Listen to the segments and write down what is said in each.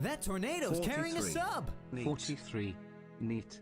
That tornado's carrying a sub! Neat. 43. Neat.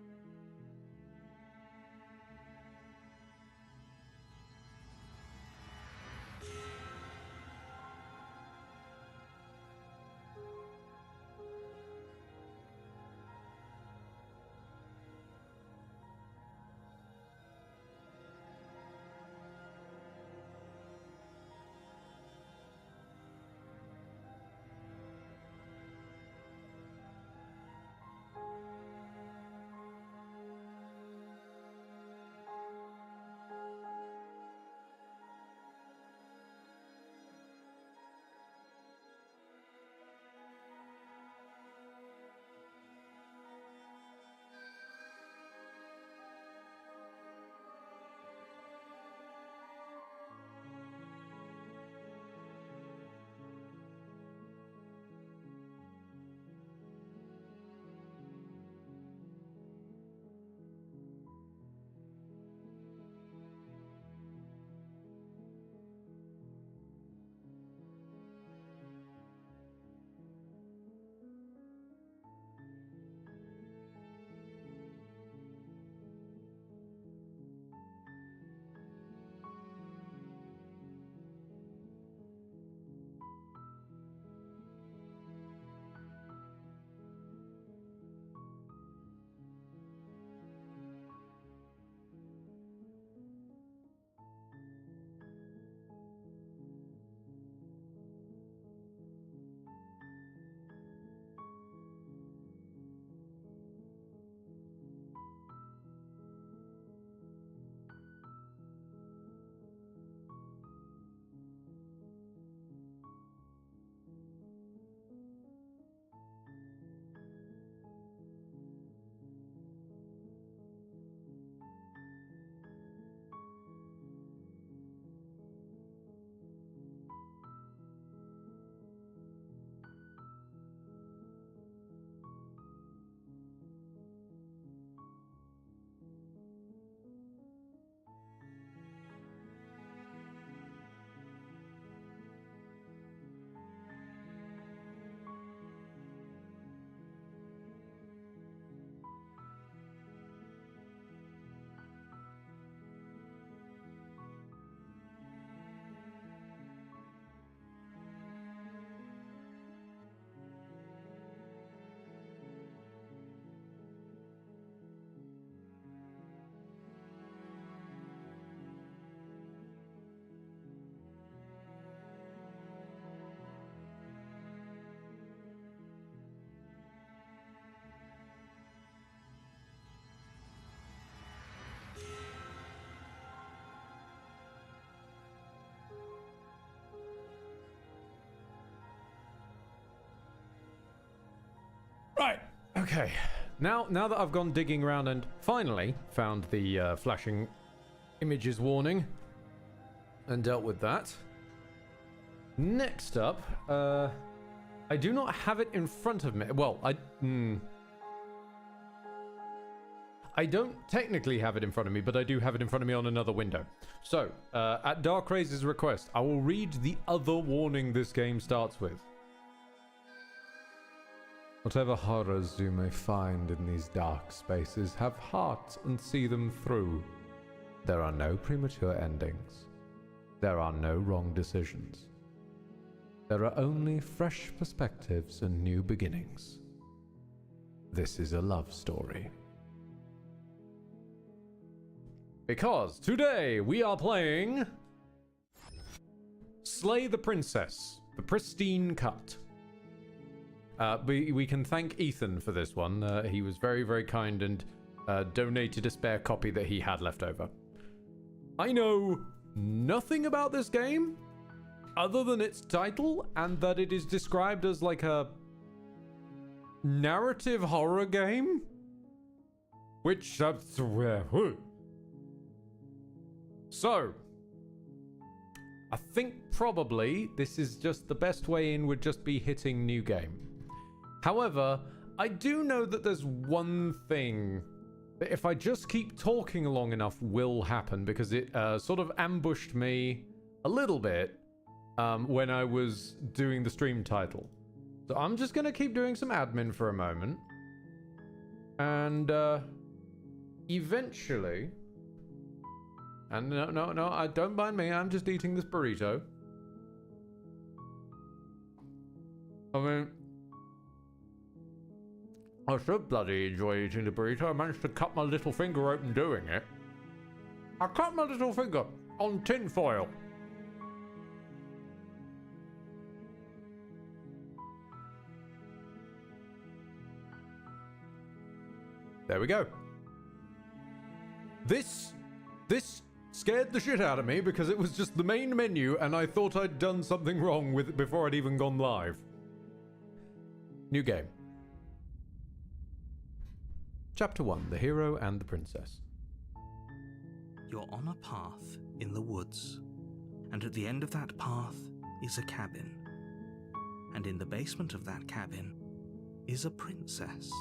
Right. Okay. Now that I've gone digging around and finally found the flashing images warning and dealt with that. Next up, I do not have it in front of me. Well, I don't technically have it in front of me, but I do have it in front of me on another window. So, at Darkraze's request, I will read the other warning this game starts with. Whatever horrors you may find in these dark spaces, have heart and see them through. There are no premature endings. There are no wrong decisions. There are only fresh perspectives and new beginnings. This is a love story. Because today we are playing Slay the Princess, the Pristine Cut. We can thank Ethan for this one. He was very, very kind and donated a spare copy that he had left over. I know nothing about this game other than its title and that it is described as like a narrative horror game, which so I think probably this is just the best way in would just be hitting new game. However, I do know that there's one thing that if I just keep talking long enough will happen, because it sort of ambushed me a little bit when I was doing the stream title. So I'm just going to keep doing some admin for a moment. And eventually... And no, don't mind me. I'm just eating this burrito. I mean... I should bloody enjoy eating the burrito. I managed to cut my little finger open doing it. I cut my little finger on tin foil. There we go. This scared the shit out of me because it was just the main menu and I thought I'd done something wrong with it before I'd even gone live. New game. Chapter 1, The Hero and the Princess. You're on a path in the woods, and at the end of that path is a cabin. And in the basement of that cabin is a princess.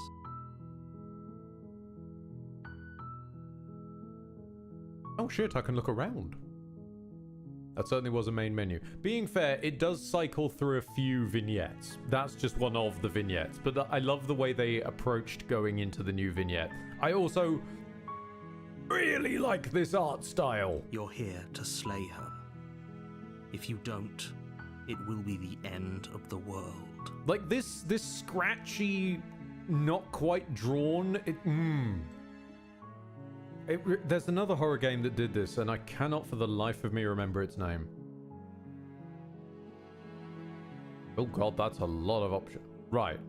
Oh shit, I can look around. That certainly was a main menu. Being fair, it does cycle through a few vignettes. That's just one of the vignettes. But I love the way they approached going into the new vignette. I also really like this art style. You're here to slay her. If you don't, it will be the end of the world. Like this scratchy, not quite drawn. There's another horror game that did this, and I cannot for the life of me remember its name. Oh god, that's a lot of options. Right.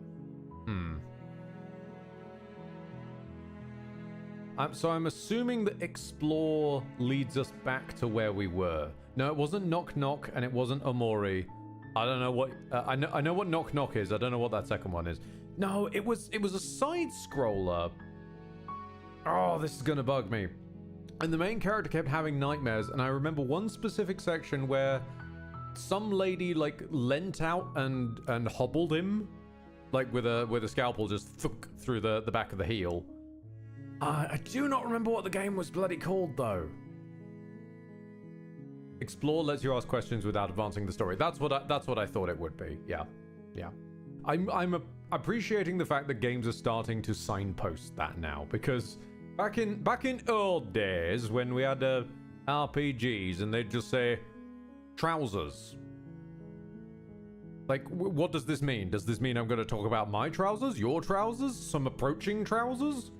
So I'm assuming that explore leads us back to where we were. No, it wasn't knock knock, and it wasn't Omori. I don't know what. I know what knock knock is. I don't know what that second one is. No, it was a side scroller. Oh, this is gonna bug me. And the main character kept having nightmares, and I remember one specific section where some lady like leant out and hobbled him, like with a scalpel, just through the back of the heel. I do not remember what the game was bloody called though. Explore lets you ask questions without advancing the story. That's what I thought it would be. Yeah. I'm appreciating the fact that games are starting to signpost that now, because back in old days when we had RPGs and they'd just say trousers. Like, what does this mean? Does this mean I'm going to talk about my trousers, your trousers, some approaching trousers?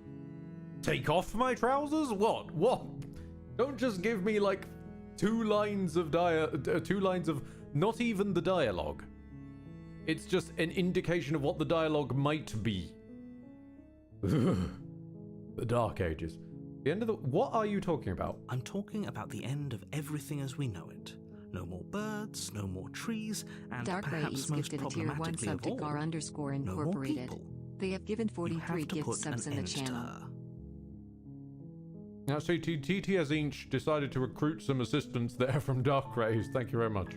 Take off my trousers? What? Don't just give me like two lines of not even the dialogue. It's just an indication of what the dialogue might be. The Dark Ages. The end of the... What are you talking about? I'm talking about the end of everything as we know it. No more birds, no more trees, and Dark perhaps Rays most gifted a tier 1 problematically sub of to all, Gar_Incorporated. no more people. They have given You 43 have to gift put subs an in the end to channel. her. Now, see, TT has each decided to recruit some assistants there from Dark Rays. Thank you very much.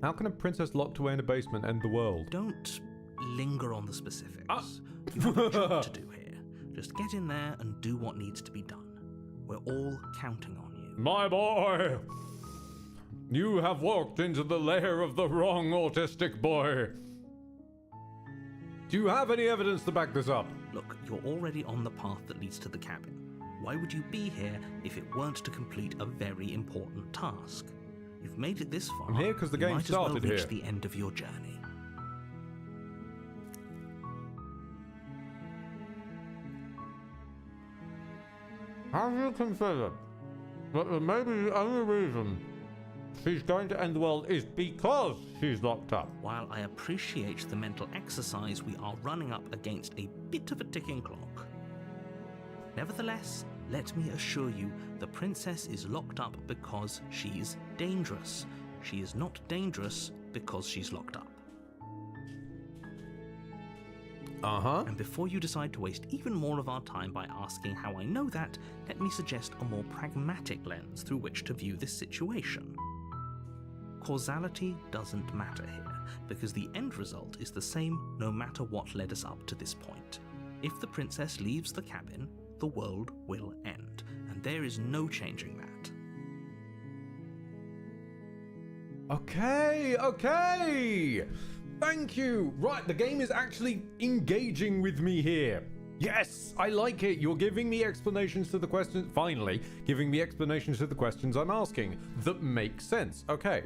How can a princess locked away in a basement end the world? Don't linger on the specifics. You have a job to do here. Just get in there and do what needs to be done. We're all counting on you. My boy! You have walked into the lair of the wrong autistic boy. Do you have any evidence to back this up? Look, you're already on the path that leads to the cabin. Why would you be here if it weren't to complete a very important task? You've made it this far. I'm here because the game started here. You might as well reach here. the end of your journey. Have you considered that maybe the only reason she's going to end the world is because she's locked up. While I appreciate the mental exercise, we are running up against a bit of a ticking clock. Nevertheless, let me assure you, the princess is locked up because she's dangerous. She is not dangerous because she's locked up. And before you decide to waste even more of our time by asking how I know that, let me suggest a more pragmatic lens through which to view this situation. Causality doesn't matter here, because the end result is the same no matter what led us up to this point. If the princess leaves the cabin, the world will end, and there is no changing that. Okay. Thank you. Right, the game is actually engaging with me here. Yes, I like it. You're giving me explanations to the questions. Finally, giving me explanations to the questions I'm asking that make sense. Okay.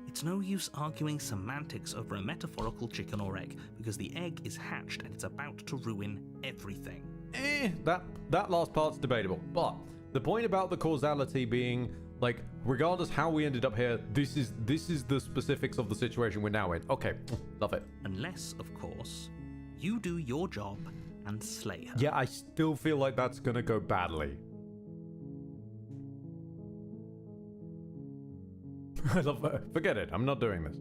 It's no use arguing semantics over a metaphorical chicken or egg, because the egg is hatched and it's about to ruin everything. That last part's debatable. But the point about the causality being, like, regardless how we ended up here, this is the specifics of the situation we're now in. Okay, love it. Unless, of course, you do your job and slay her. Yeah, I still feel like that's gonna go badly. I love that. Forget it. I'm not doing this.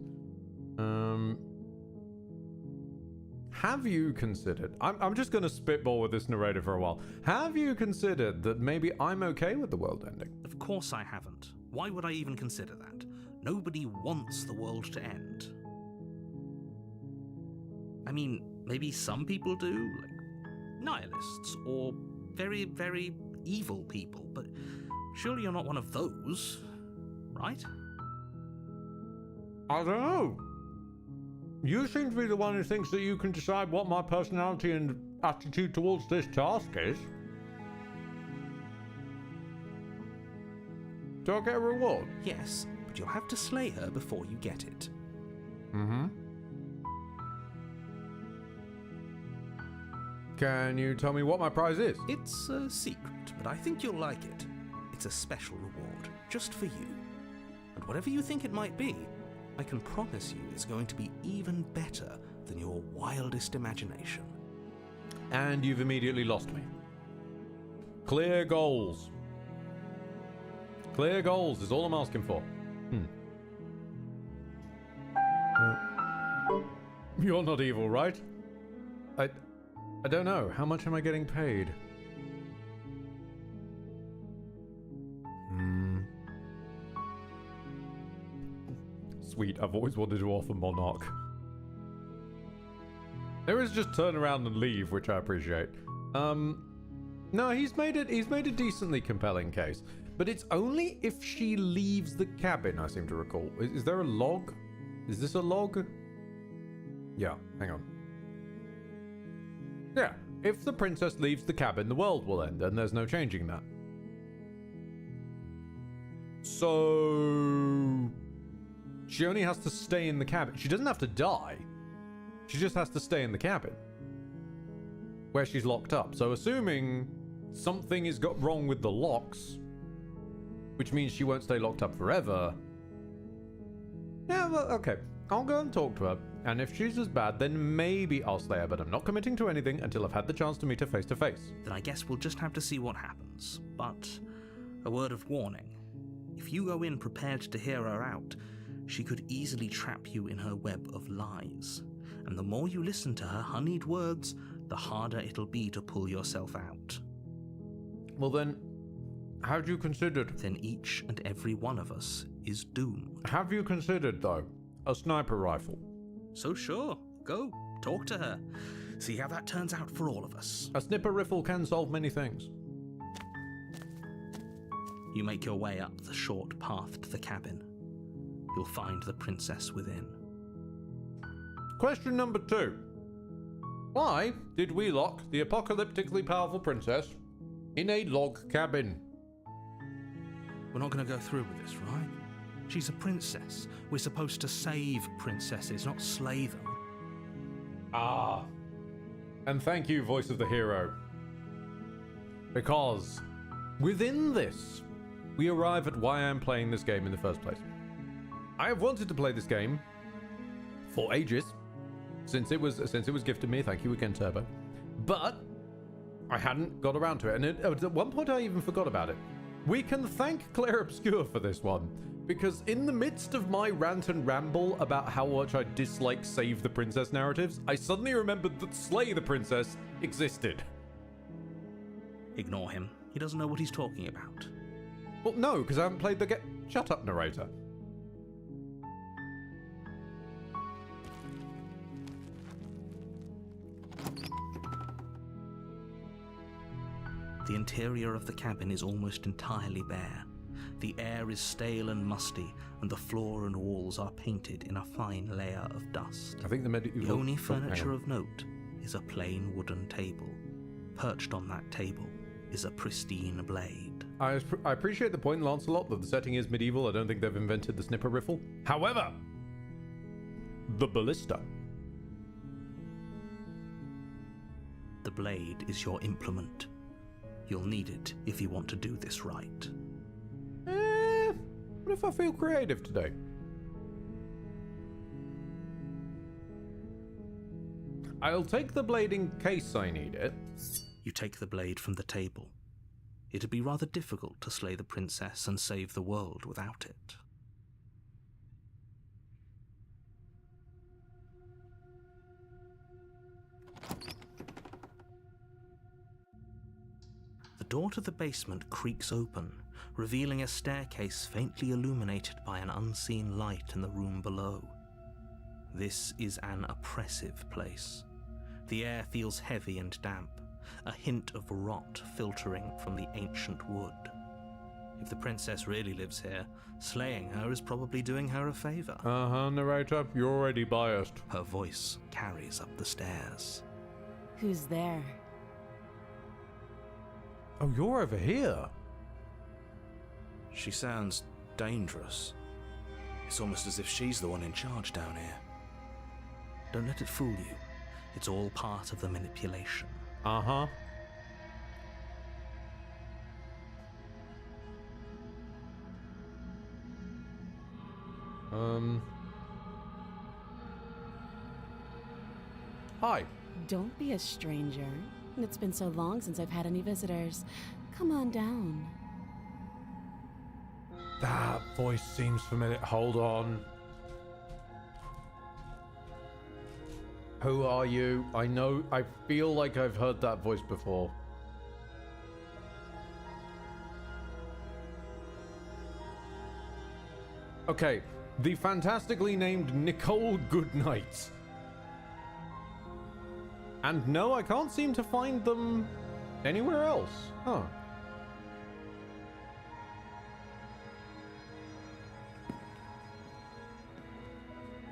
Have you considered... I'm just going to spitball with this narrator for a while. Have you considered that maybe I'm okay with the world ending? Of course I haven't. Why would I even consider that? Nobody wants the world to end. I mean, maybe some people do, like nihilists, or very, very evil people, but surely you're not one of those, right? I don't know. You seem to be the one who thinks that you can decide what my personality and attitude towards this task is. Do I get a reward? Yes, but you'll have to slay her before you get it. Can you tell me what my prize is? It's a secret, but I think you'll like it. It's a special reward, just for you. And whatever you think it might be, I can promise you it's going to be even better than your wildest imagination. And you've immediately lost me. Clear goals. Clear goals is all I'm asking for. You're not evil, right? I don't know. How much am I getting paid? Sweet, I've always wanted to offer Monarch. There is just turn around and leave, which I appreciate. No, he's made a decently compelling case. But it's only if she leaves the cabin, I seem to recall. Is there a log? Is this a log? Yeah, hang on. Yeah, if the princess leaves the cabin, the world will end, and there's no changing that. So... she only has to stay in the cabin. She doesn't have to die. She just has to stay in the cabin. Where she's locked up. So assuming something has got wrong with the locks, which means she won't stay locked up forever. Yeah, well, okay. I'll go and talk to her. And if she's as bad, then maybe I'll slay her. But I'm not committing to anything until I've had the chance to meet her face to face. Then I guess we'll just have to see what happens. But a word of warning. If you go in prepared to hear her out, she could easily trap you in her web of lies. And the more you listen to her honeyed words, the harder it'll be to pull yourself out. Well then, have you considered... Then each and every one of us is doomed. Have you considered, though, a sniper rifle? So sure, go, talk to her. See how that turns out for all of us. A sniper rifle can solve many things. You make your way up the short path to the cabin. You'll find the princess within. Question number 2. Why did we lock the apocalyptically powerful princess in a log cabin? We're not going to go through with this, right? She's a princess. We're supposed to save princesses, not slay them. Ah. And thank you, voice of the hero. Because within this, we arrive at why I'm playing this game in the first place. I have wanted to play this game for ages, since it was gifted me. Thank you again, Turbo. But I hadn't got around to it, and at one point I even forgot about it. We can thank Claire Obscure for this one, because in the midst of my rant and ramble about how much I dislike Save the Princess narratives, I suddenly remembered that Slay the Princess existed. Ignore him. He doesn't know what he's talking about. Well, no, because I haven't played the Shut up, narrator. The interior of the cabin is almost entirely bare. The air is stale and musty, and the floor and walls are painted in a fine layer of dust. I think the only furniture of note is a plain wooden table. Perched on that table is a pristine blade. I appreciate the point, Lancelot, that the setting is medieval. I don't think they've invented the snipper riffle. However, the ballista. The blade is your implement. You'll need it if you want to do this right. What if I feel creative today? I'll take the blade in case I need it. You take the blade from the table. It'd be rather difficult to slay the princess and save the world without it. The door to the basement creaks open, revealing a staircase faintly illuminated by an unseen light in the room below. This is an oppressive place. The air feels heavy and damp, a hint of rot filtering from the ancient wood. If the princess really lives here, slaying her is probably doing her a favor. Narrator, you're already biased. Her voice carries up the stairs. Who's there? Oh, you're over here. She sounds dangerous. It's almost as if she's the one in charge down here. Don't let it fool you. It's all part of the manipulation. Uh-huh. Hi. Don't be a stranger. It's been so long since I've had any visitors. Come on down. That voice seems familiar. Hold on. Who are you? I feel like I've heard that voice before. Okay, the fantastically named Nicole Goodnight. And no, I can't seem to find them anywhere else. Huh.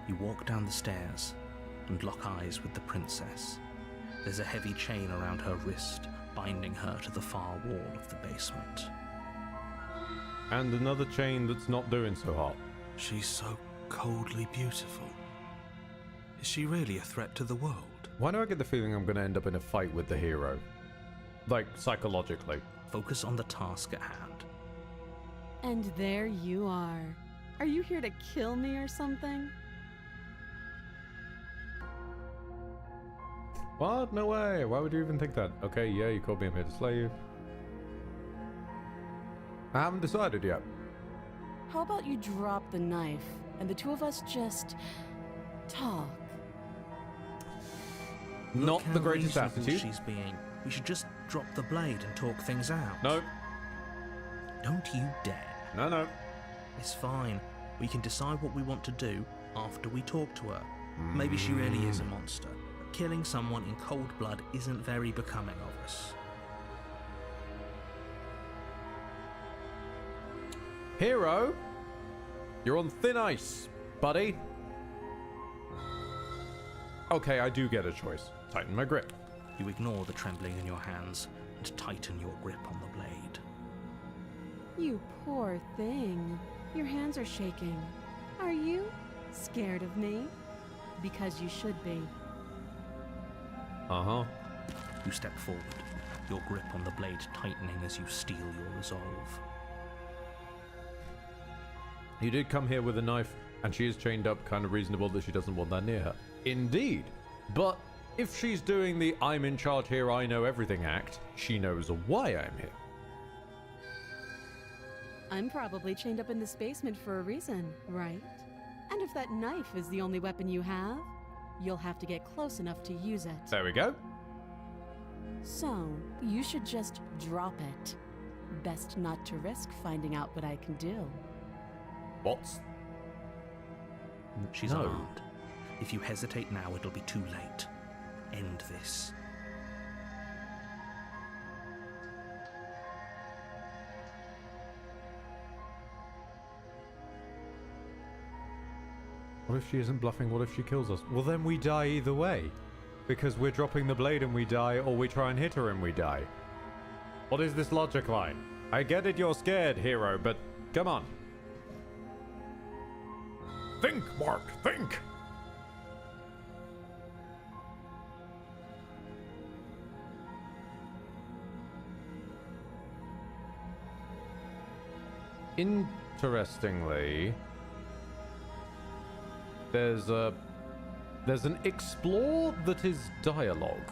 You walk down the stairs and lock eyes with the princess. There's a heavy chain around her wrist, binding her to the far wall of the basement. And another chain that's not doing so hot. She's so coldly beautiful. Is she really a threat to the world? Why do I get the feeling I'm going to end up in a fight with the hero? Like, psychologically. Focus on the task at hand. And there you are. Are you here to kill me or something? What? No way. Why would you even think that? Okay, yeah, you called me. I'm here to slay you. I haven't decided yet. How about you drop the knife and the two of us just talk? Look Not the how greatest reasonable attitude. she's being. We should just drop the blade and talk things out. No. Don't you dare. No. It's fine. We can decide what we want to do after we talk to her. Maybe she really is a monster. Killing someone in cold blood isn't very becoming of us. Hero, you're on thin ice, buddy. Okay, I do get a choice. Tighten my grip. You ignore the trembling in your hands and tighten your grip on the blade. You poor thing. Your hands are shaking. Are you scared of me? Because you should be. Uh-huh. You step forward, your grip on the blade tightening as you steel your resolve. You did come here with a knife, and she is chained up, kind of reasonable that she doesn't want that near her. Indeed. But if she's doing the I'm in charge here, I know everything act, she knows why I'm here. I'm probably chained up in this basement for a reason, right? And if that knife is the only weapon you have, you'll have to get close enough to use it. There we go. So, you should just drop it. Best not to risk finding out what I can do. What's... She's No. armed. If you hesitate now, it'll be too late. End this. What if she isn't bluffing? What if she kills us? Well, then we die either way. Because we're dropping the blade and we die, or we try and hit her and we die. What is this logic line? I get it, you're scared, hero, but come on. Think, Mark, think! Interestingly, there's an explore that is dialogue.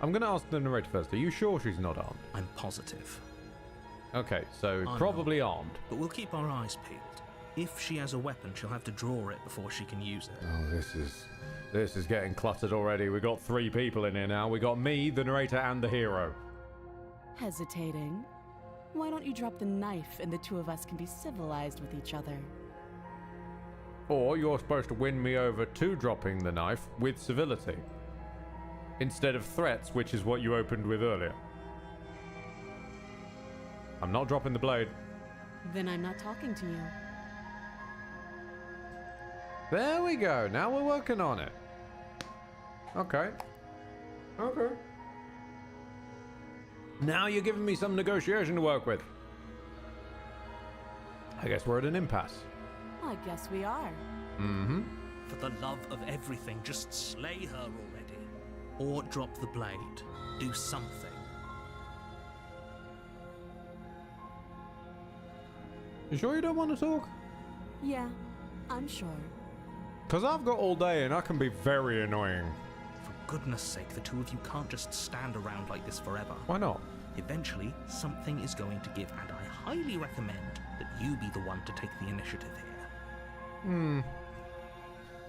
I'm gonna ask the narrator first. Are you sure she's not armed? I'm positive. Okay, so I'm probably not. armed. But we'll keep our eyes peeled. If she has a weapon, she'll have to draw it before she can use it. Oh, this is getting cluttered already. We got 3 people in here now. We got me, the narrator, and the hero. Hesitating? Why don't you drop the knife and the two of us can be civilized with each other? Or you're supposed to win me over to dropping the knife with civility. Instead of threats, which is what you opened with earlier. I'm not dropping the blade. Then I'm not talking to you. There we go. Now we're working on it. Okay. Okay. Now you're giving me some negotiation to work with. I guess we're at an impasse. I guess we are. Mm-hmm. For the love of everything, just slay her already. Or drop the blade. Do something. You sure you don't want to talk? Yeah, I'm sure. Because I've got all day and I can be very annoying. For goodness sake, the two of you can't just stand around like this forever. Why not? Eventually, something is going to give, and I highly recommend that you be the one to take the initiative here.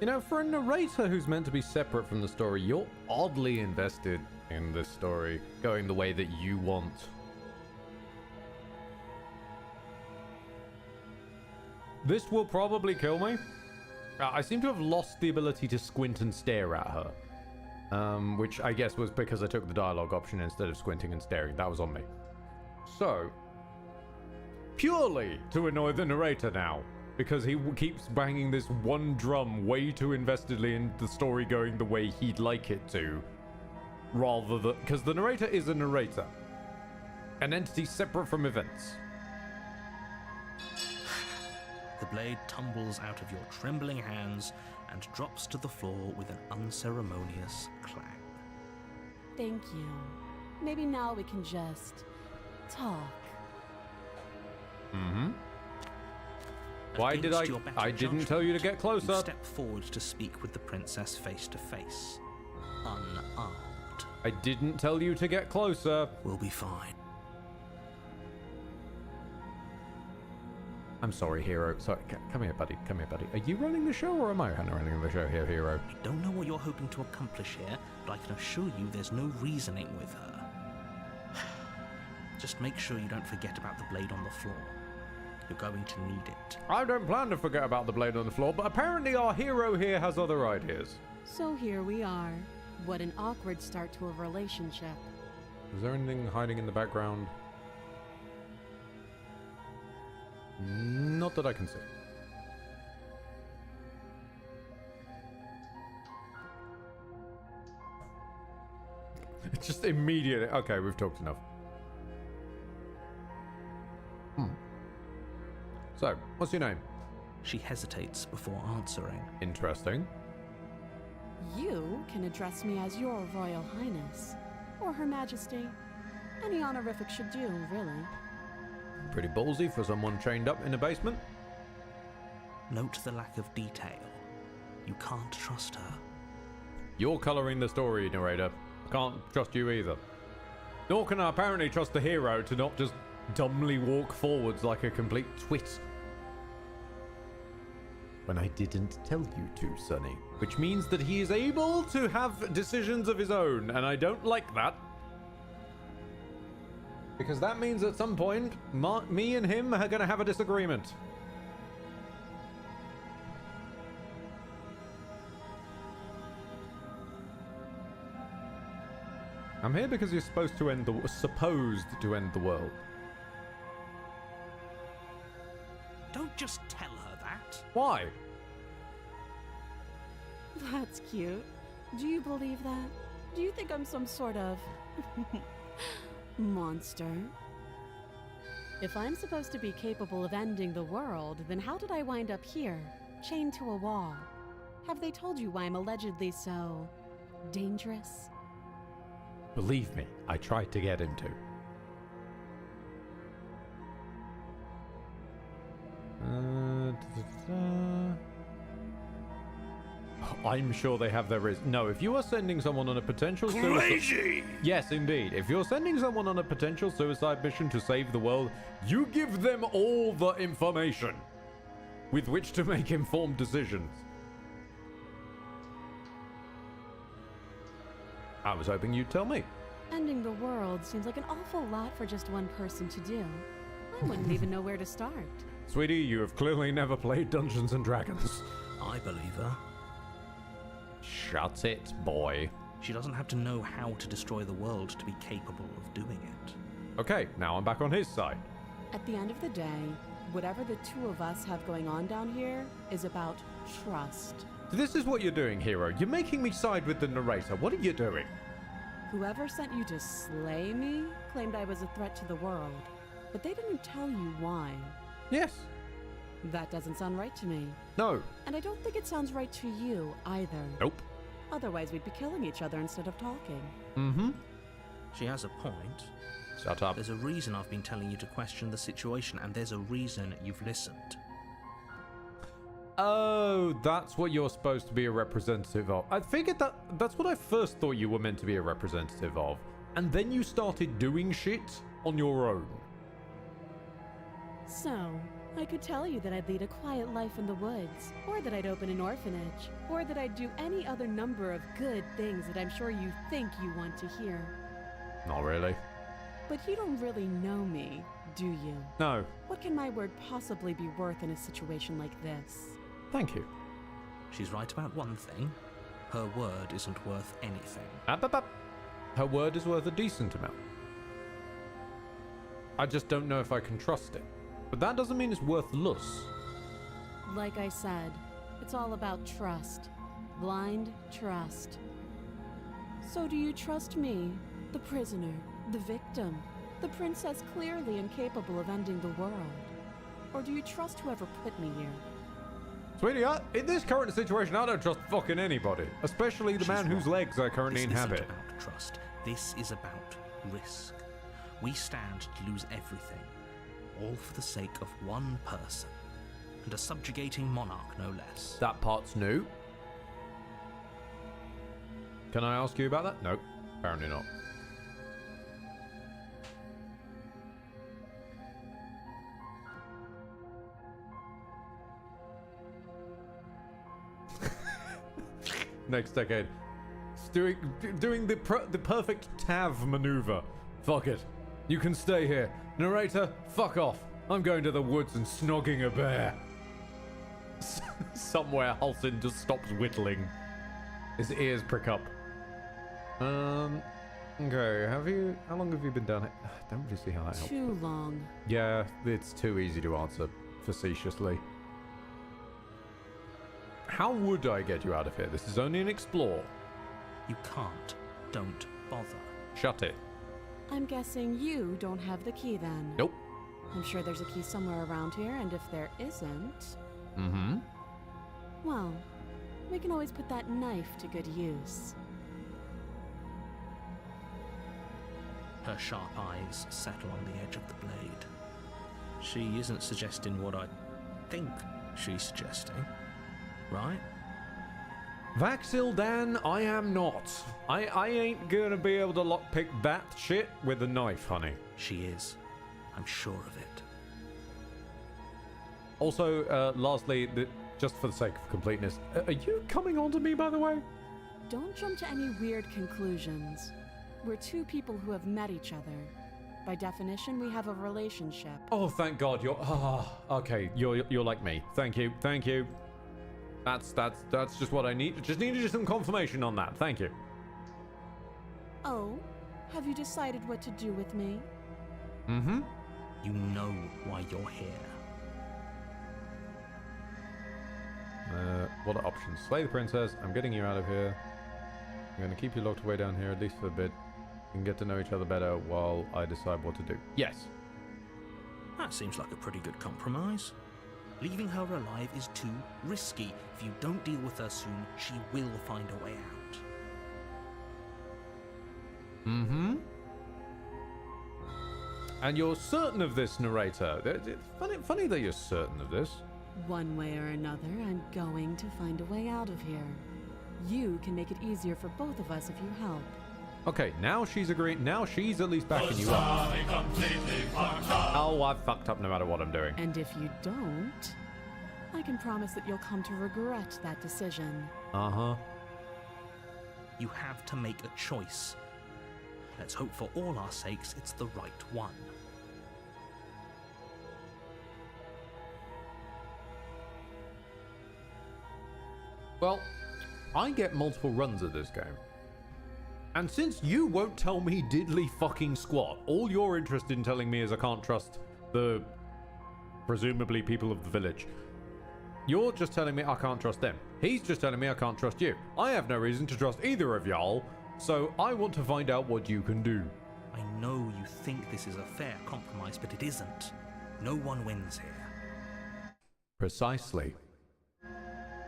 You know, for a narrator who's meant to be separate from the story, you're oddly invested in this story going the way that you want. This will probably kill me. I seem to have lost the ability to squint and stare at her. Which I guess was because I took the dialogue option instead of squinting and staring. That was on me. So, purely to annoy the narrator now, because he keeps banging this one drum way too investedly in the story going the way he'd like it to, rather than... Because the narrator is a narrator. An entity separate from events. The blade tumbles out of your trembling hands and drops to the floor with an unceremonious clang. Thank you. Maybe now we can just talk. Mm-hmm. Why did Against your better I didn't tell you to get You closer. step forward to speak with the princess face to face. Unarmed. I didn't tell you to get closer. We'll be fine. I'm sorry, hero. Sorry, come here, buddy. Come here, buddy. Are you running the show or am I running the show here, hero? I don't know what you're hoping to accomplish here, but I can assure you there's no reasoning with her. Just make sure you don't forget about the blade on the floor. You're going to need it. I don't plan to forget about the blade on the floor, but apparently our hero here has other ideas. So here we are. What an awkward start to a relationship. Is there anything hiding in the background? Not that I can see. It's just immediate. Okay, we've talked enough. So, what's your name? She hesitates before answering. Interesting. You can address me as your Royal Highness, or Her Majesty. Any honorific should do, really. Pretty ballsy for someone chained up in a basement. Note the lack of detail. You can't trust her. You're colouring the story, narrator. Can't trust you either. Nor can I apparently trust the hero to not just dumbly walk forwards like a complete twit. When I didn't tell you to, Sonny. Which means that he is able to have decisions of his own, and I don't like that. Because that means at some point, me and him are going to have a disagreement. I'm here because you're supposed to end the world. Don't just tell her that. Why? That's cute. Do you believe that? Do you think I'm some sort of monster? If I'm supposed to be capable of ending the world, then how did I wind up here, chained to a wall? Have they told you why I'm allegedly so dangerous? Believe me, I tried to get him to. I'm sure they have their reason. No, if you are sending someone on a potential suicide... Yes, indeed. If you're sending someone on a potential suicide mission to save the world, you give them all the information with which to make informed decisions. I was hoping you'd tell me. Ending the world seems like an awful lot for just one person to do. I wouldn't even know where to start. Sweetie, you have clearly never played Dungeons and Dragons. I believe her. Shut it, boy. She doesn't have to know how to destroy the world to be capable of doing it. Okay, now I'm back on his side. At the end of the day, whatever the two of us have going on down here is about trust. This is what you're doing, hero. You're making me side with the narrator. What are you doing? Whoever sent you to slay me claimed I was a threat to the world, but they didn't tell you why. Yes. That doesn't sound right to me. No. And I don't think it sounds right to you either. Nope. Otherwise, we'd be killing each other instead of talking. Mm-hmm. She has a point. Shut up. There's a reason I've been telling you to question the situation, and there's a reason you've listened. Oh, that's what you're supposed to be a representative of. I figured that's what I first thought you were meant to be a representative of. And then you started doing shit on your own. So, I could tell you that I'd lead a quiet life in the woods, or that I'd open an orphanage, or that I'd do any other number of good things that I'm sure you think you want to hear. Not really. But you don't really know me, do you? No. What can my word possibly be worth in a situation like this? Thank you. She's right about one thing. Her word isn't worth anything. Her word is worth a decent amount. I just don't know if I can trust it. But that doesn't mean it's worthless. Like I said, it's all about trust. Blind trust. So do you trust me, the prisoner, the victim, the princess clearly incapable of ending the world? Or do you trust whoever put me here? Sweetie, in this current situation, I don't trust fucking anybody. Especially the man whose legs I currently inhabit. This isn't about trust. This is about risk. We stand to lose everything. All for the sake of one person. And a subjugating monarch, no less. That part's new. Can I ask you about that? No, apparently not. Next decade. Doing the perfect Tav maneuver. Fuck it. You can stay here. Narrator, fuck off. I'm going to the woods and snogging a bear. Somewhere Halsin just stops whittling. His ears prick up. Okay, how long have you been down here? I don't really see how that helps. Too long. Yeah, it's too easy to answer facetiously. How would I get you out of here? This is only an explore. You can't. Don't bother. Shut it. I'm guessing you don't have the key then. Nope. I'm sure there's a key somewhere around here, and if there isn't... Mm-hmm. Well, we can always put that knife to good use. Her sharp eyes settle on the edge of the blade. She isn't suggesting what I think she's suggesting, right? Vaxildan, I am not. I ain't gonna be able to lockpick that shit with a knife, honey. She is. I'm sure of it. Also, lastly, just for the sake of completeness, are you coming on to me, by the way? Don't jump to any weird conclusions. We're two people who have met each other. By definition, we have a relationship. Oh, thank God, you're... okay, you're like me. Thank you. That's just what I need. Just needed some confirmation on that. Thank you. Oh, have you decided what to do with me? Mm-hmm. You know why you're here. What are options? Slay the princess. I'm getting you out of here. I'm going to keep you locked away down here, at least for a bit. We can get to know each other better while I decide what to do. Yes. That seems like a pretty good compromise. Leaving her alive is too risky. If you don't deal with her soon, she will find a way out. Mm-hmm. And you're certain of this, narrator. It's funny that you're certain of this. One way or another, I'm going to find a way out of here. You can make it easier for both of us if you help. Okay, now she's agreeing. Now she's at least backing you up. Oh, I've fucked up no matter what I'm doing. And if you don't, I can promise that you'll come to regret that decision. Uh-huh. You have to make a choice. Let's hope for all our sakes it's the right one. Well, I get multiple runs at this game. And since you won't tell me diddly fucking squat, all you're interested in telling me is I can't trust the presumably people of the village. You're just telling me I can't trust them. He's just telling me I can't trust you. I have no reason to trust either of y'all, so I want to find out what you can do. I know you think this is a fair compromise, but it isn't. No one wins here. Precisely.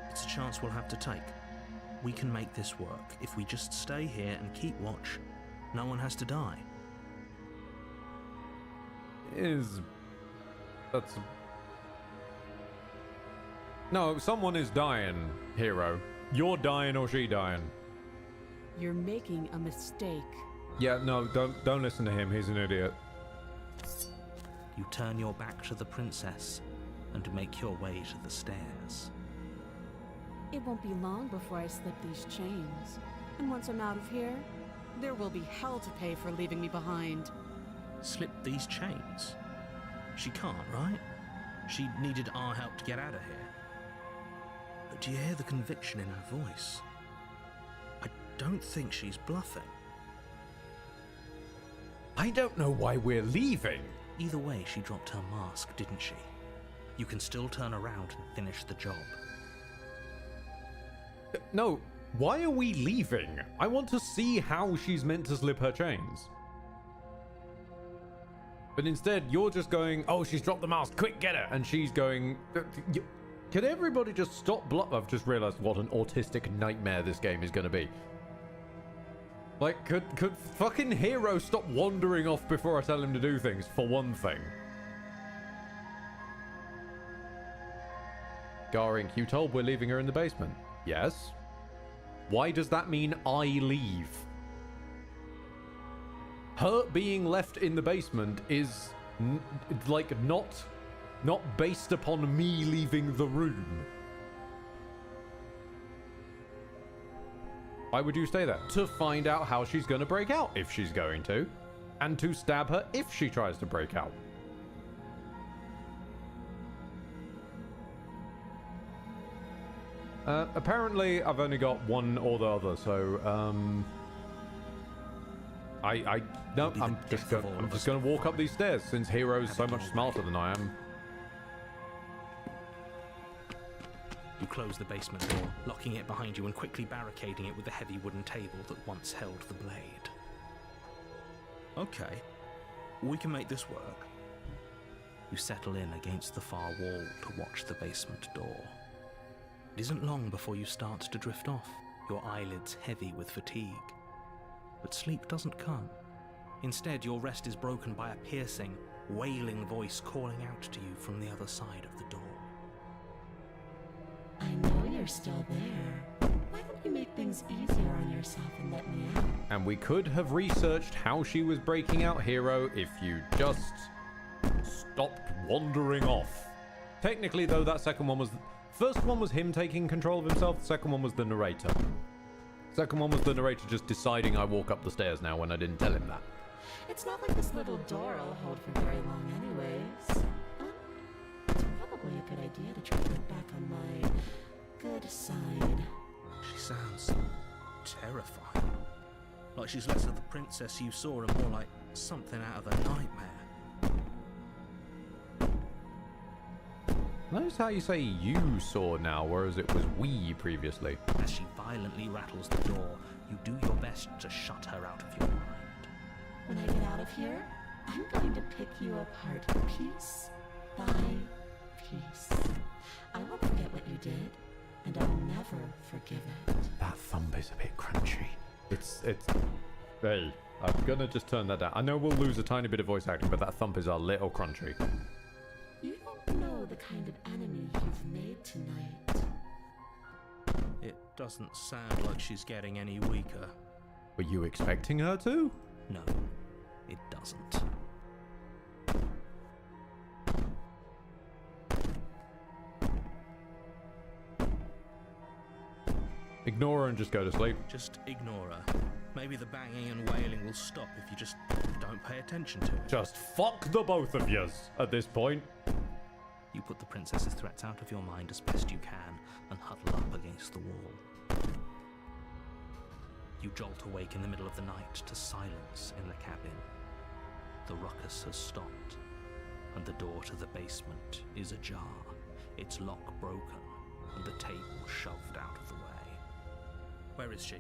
It's a chance we'll have to take. We can make this work. If we just stay here and keep watch, no one has to die. No, someone is dying, hero. You're dying or she dying. You're making a mistake. Yeah, no, don't listen to him. He's an idiot. You turn your back to the princess and make your way to the stairs. It won't be long before I slip these chains. And once I'm out of here, there will be hell to pay for leaving me behind. Slip these chains? She can't, right? She needed our help to get out of here. But do you hear the conviction in her voice? I don't think she's bluffing. I don't know why we're leaving. Either way, she dropped her mask, didn't she? You can still turn around and finish the job. No, why are we leaving? I want to see how she's meant to slip her chains. But instead, you're just going, oh, she's dropped the mask, quick, get her! And she's going, can everybody just stop I've just realized what an autistic nightmare this game is going to be. Like, could fucking Hero stop wandering off before I tell him to do things, for one thing? Garink, you told we're leaving her in the basement. Yes. Why does that mean I leave? Her being left in the basement is not based upon me leaving the room. Why would you stay there? To find out how she's going to break out, if she's going to, and to stab her if she tries to break out. Apparently, I've only got one or the other, so I'm just going to walk up these stairs since Hero's so much smarter than I am. You close the basement door, locking it behind you and quickly barricading it with the heavy wooden table that once held the blade. Okay, we can make this work. You settle in against the far wall to watch the basement door. It isn't long before you start to drift off, your eyelids heavy with fatigue. But sleep doesn't come. Instead, your rest is broken by a piercing, wailing voice calling out to you from the other side of the door. I know you're still there. Why don't you make things easier on yourself and let me out? And we could have researched how she was breaking out, Hero, if you just stopped wandering off. Technically, though, that second one was... First one was him taking control of himself. The second one was the narrator. Second one was the narrator just deciding I walk up the stairs now when I didn't tell him that. It's not like this little door will hold for very long anyways. It's probably a good idea to try to get back on my good side. She sounds terrifying. Like she's less of the princess you saw and more like something out of a nightmare. Notice how you say you saw now, whereas it was we previously. As she violently rattles the door, you do your best to shut her out of your mind. When I get out of here, I'm going to pick you apart piece by piece. I won't forget what you did, and I'll never forgive it. That thump is a bit crunchy. It's... Hey, I'm gonna just turn that down. I know we'll lose a tiny bit of voice acting, but that thump is a little crunchy. You don't know the kind of enemy you've made tonight. It doesn't sound like she's getting any weaker. Were you expecting her to? No, it doesn't. Ignore her and just go to sleep. Just ignore her. Maybe the banging and wailing will stop if you just don't pay attention to it. Just fuck the both of yous at this point. You put the princess's threats out of your mind as best you can and huddle up against the wall. You jolt awake in the middle of the night to silence in the cabin. The ruckus has stopped, and the door to the basement is ajar, its lock broken, and the table shoved out of the way. Where is she?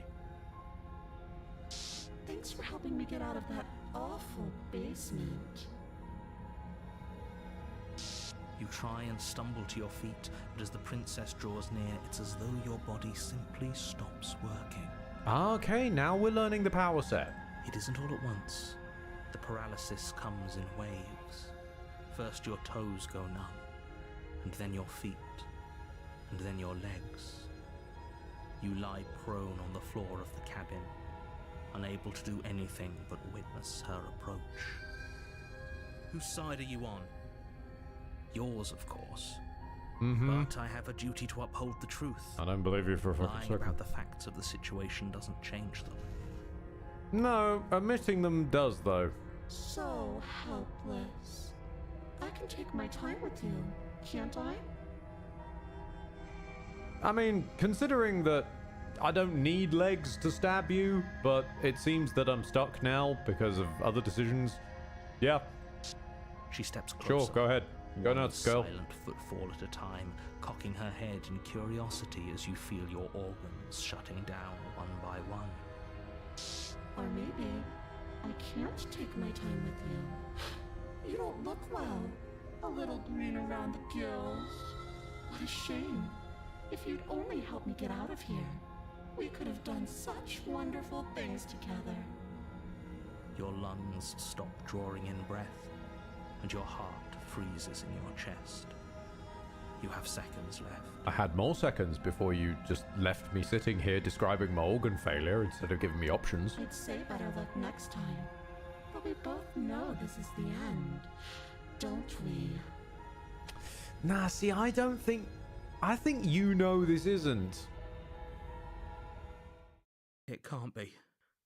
Thanks for helping me get out of that awful basement. You try and stumble to your feet, but as the princess draws near, it's as though your body simply stops working. Okay, now we're learning the power set. It isn't all at once. The paralysis comes in waves. First your toes go numb, and then your feet, and then your legs. You lie prone on the floor of the cabin, unable to do anything but witness her approach. Whose side are you on? Yours, of course. But I have a duty to uphold the truth. I don't believe you for a fucking Lying second. about the facts of the situation doesn't change them. No, admitting them does, though. So helpless. I can take my time with you, can't I? I mean, considering that I don't need legs to stab you, but it seems that I'm stuck now because of other decisions. Yeah, She steps closer. sure, go ahead. Go One nuts, girl. silent footfall at a time, cocking her head in curiosity as you feel your organs shutting down one by one. Or maybe I can't take my time with you. You don't look well. A little green around the gills. What a shame. If you'd only helped me get out of here, we could have done such wonderful things together. Your lungs stop drawing in breath, and your heart freezes in your chest. You have seconds left. I had more seconds before you just left me sitting here describing my organ failure instead of giving me options. I'd say better luck next time. But we both know this is the end, don't we? Nah, see, I think you know this isn't. It can't be.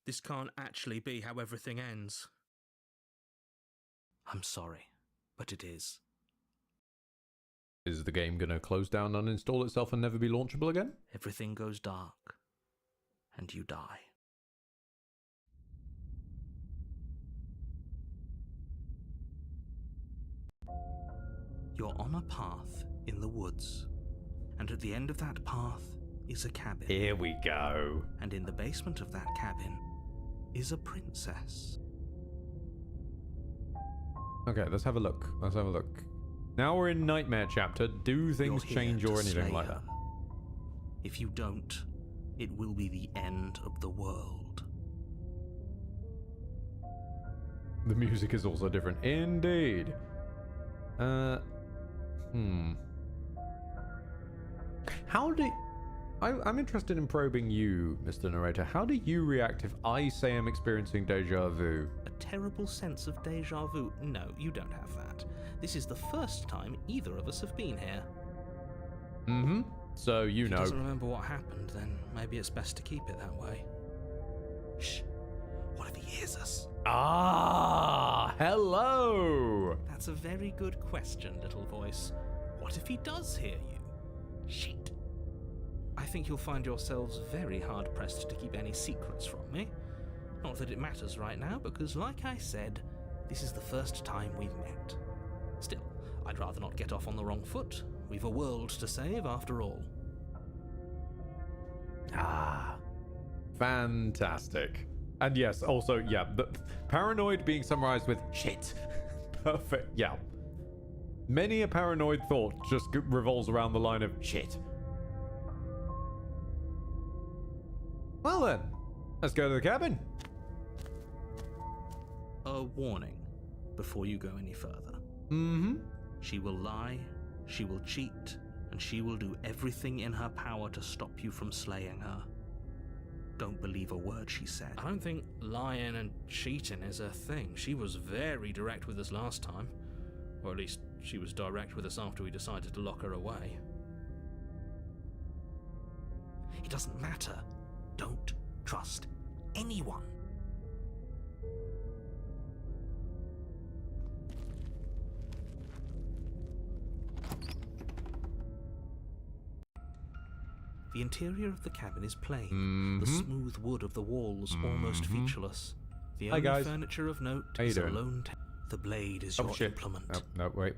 This can't actually be how everything ends. I'm sorry, but it is. Is the game gonna close down, uninstall itself, and never be launchable again? Everything goes dark, and you die. You're on a path in the woods, and at the end of that path is a cabin. Here we go. And in the basement of that cabin is a princess. Okay, let's have a look. Now we're in Nightmare chapter. Do things You're change here or to anything slay like her. that? If you don't, it will be the end of the world. The music is also different. Indeed. How do... I'm interested in probing you, Mr. Narrator. How do you react if I say I'm experiencing deja vu? A terrible sense of deja vu? No, you don't have that. This is the first time either of us have been here. Mm-hmm. So you If know. he doesn't remember what happened, then maybe it's best to keep it that way. Shh. What if he hears us? Ah, hello! That's a very good question, little voice. What if he does hear you? Shit. I think you'll find yourselves very hard-pressed to keep any secrets from me. Not that it matters right now, because like I said, this is the first time we've met. Still, I'd rather not get off on the wrong foot. We've a world to save, after all. Ah, fantastic. And yes, also, yeah, the paranoid being summarized with shit. Perfect, yeah. Many a paranoid thought just revolves around the line of shit. Well then, let's go to the cabin. A warning before you go any further. Mm-hmm. She will lie, she will cheat, and she will do everything in her power to stop you from slaying her. Don't believe a word she said. I don't think lying and cheating is her thing. She was very direct with us last time. Or at least, she was direct with us after we decided to lock her away. It doesn't matter. Don't trust anyone. The interior of the cabin is plain. The smooth wood of the walls almost featureless. The only furniture of note is a lone table. The blade is your implement. Oh, no, wait.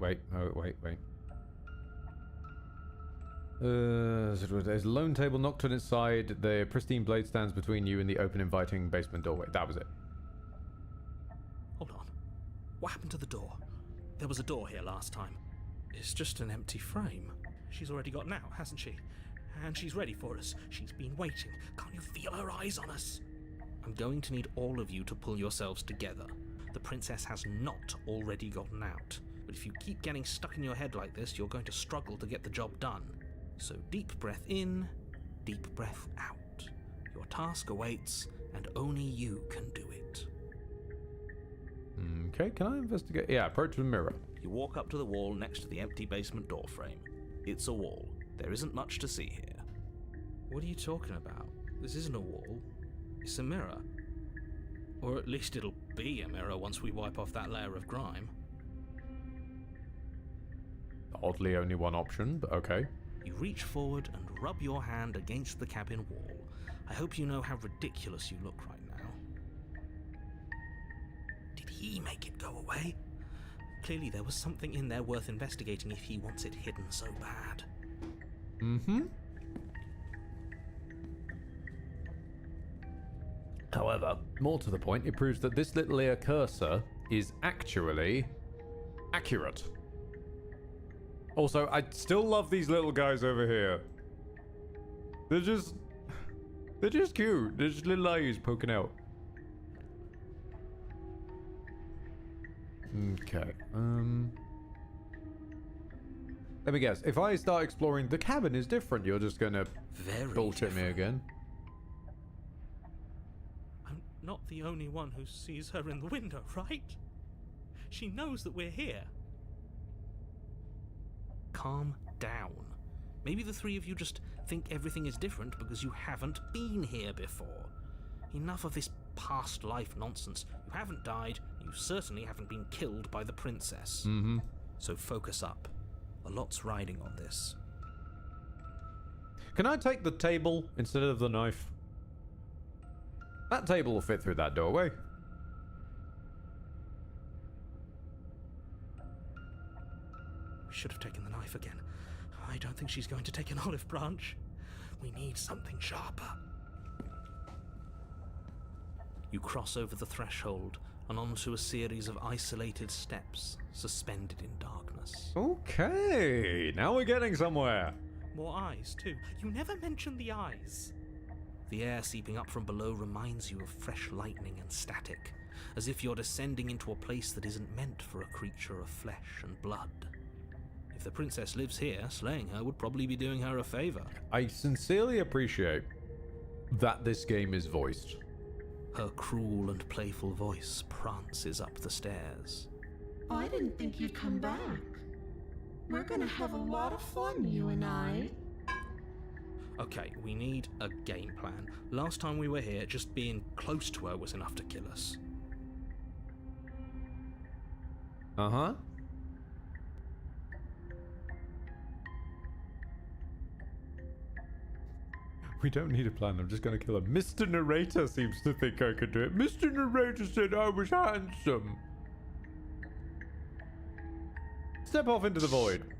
There's a lone table knocked on its side. The pristine blade stands between you and the open, inviting basement doorway. That was it. Hold on. What happened to the door? There was a door here last time. It's just an empty frame. She's already got out, hasn't she? And she's ready for us. She's been waiting. Can't you feel her eyes on us? I'm going to need all of you to pull yourselves together. The princess has not already gotten out. But if you keep getting stuck in your head like this, you're going to struggle to get the job done. So deep breath in, deep breath out. Your task awaits, and only you can do it. Okay, can I investigate? Yeah, approach the mirror. You walk up to the wall next to the empty basement door frame. It's a wall. There isn't much to see here. What are you talking about? This isn't a wall. It's a mirror. Or at least it'll be a mirror once we wipe off that layer of grime. Oddly only one option, but okay. You reach forward and rub your hand against the cabin wall. I hope you know how ridiculous you look right now. Did he make it go away? Clearly there was something in there worth investigating if he wants it hidden so bad. Mm-hmm. However, more to the point, it proves that this little ear cursor is actually accurate. Also, I still love these little guys over here. They're just cute. They're just little eyes poking out. Okay. Let me guess. If I start exploring, the cabin is different. You're just gonna bullshit me again. I'm not the only one who sees her in the window, right? She knows that we're here. Calm down. Maybe the three of you just think everything is different because you haven't been here before. Enough of this past life nonsense. You haven't died. You certainly haven't been killed by the princess. Mm-hmm. So focus up. A lot's riding on this. Can I take the table instead of the knife? That table will fit through that doorway. We should have taken the knife again. I don't think she's going to take an olive branch. We need something sharper. You cross over the threshold and onto a series of isolated steps, suspended in darkness. Okay, now we're getting somewhere. More eyes, too. You never mention the eyes. The air seeping up from below reminds you of fresh lightning and static. as if you're descending into a place that isn't meant for a creature of flesh and blood. If the princess lives here, slaying her would probably be doing her a favor. I sincerely appreciate that this game is voiced. Her cruel and playful voice prances up the stairs. I didn't think you'd come back. We're gonna have a lot of fun, you and I. Okay, we need a game plan. Last time we were here, just being close to her was enough to kill us. Uh-huh. We don't need a plan, I'm just gonna kill her. Mr. Narrator seems to think I could do it. Mr. Narrator said I was handsome. Step off into the void.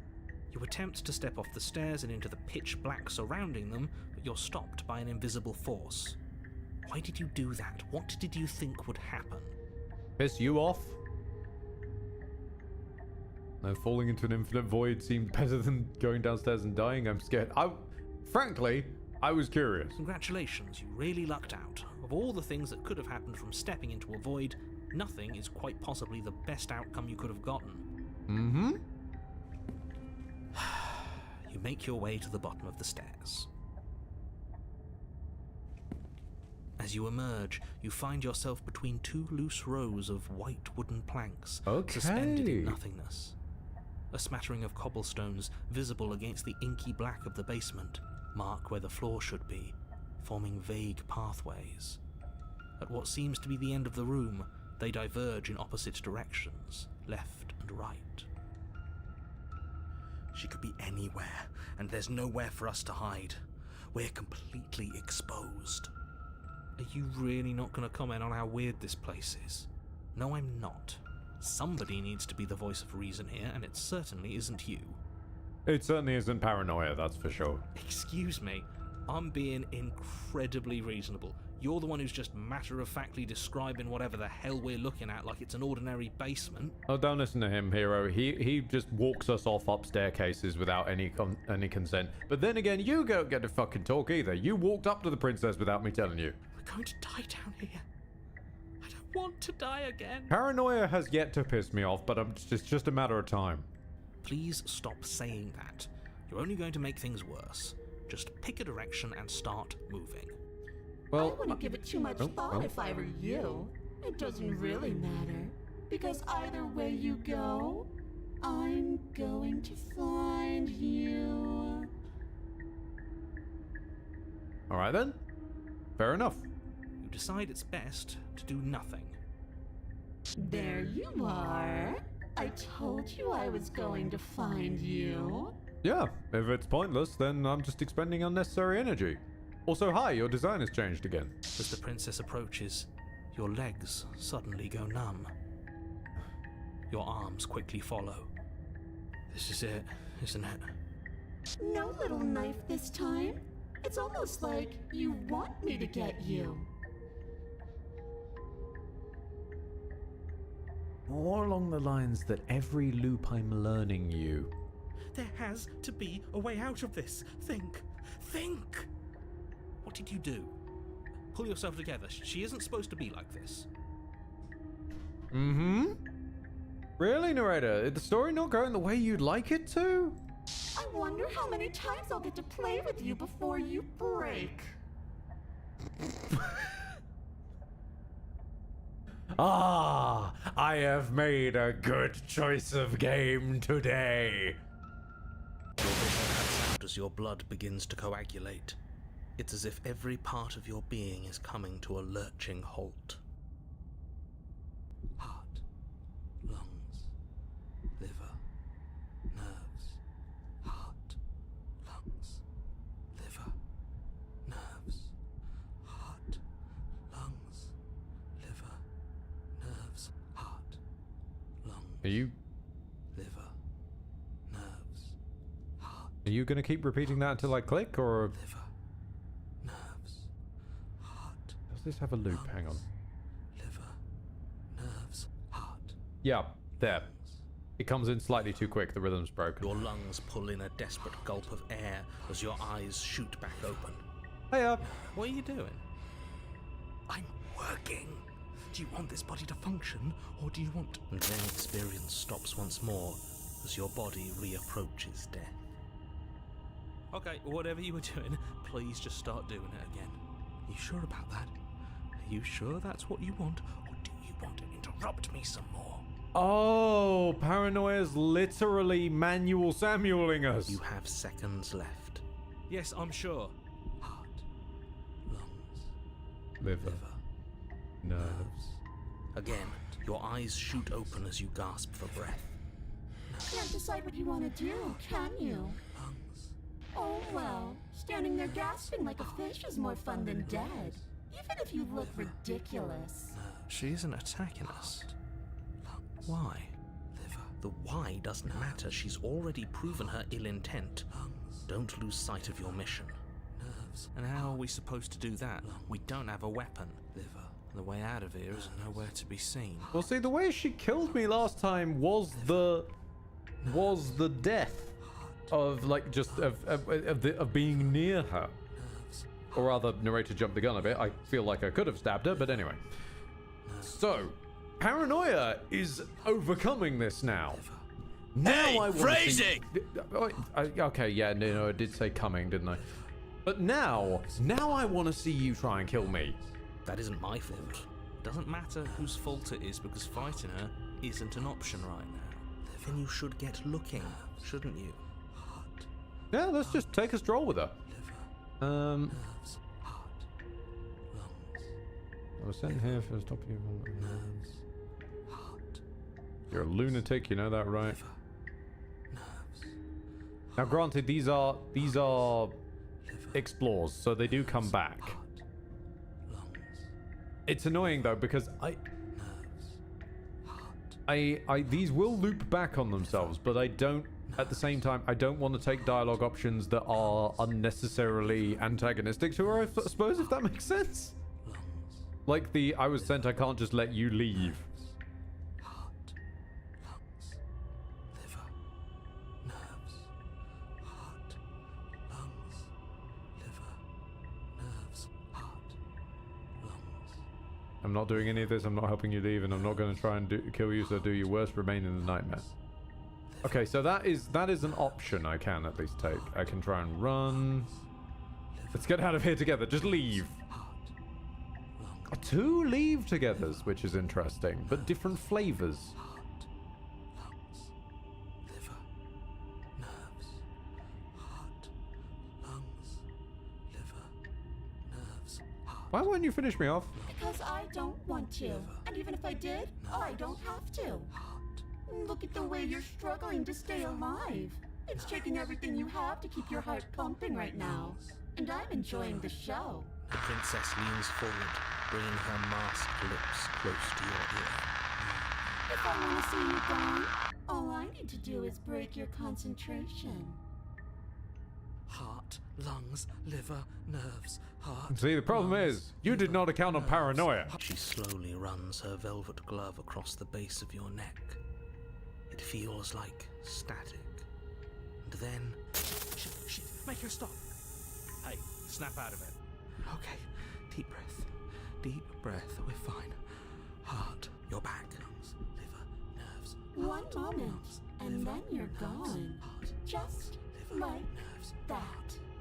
You attempt to step off the stairs and into the pitch black surrounding them, but you're stopped by an invisible force. Why did you do that? What did you think would happen? Piss you off? No, falling into an infinite void seemed better than going downstairs and dying. I'm scared. Frankly, I was curious. Congratulations, you really lucked out. Of all the things that could have happened from stepping into a void, nothing is quite possibly the best outcome you could have gotten. Mm-hmm. You make your way to the bottom of the stairs. As you emerge, you find yourself between two loose rows of white wooden planks, suspended in nothingness. A smattering of cobblestones, visible against the inky black of the basement, mark where the floor should be, forming vague pathways. At what seems to be the end of the room, they diverge in opposite directions, left and right. She could be anywhere, and there's nowhere for us to hide. We're completely exposed. Are you really not going to comment on how weird this place is? No, I'm not. Somebody needs to be the voice of reason here, and it certainly isn't you. It certainly isn't paranoia, that's for sure. Excuse me, I'm being incredibly reasonable. You're the one who's just matter-of-factly describing whatever the hell we're looking at like it's an ordinary basement. Oh, don't listen to him, hero. He just walks us off up staircases without any consent. But then again, you don't get to fucking talk either. You walked up to the princess without me telling you. We're going to die down here. I don't want to die again. Paranoia has yet to piss me off, but it's just a matter of time. Please stop saying that. You're only going to make things worse. Just pick a direction and start moving. Well, I wouldn't give it too much thought if I were you. It doesn't really matter. Because either way you go, I'm going to find you. Alright then. Fair enough. You decide it's best to do nothing. There you are. I told you I was going to find you. Yeah, if it's pointless, then I'm just expending unnecessary energy. Also, hi, your design has changed again. As the princess approaches, your legs suddenly go numb. Your arms quickly follow. This is it, isn't it? No little knife this time. It's almost like you want me to get you. More along the lines that every loop I'm learning you. There has to be a way out of this. Think! Think! What did you do? Pull yourself together. She isn't supposed to be like this. Mm-hmm? Really, narrator? Is the story not going the way you'd like it to? I wonder how many times I'll get to play with you before you break. Ah, I have made a good choice of game today. Your vision cuts out as your blood begins to coagulate. It's as if every part of your being is coming to a lurching halt. Heart, lungs, liver, nerves. Heart, lungs, liver, nerves. Heart, lungs, liver, nerves. Heart, lungs. Are you Liver, nerves, heart. Are you gonna keep repeating that until I click, or Liver, nerves, heart. does this have a loop? Hang on. Liver, nerves, heart. Yeah, there. It comes in slightly too quick. The rhythm's broken. Your lungs pull in a desperate gulp of air as your eyes shoot back open. Hiya. What are you doing? I'm working. Do you want this body to function, or do you want... And then experience stops once more as your body reapproaches death. Okay, whatever you were doing, please just start doing it again. You sure about that? Are you sure that's what you want, or do you want to interrupt me some more? Oh, Paranoia's literally Manuel Samueling us. You have seconds left. Yes, I'm sure. Heart, lungs, Liver, nerves. Again, your eyes shoot open as you gasp for breath. Can't decide what you want to do, can you? Lungs, Oh well, standing there gasping like a fish is more fun than dead. Even if you look ridiculous. she isn't attacking us. Why? The why doesn't matter. She's already proven her ill intent. Don't lose sight of your mission. And how are we supposed to do that? We don't have a weapon. The way out of here is nowhere to be seen. Well, see, the way she killed me last time was the death of like just of being near her. Or rather, narrator jumped the gun a bit. I feel like I could have stabbed her, but anyway. So, Paranoia is overcoming this now. Now I want phrasing! Okay, yeah, no, I did say coming, didn't I? But now I want to see you try and kill me. That isn't my fault. Doesn't matter whose fault it is, because fighting her isn't an option right now. Then you should get looking, shouldn't you? Yeah, let's just take a stroll with her. I was sent here for stop you. You're a lunatic, you know that, right? Now, granted, these are explores, so they do come back. It's annoying though because these will loop back on themselves, but I don't. At the same time, I don't want to take dialogue options that are unnecessarily antagonistic to her, I suppose, if that makes sense. Like the I was sent, I can't just let you leave. Heart, lungs, liver, nerves. Heart, lungs, liver, nerves. Heart, lungs. I'm not doing any of this. I'm not helping you leave, and I'm not going to try and kill you. So do your worst, remain in the nightmare. Okay, so that is an option I can at least take. I can try and run. Let's get out of here together. Just leave. Two leave togethers, which is interesting, but different flavors. Heart, lungs, liver, nerves. Heart, lungs, liver, nerves. Heart. Why won't you finish me off? Because I don't want to. And even if I did, I don't have to. Look at the way you're struggling to stay alive. It's taking everything you have to keep your heart pumping right now. And I'm enjoying the show. The princess leans forward, bringing her masked lips close to your ear. If I want to see you gone, all I need to do is break your concentration. Heart, lungs, liver, nerves, heart. See, the problem lungs, is, you did not account on nerves. paranoia. She slowly runs her velvet glove across the base of your neck. It feels like static. And then... Shit, make her stop. Hey, snap out of it. Okay, deep breath. Deep breath, we're fine. Heart, your back. Lungs, liver, nerves. One heart, moment, lungs, and liver, then you're nerves, gone. heart, Just liver, like nerves, that.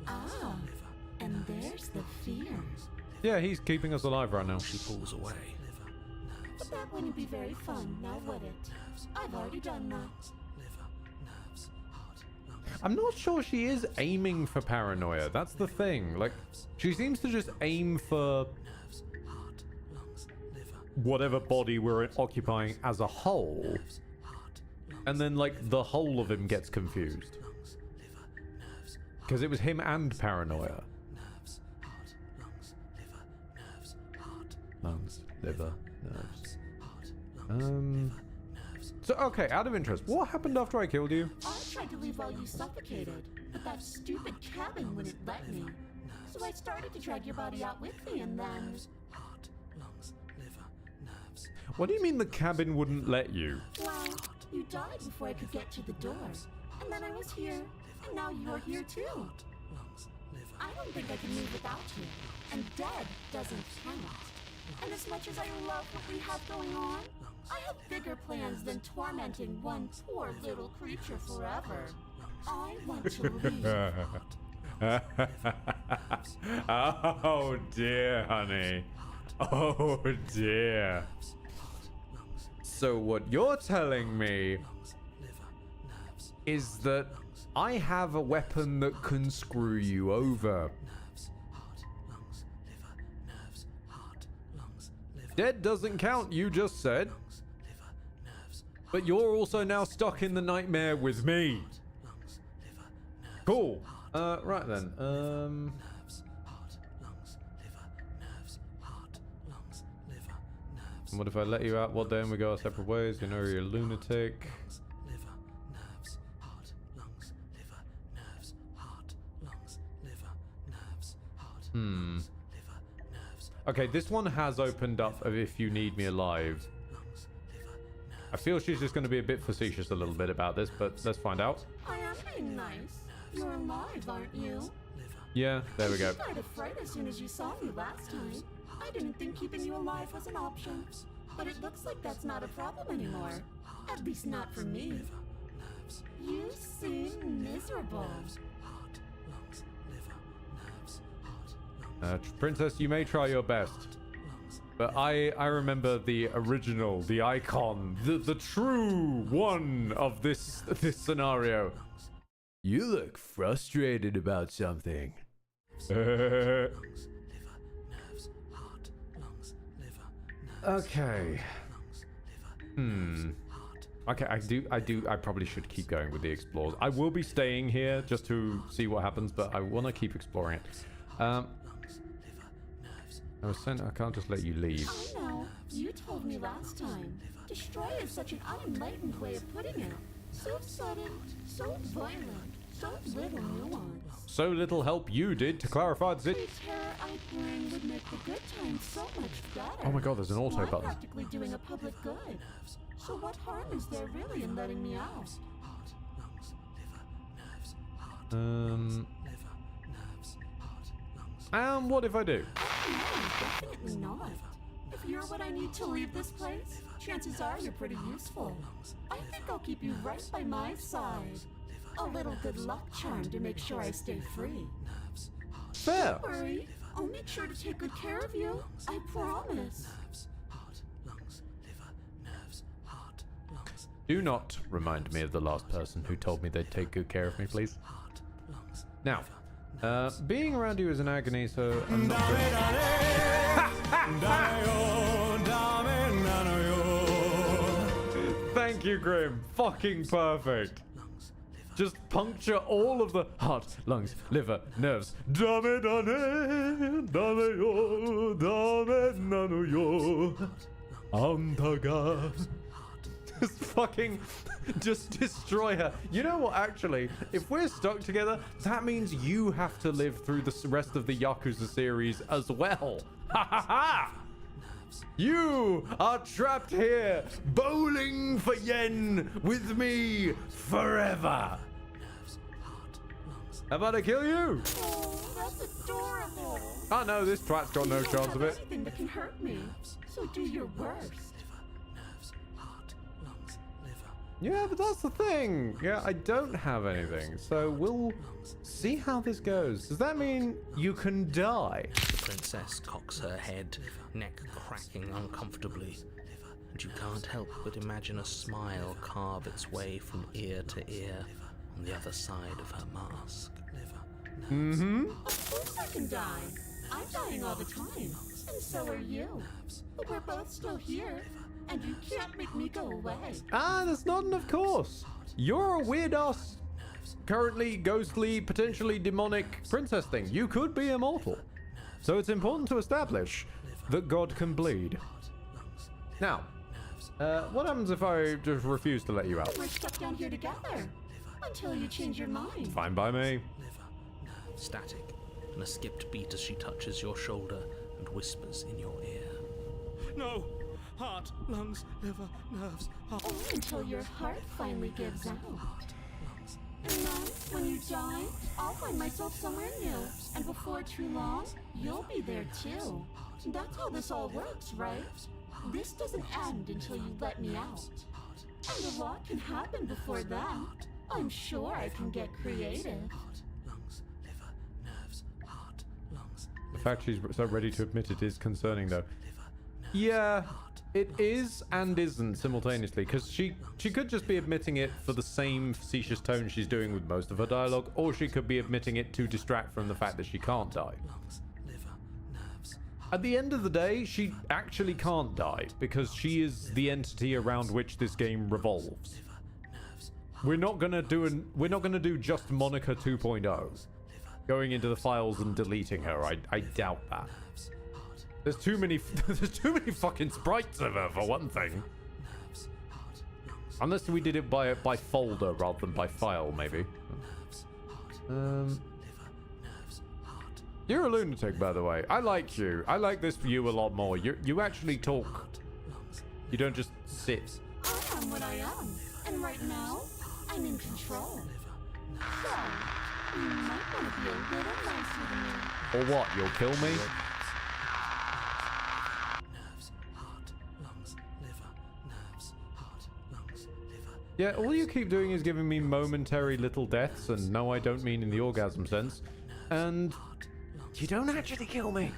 lungs, Ah, liver, and nerves, there's the fear. lungs, Yeah, he's keeping us alive right now. She pulls away. Liver, nerves, But that wouldn't be very fun, now would it? nerves, I've already done that. lungs, liver, nerves, heart, lungs. I'm not sure she is aiming for paranoia. That's the thing. Like, she seems to just aim for Nerves, heart, lungs, liver, whatever body we're occupying as a whole. nerves, heart, lungs, And then, like, the whole of him gets confused. lungs, liver, nerves, Because it was him and paranoia. nerves, heart, lungs, liver, nerves, heart, Lungs, liver, nerves. heart, lungs, liver, nerves. So, okay, out of interest, what happened after I killed you? I tried to leave while you suffocated, but that stupid cabin wouldn't let me. So I started to drag your body out with me, and then... Heart, lungs, liver, nerves. What do you mean the cabin wouldn't let you? Well, you died before I could get to the door. And then I was here, and now you're here too. Lungs, liver. I don't think I can move without you. And dead doesn't count. And as much as I love what we have going on, I have bigger plans than tormenting one poor little creature forever. I want to leave. Oh dear, honey. Oh dear. So what you're telling me is that I have a weapon that can screw you over. Dead doesn't count, you just said. But you're also now stuck in the nightmare with me. Cool. Right then. What if I let you out one day and we go our separate ways? You know you're a lunatic. Okay, this one has opened up of if you need me alive. I feel she's just going to be a bit facetious a little bit about this, but let's find out. I am being nice. You're alive, aren't you? Yeah, there we go. You started fright as soon as you saw me last time. I didn't think keeping you alive was an option, but it looks like that's not a problem anymore. At least not for me. You seem miserable. Princess, you may try your best, but I remember the original, the icon, the true one of this scenario. You look frustrated about something. Okay. Okay, I probably should keep going with the explores. I will be staying here just to see what happens, but I want to keep exploring it. I was saying I can't just let you leave. I know. You told me last time. Destroy is such an unenlightened way of putting it. So sudden, so violent, so little nuance. So little help you did to clarify the The terror I bring would make the good times so much better. Oh my god, there's an auto I'm button. practically doing a public good. So what harm is there really in letting me out? What if I do? No, definitely not. If you're what I need to leave this place, chances are you're pretty useful. I think I'll keep you right by my side. A little good luck charm to make sure I stay free. Fair. Don't worry, I'll make sure to take good care of you. I promise. Do not remind me of the last person who told me they'd take good care of me, please. Now, being around you is an agony, so I'm not Thank you, Grim. Fucking perfect. Just puncture all of the heart, lungs, liver, nerves. Dame dame, dame yo, dame nano yo. Antaga. Just destroy her. You know what, actually, if we're stuck together, that means you have to live through the rest of the Yakuza series as well. Ha ha ha! You are trapped here, bowling for yen with me forever. How about I kill you? Oh, that's adorable. Oh no, this twat's got no You don't chance have of it. anything that can hurt me, so do your worst. Yeah, but that's the thing. Yeah, I don't have anything. So we'll see how this goes. Does that mean you can die? The princess cocks her head, neck cracking uncomfortably, and you can't help but imagine a smile carve its way from ear to ear on the other side of her mask. Mm-hmm. Of course I can die. I'm dying all the time, and so are you. But we're both still here, and you can't make me go away. Ah, that's not an of course. You're a weird-ass, currently ghostly, potentially demonic princess thing. You could be immortal. So it's important to establish that God can bleed. Now, what happens if I just refuse to let you out? We're stuck down here together until you change your mind. Fine by me. Static, and a skipped beat as she touches your shoulder and whispers in your ear. No! Heart, lungs, liver, nerves, heart. Only until your heart finally gives out. And then, when you die, I'll find myself somewhere new. And before too long, you'll be there too. That's how this all works, right? This doesn't end until you let me out. And a lot can happen before then. I'm sure I can get creative. The fact she's so ready to admit it is concerning, though. Yeah, it is and isn't simultaneously, because she could just be admitting it for the same facetious tone she's doing with most of her dialogue, or she could be admitting it to distract from the fact that she can't die. At the end of the day, she actually can't die, because she is the entity around which this game revolves. We're not gonna do just Monica 2.0. Going into the files and deleting her. I doubt that. There's too many fucking sprites of her, for one thing. Unless we did it by folder rather than by file, maybe. You're a lunatic, by the way. I like you. I like this view a lot more. You actually talk. You don't just sit. I am what I am, and right now, I'm in control. So, you might want to be a little nicer to me. Or what? You'll kill me? Yeah, all you keep doing is giving me momentary little deaths, and no, I don't mean in the orgasm sense. And you don't actually kill me.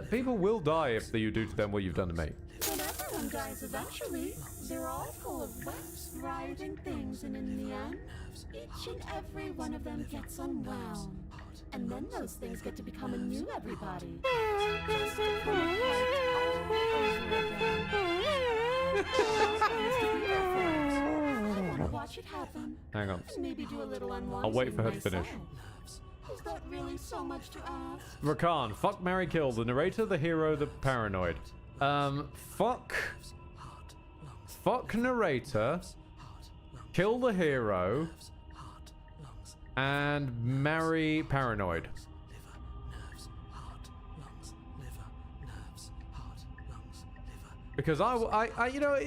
People will die if you do to them what you've done to me. But everyone dies eventually. They're all full of wet, writhing things, and in the end, each and every one of them gets unwound. And then those things get to become a new everybody. Just a all over again. I want to watch it happen. Hang on. And maybe do a little unwinding. I'll wait for her to finish. Is that really so much to ask? Rakan, fuck, marry, kill. The narrator, the hero, the paranoid. Fuck narrator. Kill the hero. And marry paranoid. Because I you know,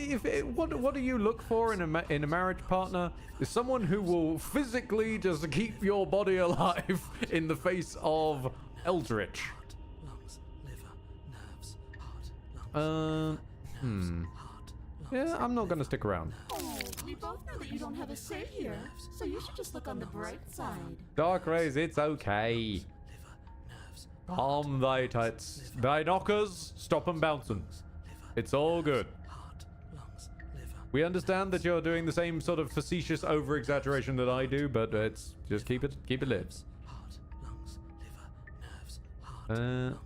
what do you look for in a marriage partner? Is someone who will physically just keep your body alive in the face of Eldritch. Yeah, I'm not gonna stick around. Oh, we both know that you don't have a say here, so you should just look on the bright side. Dark Rays, it's okay. Calm thy tits. Thy knockers, stop them bouncing. It's all good. We understand that you're doing the same sort of facetious over-exaggeration that I do, but it's just keep it lit. Actually,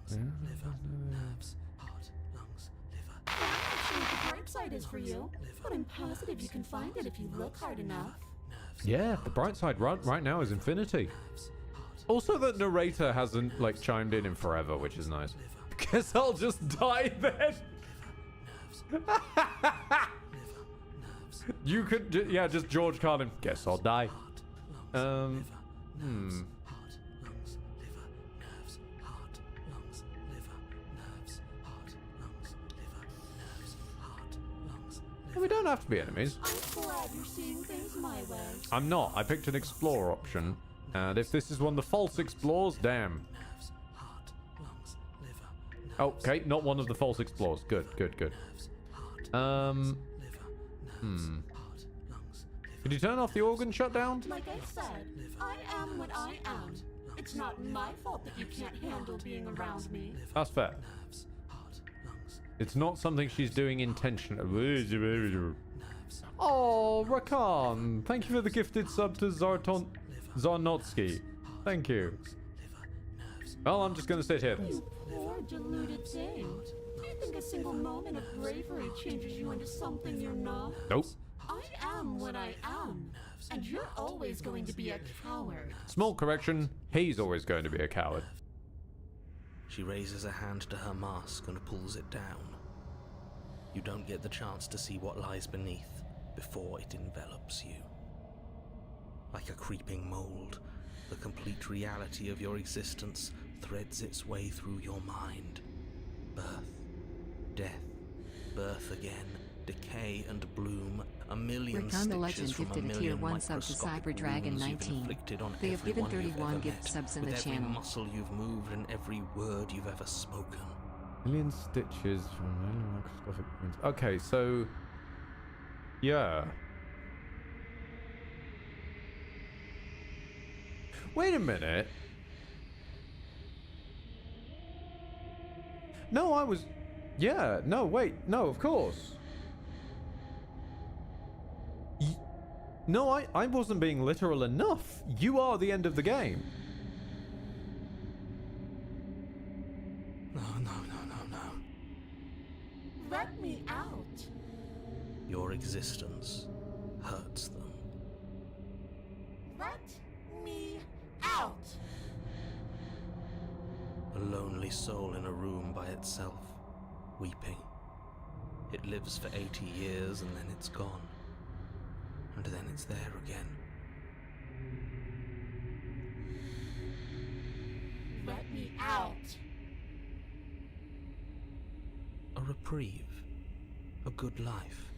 the bright side is for you, but I'm positive you can find it if you look hard enough. Yeah, the bright side right now is infinity. Also, the narrator hasn't like chimed in forever, which is nice. Guess I'll just die then. You could, yeah, just George Carlin. Guess I'll die. We don't have to be enemies. I'm glad you're seeing things my way. I'm not. I picked an explore option, and if this is one of the false explores, damn. Okay, not one of the false explores. Good. Could you turn off the organ shutdown? Like I said, I am what I am. It's not my fault that you can't handle being around me. That's fair. It's not something she's doing intentionally. Oh, Rakan. Thank you for the gifted sub to Zarnotsky. Thank you. Well, I'm just going to sit here then. You poor deluded thing. Do you think a single moment of bravery changes you into something you're not? Nope. I am what I am, and you're always going to be a coward. Small correction, he's always going to be a coward. She raises a hand to her mask and pulls it down. You don't get the chance to see what lies beneath before it envelops you. Like a creeping mold, the complete reality of your existence threads its way through your mind. Birth, death, birth again, decay and bloom, A million Rick on the stitches Legend from gifted a a tier million 1 sub to microscopic CyberDragon wounds 19. you've inflicted on They have given everyone you've 31 ever gift met, subs in the with every channel. muscle you've moved and every word you've ever spoken. Million stitches from a million microscopic wounds. Okay, so yeah. Wait a minute. No, I was. Yeah, no, wait, no, of course. No, I wasn't being literal enough. You are the end of the game. No, no, no, no, no. Let me out. Your existence hurts them. Let me out. A lonely soul in a room by itself, weeping. It lives for 80 years and then it's gone. And then it's there again. Let me out. A reprieve. A good life.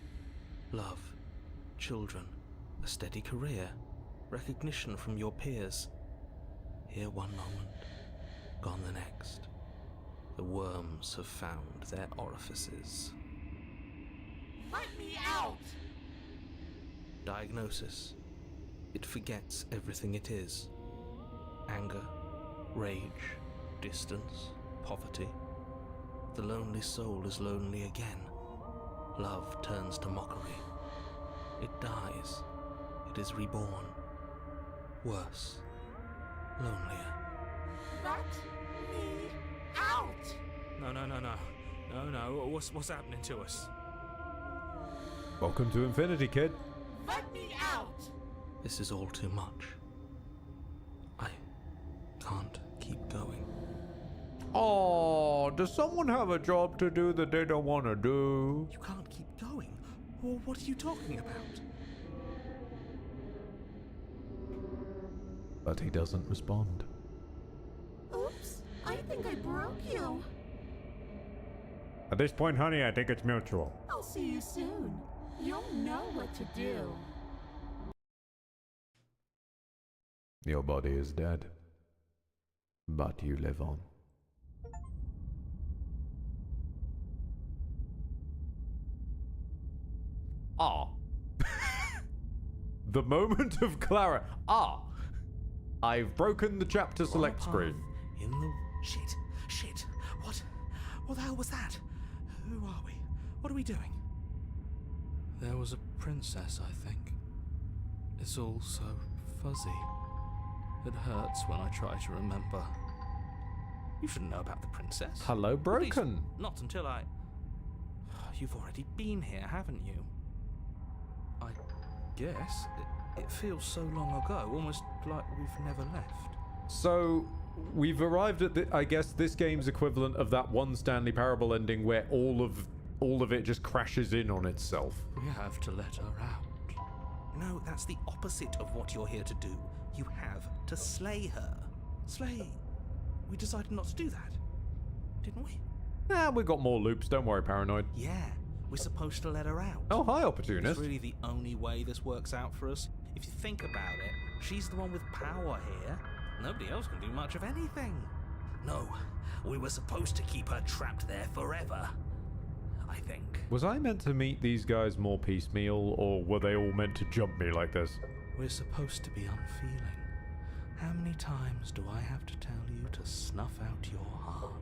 Love. Children. A steady career. Recognition from your peers. Here one moment, gone the next. The worms have found their orifices. Let me out. Diagnosis. It forgets everything it is. Anger, rage, distance, poverty. The lonely soul is lonely again. Love turns to mockery. It dies. It is reborn. Worse. Lonelier. Let me out. No, no, no, no. No, no. What's happening to us? Welcome to Infinity, kid. Let me out. This is all too much. I can't keep going. Oh, does someone have a job to do that they don't want to do? You can't keep going? Well, what are you talking about? But he doesn't respond. Oops, I think I broke you. At this point, honey, I think it's mutual. I'll see you soon. You'll know what to do. Your body is dead, but you live on. Ah. The moment of Clara. Ah. I've broken the chapter select screen. In the... Shit. What the hell was that? Who are we? What are we doing? There was a princess, I think. It's all so fuzzy. It hurts when I try to remember. You shouldn't know about the princess. Hello, At least broken. not until I... You've already been here, haven't you? I guess. It feels so long ago, almost like we've never left. So, we've arrived at I guess this game's equivalent of that one Stanley Parable ending where all of it just crashes in on itself. We have to let her out. No, that's the opposite of what you're here to do. You have to slay her. Slay. We decided not to do that, didn't we? Nah, we've got more loops, don't worry, Paranoid. Yeah, we're supposed to let her out. Oh, hi, It's Opportunist. really the only way this works out for us. If you think about it, she's the one with power here. Nobody else can do much of anything. No, we were supposed to keep her trapped there forever. I think. Was I meant to meet these guys more piecemeal, or were they all meant to jump me like this? We're supposed to be unfeeling. How many times do I have to tell you to snuff out your heart?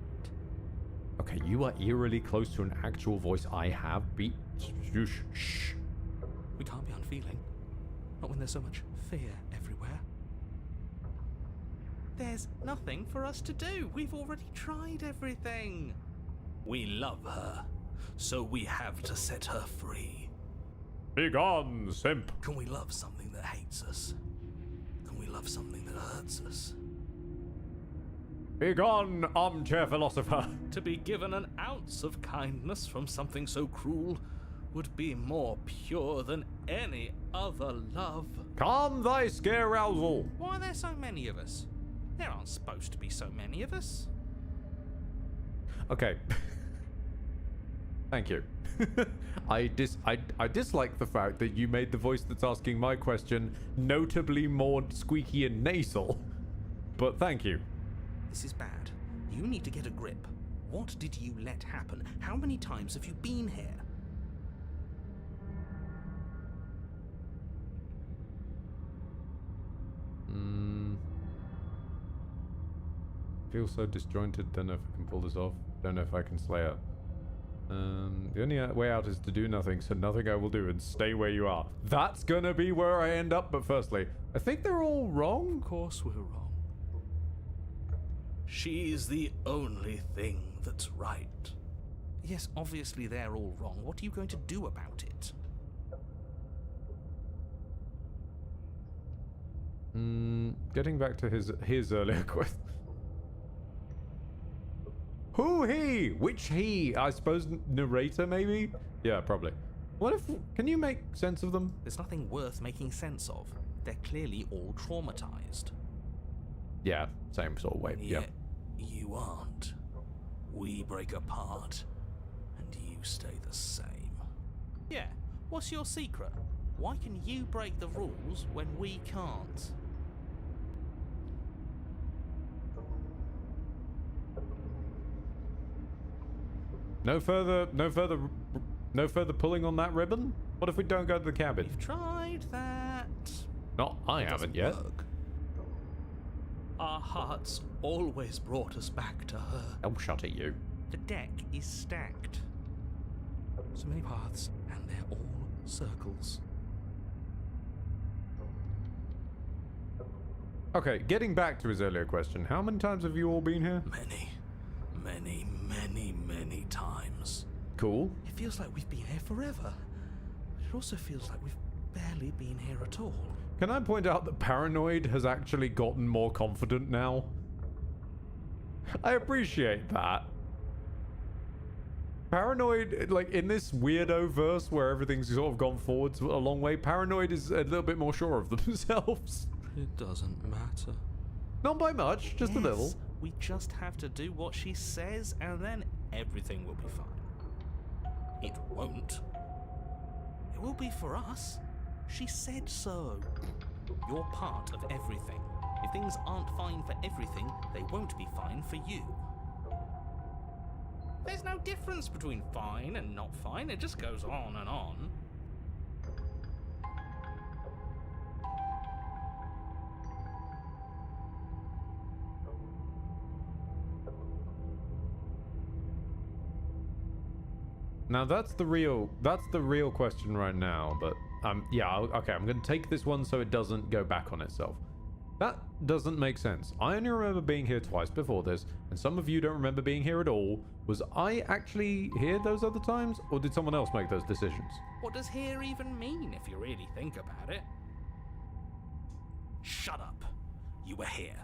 Okay, you are eerily close to an actual voice I have. Shh. We can't be unfeeling. Not when there's so much fear everywhere. There's nothing for us to do. We've already tried everything. We love her, so we have to set her free. Be gone, simp. Can we love something that hates us? Can we love something that hurts us? Be gone, armchair philosopher. To be given an ounce of kindness from something so cruel would be more pure than any other love. Calm thy scare-rousal. Why are there so many of us? There aren't supposed to be so many of us. Okay. Thank you. I dislike the fact that you made the voice that's asking my question notably more squeaky and nasal. But thank you. This is bad. You need to get a grip. What did you let happen? How many times have you been here? Feel so disjointed, don't know if I can pull this off. Don't know if I can slay her. The only way out is to do nothing, so nothing I will do and stay where you are. That's gonna be where I end up, but firstly, I think they're all wrong. Of course we're wrong. She's the only thing that's right. Yes, obviously they're all wrong. What are you going to do about it? Getting back to his earlier question. Who he? Which he? I suppose narrator, maybe? Yeah, probably. What if... Can you make sense of them? There's nothing worth making sense of. They're clearly all traumatized. Yeah, same sort of way. Yeah. You aren't. We break apart, and you stay the same. Yeah, what's your secret? Why can you break the rules when we can't? No further pulling on that ribbon? What if we don't go to the cabin? We've tried that. No, I haven't yet. Work. Our hearts always brought us back to her. Oh, shut it, you. The deck is stacked. So many paths, and they're all circles. Okay, getting back to his earlier question, how many times have you all been here? Many times. Cool. It feels like we've been here forever. But it also feels like we've barely been here at all. Can I point out that Paranoid has actually gotten more confident now? I appreciate that. Paranoid, like in this weirdo verse where everything's sort of gone forwards a long way, Paranoid is a little bit more sure of themselves. It doesn't matter. Not by much, just a little. We just have to do what she says and then everything will be fine. It won't. It will be for us. She said so. You're part of everything. If things aren't fine for everything, they won't be fine for you. There's no difference between fine and not fine. It just goes on and on. Now that's the real question right now, but yeah, okay, I'm going to take this one so it doesn't go back on itself. That doesn't make sense. I only remember being here twice before this, and some of you don't remember being here at all. Was I actually here those other times, or did someone else make those decisions? What does here even mean if you really think about it? Shut up. You were here.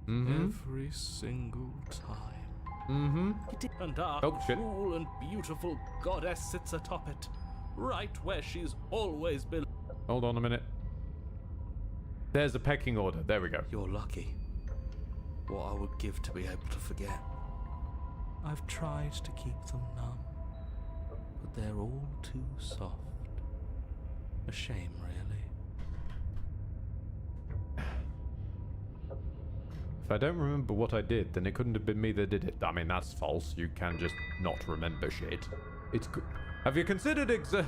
Every single time. And our cool and beautiful goddess sits atop it, right where she's always been. Hold on a minute. There's a pecking order. There we go. You're lucky. What I would give to be able to forget. I've tried to keep them numb, but they're all too soft. A shame, really. If I don't remember what I did, then it couldn't have been me that did it. I mean, that's false. You can just not remember shit. It's good. Have you considered executive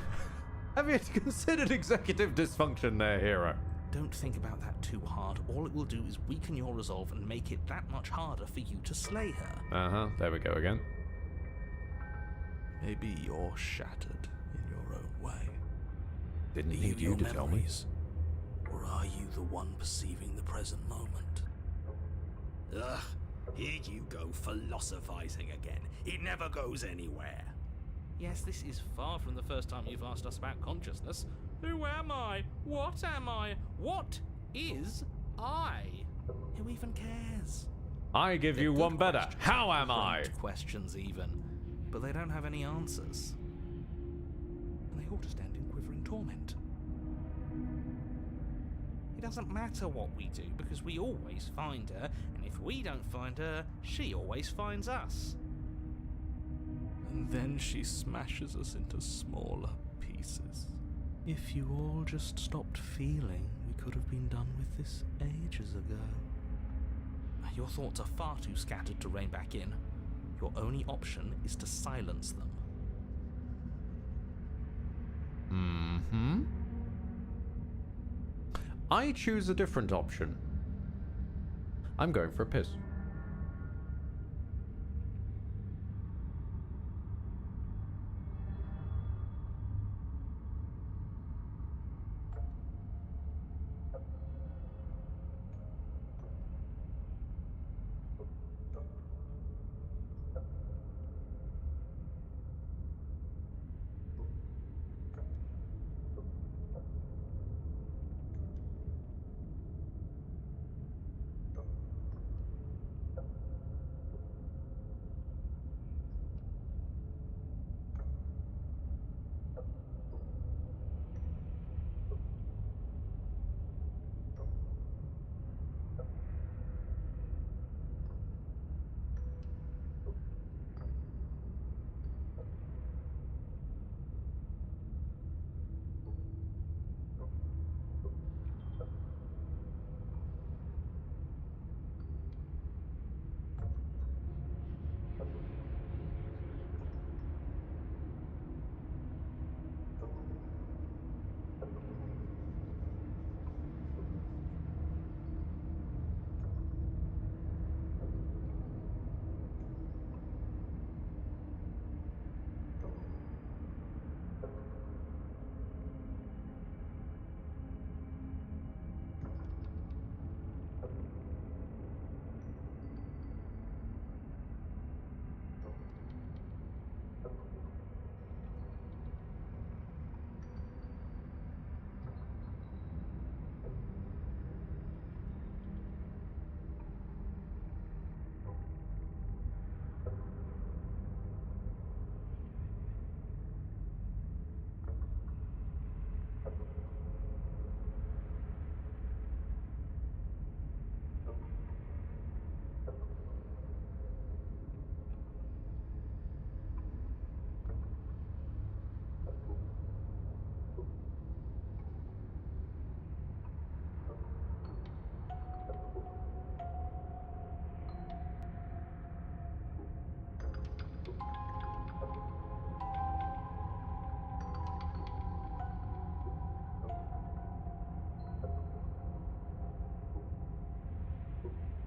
dysfunction there, hero? Don't think about that too hard. All it will do is weaken your resolve and make it that much harder for you to slay her. There we go again. Maybe you're shattered in your own way. Didn't need you to tell me. Or are you the one perceiving the present moment? Ugh, here you go philosophizing again. It never goes anywhere. Yes, this is far from the first time you've asked us about consciousness. Who am I? What am I? What is I? Who even cares? I give you one better. How am I? Questions even, but they don't have any answers. And they all just end in quivering torment. It doesn't matter what we do, because we always find her, and if we don't find her, she always finds us. And then she smashes us into smaller pieces. If you all just stopped feeling, we could have been done with this ages ago. Your thoughts are far too scattered to rein back in. Your only option is to silence them. Mm-hmm. I choose a different option. I'm going for a piss.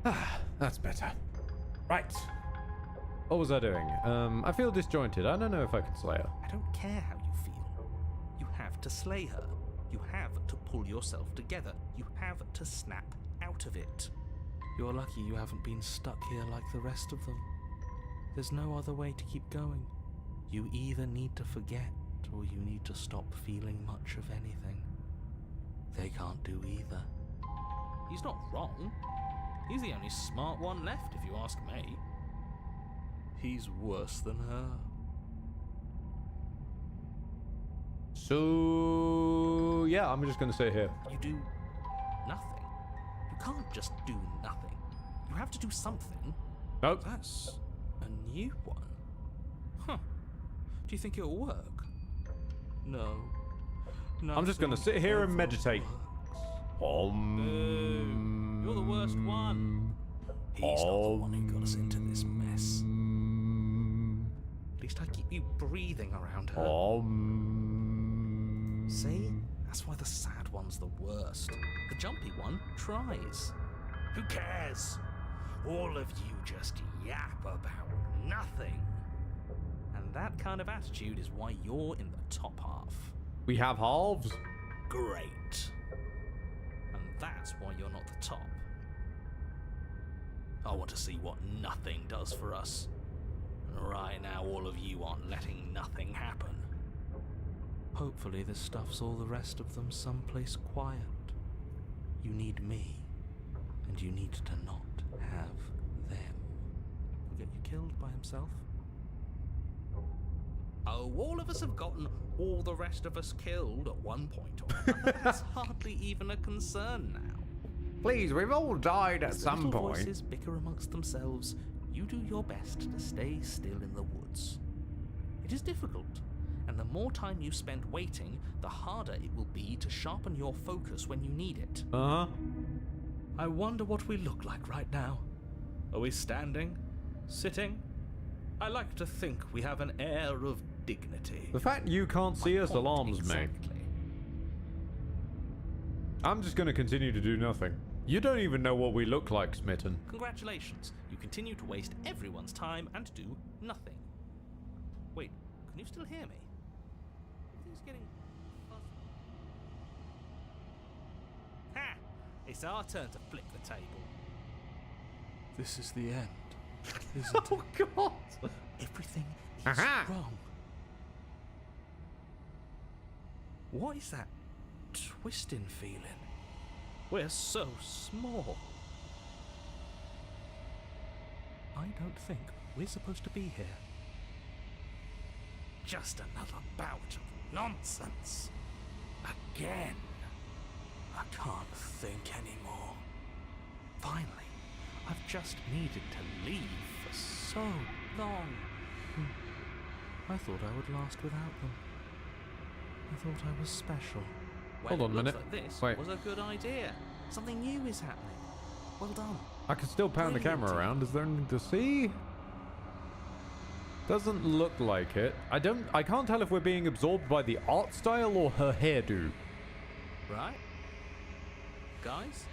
Ah, that's better. Right. What was I doing? I feel disjointed. I don't know if I can slay her. I don't care how you feel. You have to slay her. You have to pull yourself together. You have to snap out of it. You're lucky you haven't been stuck here like the rest of them. There's no other way to keep going. You either need to forget, or you need to stop feeling much of anything. They can't do either. He's not wrong. He's the only smart one left, if you ask me. He's worse than her. So, yeah, I'm just going to sit here. You do nothing. You can't just do nothing. You have to do something. Nope. That's a new one. Huh. Do you think it'll work? No. I'm just going to sit here and meditate. Boo. You're the worst one. He's not the one who got us into this mess. At least I keep you breathing around her. See? That's why the sad one's the worst. The jumpy one tries. Who cares? All of you just yap about nothing. And that kind of attitude is why you're in the top half. We have halves. Great. And that's why you're not the top. I want to see what nothing does for us. And right now all of you aren't letting nothing happen. Hopefully this stuffs all the rest of them someplace quiet. You need me. And you need to not have them. He'll get you killed by himself. Oh, all of us have gotten all the rest of us killed at one point or another. That's hardly even a concern now. Please, we've all died at As the some little point. voices bicker amongst themselves, you do your best to stay still in the woods. It is difficult, and the more time you spend waiting, the harder it will be to sharpen your focus when you need it. Uh-huh. I wonder what we look like right now. Are we standing? Sitting? I like to think we have an air of dignity. The fact you can't see us Point alarms me. exactly. I'm just going to continue to do nothing. You don't even know what we look like, Smitten. Congratulations, you continue to waste everyone's time and do nothing. Wait, can you still hear me? Everything's getting fuzzy. Ha! It's our turn to flip the table. This is the end, isn't it? Oh, God! Everything is Aha! wrong. What is that twisting feeling? We're so small. I don't think we're supposed to be here. Just another bout of nonsense. Again. I can't think anymore. Finally, I've just needed to leave for so long. I thought I would last without them. I thought I was special. Well, Hold on a minute. Like this Wait. was a good idea. Something new is happening. Well done. I can still pan the camera Brilliant. around. Is there anything to see? Doesn't look like it. I can't tell if we're being absorbed by the art style or her hairdo. Right? Guys?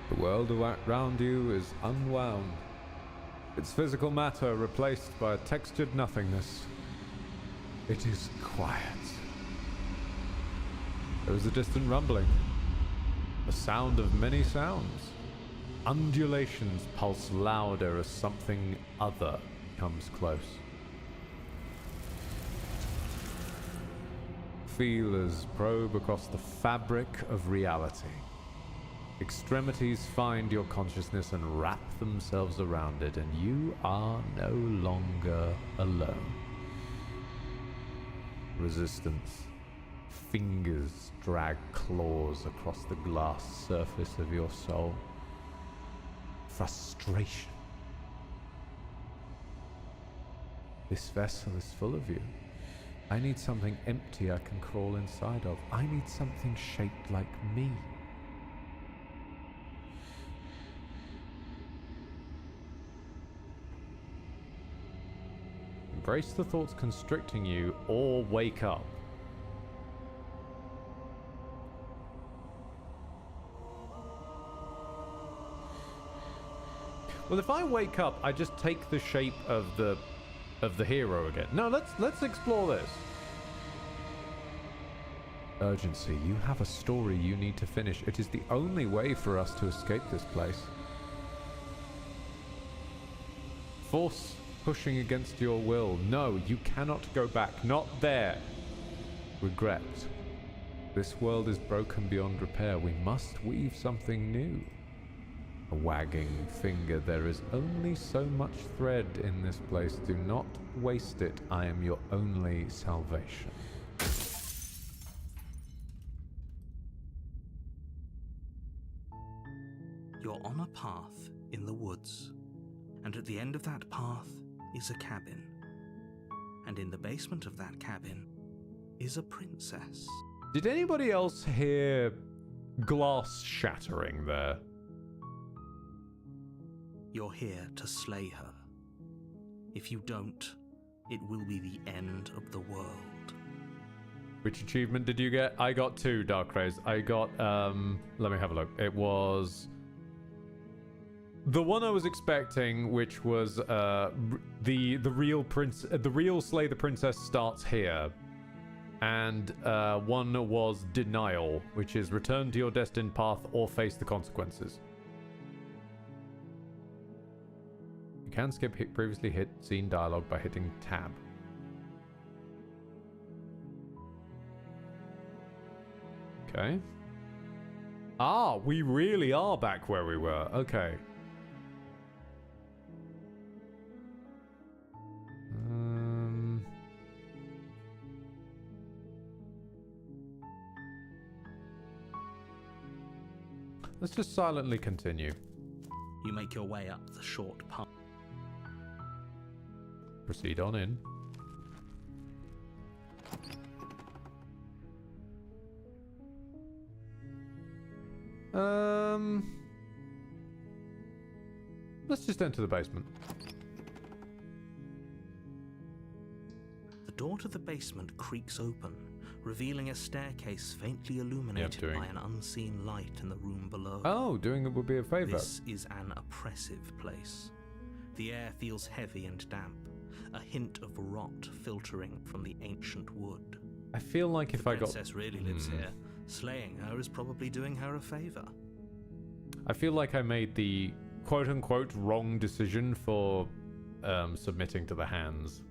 The world around you is unwound. Its physical matter replaced by a textured nothingness. It is quiet. There is a distant rumbling. The sound of many sounds. Undulations pulse louder as something other comes close. Feelers probe across the fabric of reality. Extremities find your consciousness and wrap themselves around it, and you are no longer alone. Resistance. Fingers drag claws across the glass surface of your soul. Frustration. This vessel is full of you. I need something empty I can crawl inside of. I need something shaped like me. Embrace the thoughts constricting you or wake up. Well, if I wake up, I just take the shape of the hero again. No, let's explore this. Urgency. You have a story you need to finish. It is the only way for us to escape this place. Force pushing against your will. No, you cannot go back. Not there. Regret. This world is broken beyond repair. We must weave something new. A wagging finger. There is only so much thread in this place. Do not waste it. I am your only salvation. You're on a path in the woods, and at the end of that path is a cabin. And in the basement of that cabin is a princess. Did anybody else hear glass shattering there? You're here to slay her. If you don't, it will be the end of the world. Which achievement did you get? I got 2, Dark Rays. I got, let me have a look. It was the one I was expecting, which was the real Slay the Princess starts here. And one was Denial, which is return to your destined path or face the consequences. You can skip previously seen dialogue by hitting tab. Okay. Ah, we really are back where we were. Okay. let's just silently continue. You make your way up the short path. Proceed on in. Let's just enter the basement. The door to the basement creaks open, revealing a staircase faintly illuminated by an unseen light in the room below. Oh, doing it would be a favor. This is an oppressive place. The air feels heavy and damp, a hint of rot filtering from the ancient wood. I feel like if I got... The princess really lives here. Slaying her is probably doing her a favor. I feel like I made the quote-unquote wrong decision for submitting to the hands.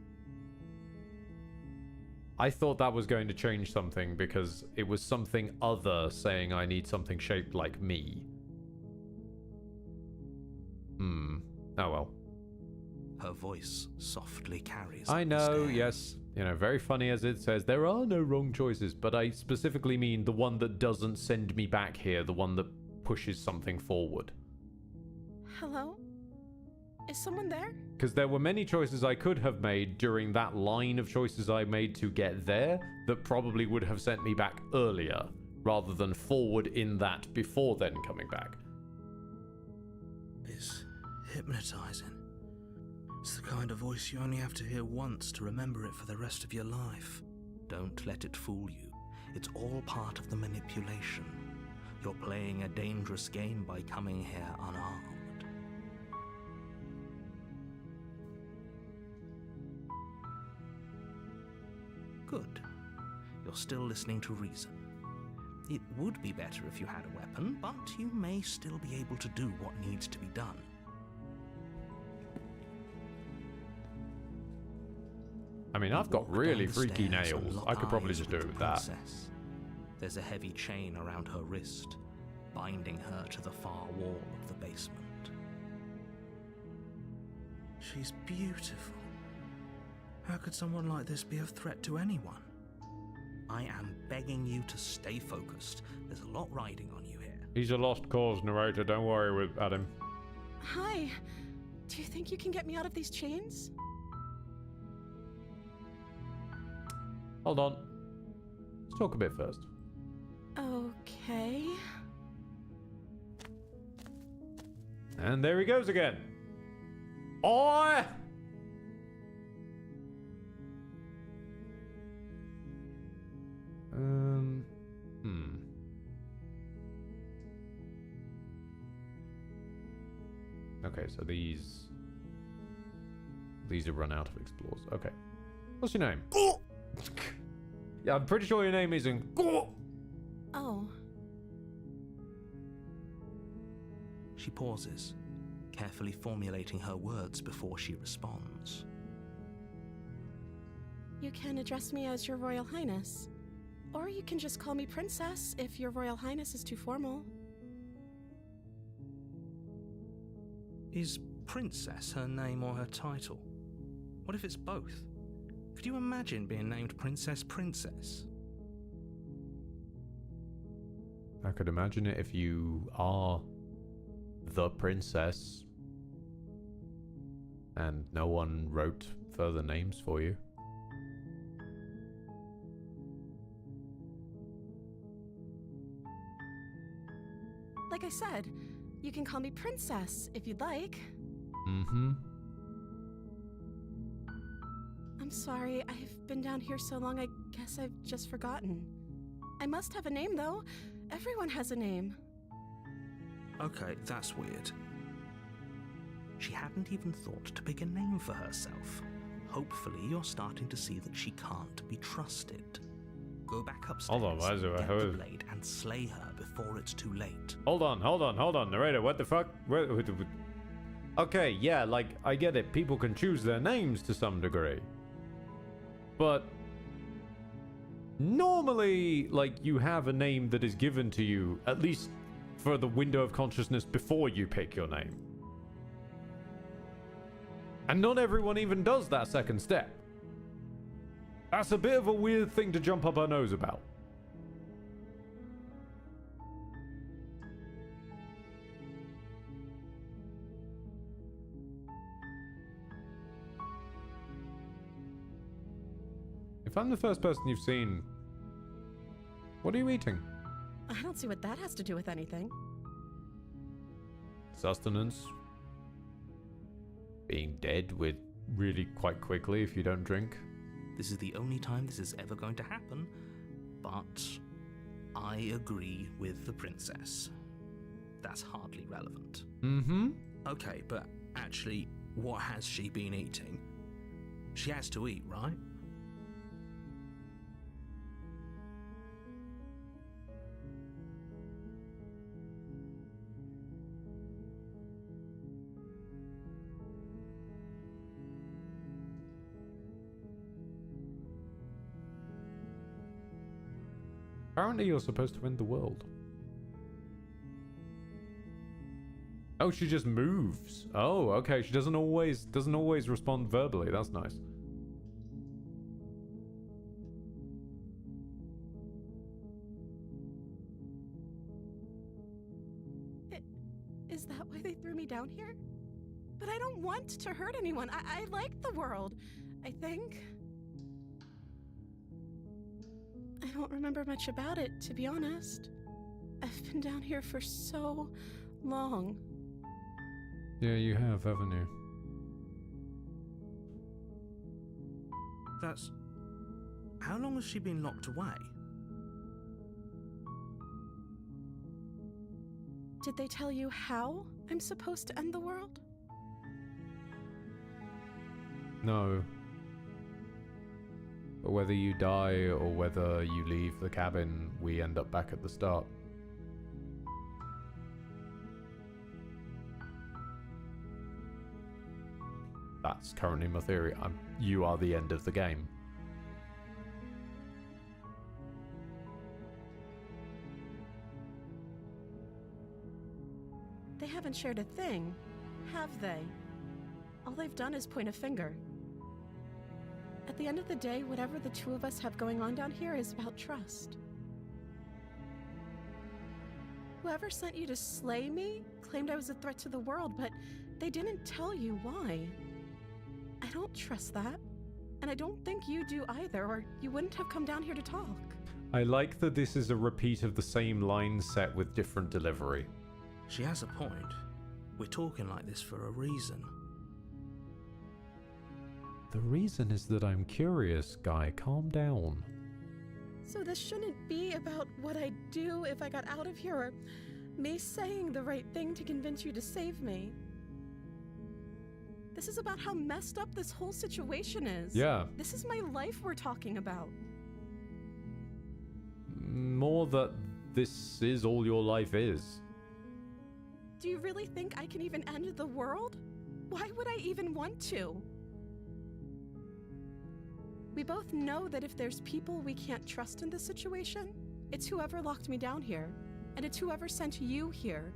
I thought that was going to change something because it was something other saying I need something shaped like me. Oh well. Her voice softly carries. I know, yes. You know, very funny as it says, there are no wrong choices, but I specifically mean the one that doesn't send me back here, the one that pushes something forward. Hello? Is someone there? Because there were many choices I could have made during that line of choices I made to get there that probably would have sent me back earlier, rather than forward in that before then coming back. It's hypnotizing. It's the kind of voice you only have to hear once to remember it for the rest of your life. Don't let it fool you. It's all part of the manipulation. You're playing a dangerous game by coming here unarmed. Good. You're still listening to reason. It would be better if you had a weapon, but you may still be able to do what needs to be done. I mean, I've got really freaky nails. I could probably just do it with that. There's a heavy chain around her wrist, binding her to the far wall of the basement. She's beautiful. How could someone like this be of threat to anyone? I am begging you to stay focused. There's a lot riding on you here. He's a lost cause, narrator. Don't worry about him. Hi. Do you think you can get me out of these chains? Hold on. Let's talk a bit first. Okay. And there he goes again. Okay, so these are run out of explores. Okay. What's your name? Yeah, I'm pretty sure your name isn't. Oh. She pauses, carefully formulating her words before she responds. You can address me as Your Royal Highness. Or you can just call me Princess if Your Royal Highness is too formal. Is Princess her name or her title? What if it's both? Could you imagine being named Princess Princess? I could imagine it if you are the princess and no one wrote further names for you. Like I said, you can call me Princess if you'd like. Mm-hmm. I'm sorry, I've been down here so long I guess I've just forgotten. I must have a name though. Everyone has a name. Okay, that's weird. She hadn't even thought to pick a name for herself. Hopefully you're starting to see that she can't be trusted. Go back upstairs, Hold on, get the blade, and slay her before it's too late. Hold on, narrator. What the fuck? Okay, yeah, like, I get it. People can choose their names to some degree. But normally, like, you have a name that is given to you, at least for the window of consciousness before you pick your name. And not everyone even does that second step. That's a bit of a weird thing to jump up our nose about. If I'm the first person you've seen, what are you eating? I don't see what that has to do with anything. Sustenance. Being dead with really quite quickly if you don't drink. This is the only time this is ever going to happen, but I agree with the princess. That's hardly relevant. Mm-hmm. Okay, but actually, what has she been eating? She has to eat, right? Apparently you're supposed to end the world. Oh, she just moves. Oh, okay. She doesn't always respond verbally. That's nice. Is that why they threw me down here? But I don't want to hurt anyone. I like the world, I think. I don't remember much about it, to be honest. I've been down here for so long. Yeah, you have, haven't you? That's... How long has she been locked away? Did they tell you how I'm supposed to end the world? No. But whether you die or whether you leave the cabin, we end up back at the start. That's currently my theory. You are the end of the game. They haven't shared a thing, have they? All they've done is point a finger. At the end of the day, whatever the two of us have going on down here is about trust. Whoever sent you to slay me claimed I was a threat to the world, but they didn't tell you why. I don't trust that, and I don't think you do either, or you wouldn't have come down here to talk. I like that this is a repeat of the same line set with different delivery. She has a point. We're talking like this for a reason. The reason is that I'm curious, Guy. Calm down. So this shouldn't be about what I'd do if I got out of here, or me saying the right thing to convince you to save me. This is about how messed up this whole situation is. Yeah. This is my life we're talking about. More that this is all your life is. Do you really think I can even end the world? Why would I even want to? We both know that if there's people we can't trust in this situation, it's whoever locked me down here, and it's whoever sent you here.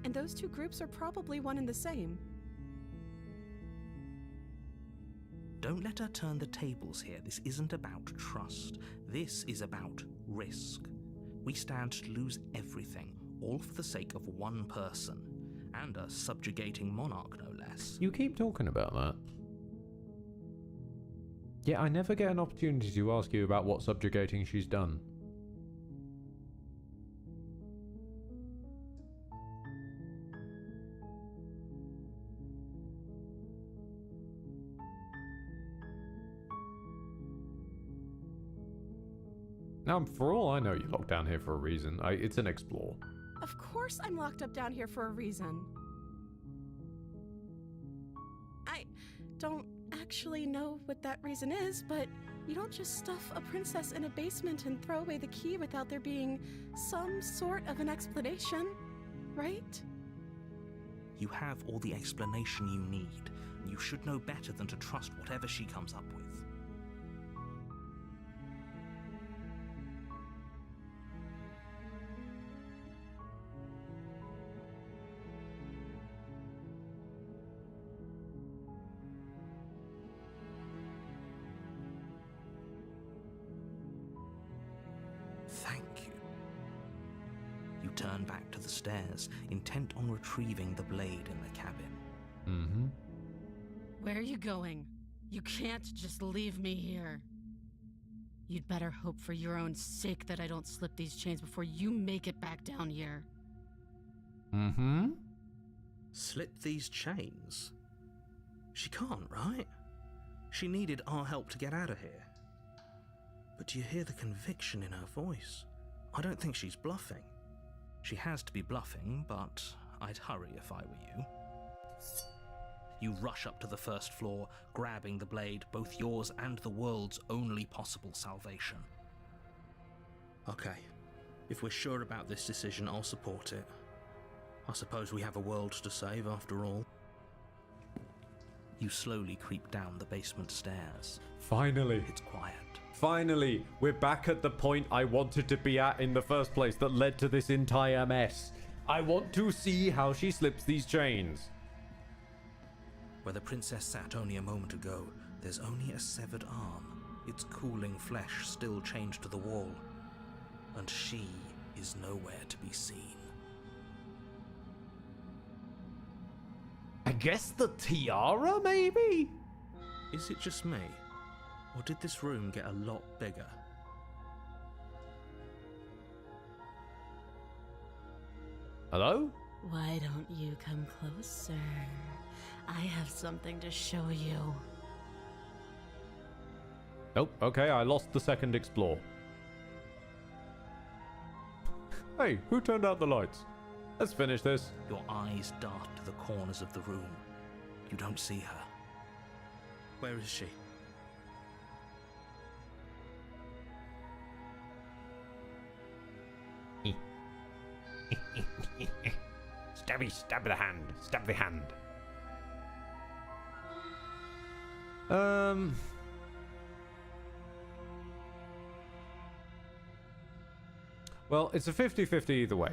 And those two groups are probably one and the same. Don't let her turn the tables here. This isn't about trust. This is about risk. We stand to lose everything, all for the sake of one person, and a subjugating monarch, no less. You keep talking about that. Yeah, I never get an opportunity to ask you about what subjugating she's done. Now, for all I know, you're locked down here for a reason. It's an explore. Of course I'm locked up down here for a reason. I don't actually know what that reason is, but you don't just stuff a princess in a basement and throw away the key without there being some sort of an explanation, right? You have all the explanation you need, and you should know better than to trust whatever she comes up with. Thank you. You turn back to the stairs, intent on retrieving the blade in the cabin. Mm-hmm. Where are you going? You can't just leave me here. You'd better hope for your own sake that I don't slip these chains before you make it back down here. Mm-hmm. Slip these chains? She can't, right? She needed our help to get out of here. But do you hear the conviction in her voice? I don't think she's bluffing. She has to be bluffing, but I'd hurry if I were you. You rush up to the first floor, grabbing the blade, both yours and the world's only possible salvation. Okay, if we're sure about this decision, I'll support it. I suppose we have a world to save after all. You slowly creep down the basement stairs. Finally. It's quiet. Finally, we're back at the point I wanted to be at in the first place that led to this entire mess. I want to see how she slips these chains. Where the princess sat only a moment ago, there's only a severed arm, its cooling flesh still chained to the wall. And she is nowhere to be seen. I guess the tiara, maybe? Is it just me? Or did this room get a lot bigger? Hello? Why don't you come closer? I have something to show you. Nope, okay, I lost the second explore. Hey, who turned out the lights? Let's finish this. Your eyes dart to the corners of the room. You don't see her. Where is she? Stab the hand. Stab the hand. Well, it's a 50-50 either way,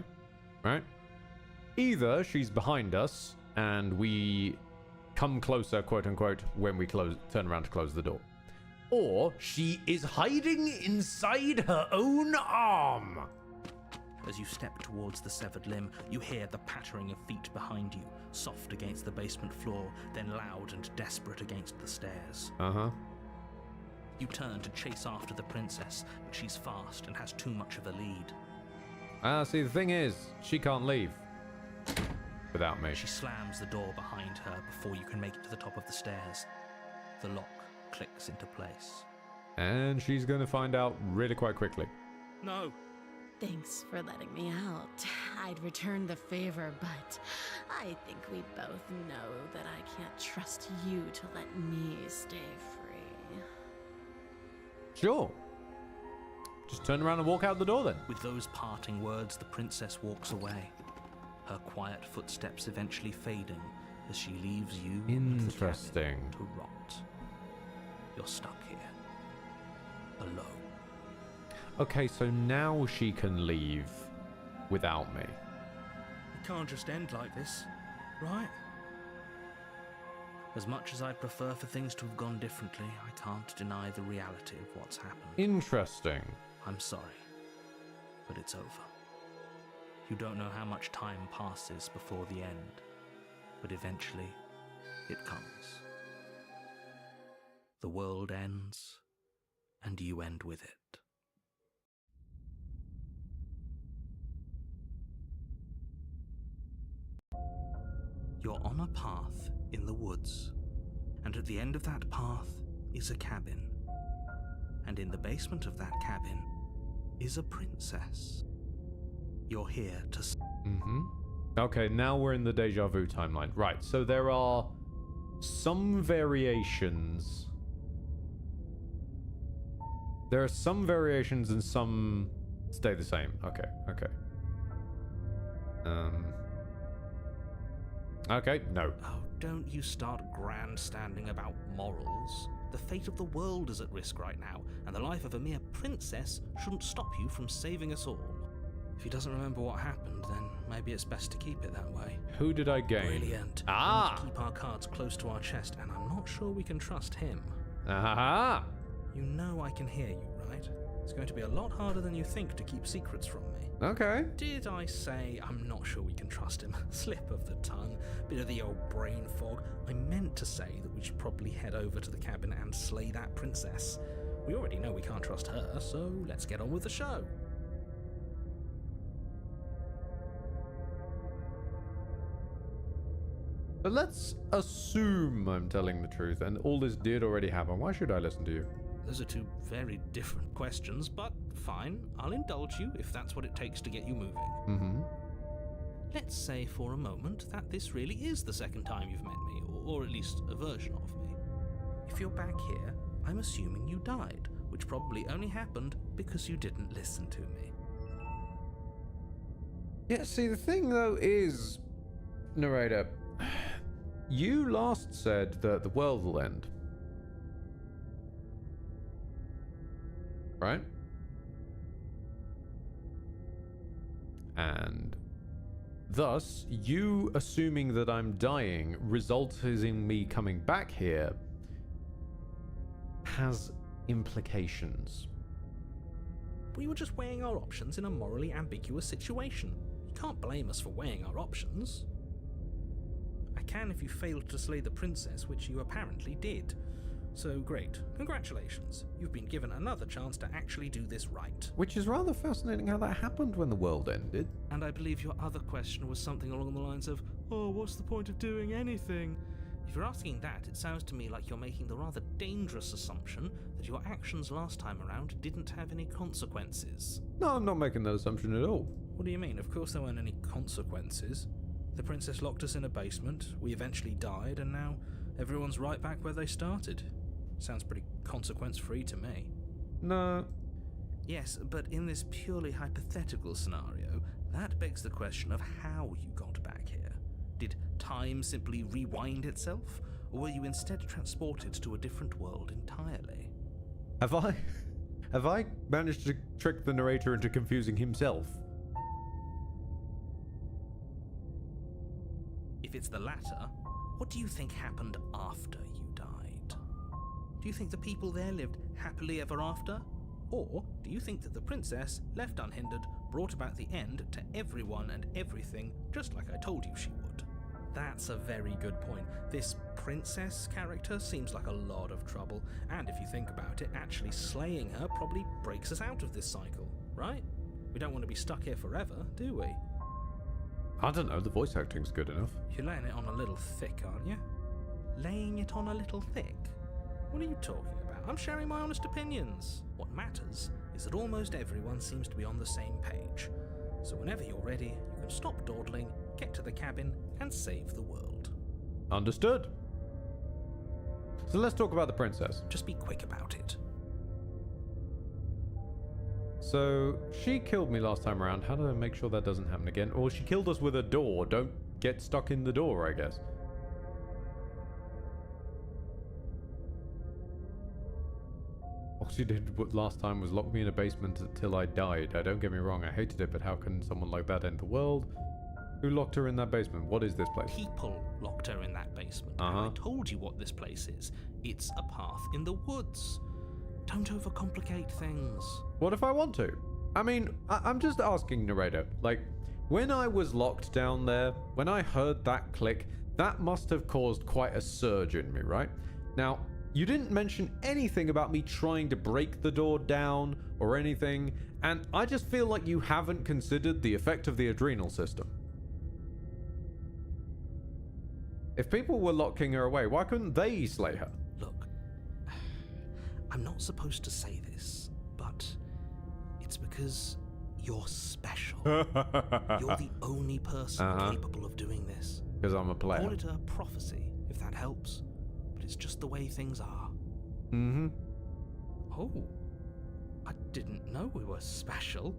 right? Either she's behind us and we come closer, quote unquote, when we turn around to close the door. Or she is hiding inside her own arm. As you step towards the severed limb, you hear the pattering of feet behind you, soft against the basement floor, then loud and desperate against the stairs. Uh-huh. You turn to chase after the princess, but she's fast and has too much of a lead. See, the thing is, she can't leave without me. She slams the door behind her before you can make it to the top of the stairs. The lock clicks into place. And she's going to find out really quite quickly. No! Thanks for letting me out. I'd return the favor, but I think we both know that I can't trust you to let me stay free. Sure. Just turn around and walk out the door then. With those parting words, the princess walks away, her quiet footsteps eventually fading as she leaves you and the Interesting. cabin to rot. You're stuck here, alone. Okay, so now she can leave without me. It can't just end like this, right? As much as I'd prefer for things to have gone differently, I can't deny the reality of what's happened. Interesting. I'm sorry, but it's over. You don't know how much time passes before the end, but eventually it comes. The world ends, and you end with it. You're on a path in the woods, and at the end of that path is a cabin. And in the basement of that cabin is a princess. You're here to... Mm-hmm. Okay, now we're in the deja vu timeline. Right, so there are some variations. There are some variations and some stay the same. Okay. Okay, no. Oh, don't you start grandstanding about morals. The fate of the world is at risk right now, and the life of a mere princess shouldn't stop you from saving us all. If he doesn't remember what happened, then maybe it's best to keep it that way. Who did I gain? Brilliant. Ah! We need to keep our cards close to our chest, and I'm not sure we can trust him. Aha! You know I can hear you, right? It's going to be a lot harder than you think to keep secrets from me. Okay. Did I say I'm not sure we can trust him? Slip of the tongue, bit of the old brain fog. I meant to say that we should probably head over to the cabin and slay that princess. We already know we can't trust her, so let's get on with the show. But let's assume I'm telling the truth and all this did already happen. Why should I listen to you? Those are two very different questions, but fine, I'll indulge you if that's what it takes to get you moving. Mm-hmm. Let's say for a moment that this really is the second time you've met me, or at least a version of me. If you're back here, I'm assuming you died, which probably only happened because you didn't listen to me. Yeah, see, the thing though is, narrator, you last said that the world will end. Right? And thus, you assuming that I'm dying results in me coming back here has implications. We were just weighing our options in a morally ambiguous situation. You can't blame us for weighing our options. I can if you failed to slay the princess, which you apparently did. So great. Congratulations. You've been given another chance to actually do this right. Which is rather fascinating how that happened when the world ended. And I believe your other question was something along the lines of, oh, what's the point of doing anything? If you're asking that, it sounds to me like you're making the rather dangerous assumption that your actions last time around didn't have any consequences. No, I'm not making that assumption at all. What do you mean? Of course there weren't any consequences. The princess locked us in a basement, we eventually died, and now everyone's right back where they started. Sounds pretty consequence-free to me. No. Yes, but in this purely hypothetical scenario, that begs the question of how you got back here. Did time simply rewind itself, or were you instead transported to a different world entirely? Have I managed to trick the narrator into confusing himself? If it's the latter, what do you think happened after you died? Do you think the people there lived happily ever after? Or do you think that the princess, left unhindered, brought about the end to everyone and everything, just like I told you she would? That's a very good point. This princess character seems like a lot of trouble, and if you think about it, actually slaying her probably breaks us out of this cycle, right? We don't want to be stuck here forever, do we? I don't know, the voice acting's good enough. You're laying it on a little thick, aren't you? Laying it on a little thick? What are you talking about? I'm sharing my honest opinions. What matters is that almost everyone seems to be on the same page. So whenever you're ready, you can stop dawdling, get to the cabin, and save the world. Understood. So let's talk about the princess. Just be quick about it. So, she killed me last time around. How do I make sure that doesn't happen again? Or she killed us with a door. Don't get stuck in the door, I guess. All she did last time was lock me in a basement until I died. Don't get me wrong, I hated it, but how can someone like that end the world? Who locked her in that basement? What is this place? People locked her in that basement. And I told you what this place is. It's a path in the woods. Don't overcomplicate things. What if I want to? I mean, I'm just asking, narrator. Like, when I was locked down there, when I heard that click, that must have caused quite a surge in me, right? Now, you didn't mention anything about me trying to break the door down or anything, and I just feel like you haven't considered the effect of the adrenal system. If people were locking her away, why couldn't they slay her? Look, I'm not supposed to say this, but it's because you're special. You're the only person capable of doing this. Because I'm a player. Call it a prophecy, if that helps. But it's just the way things are. Mm-hmm. Oh, I didn't know we were special.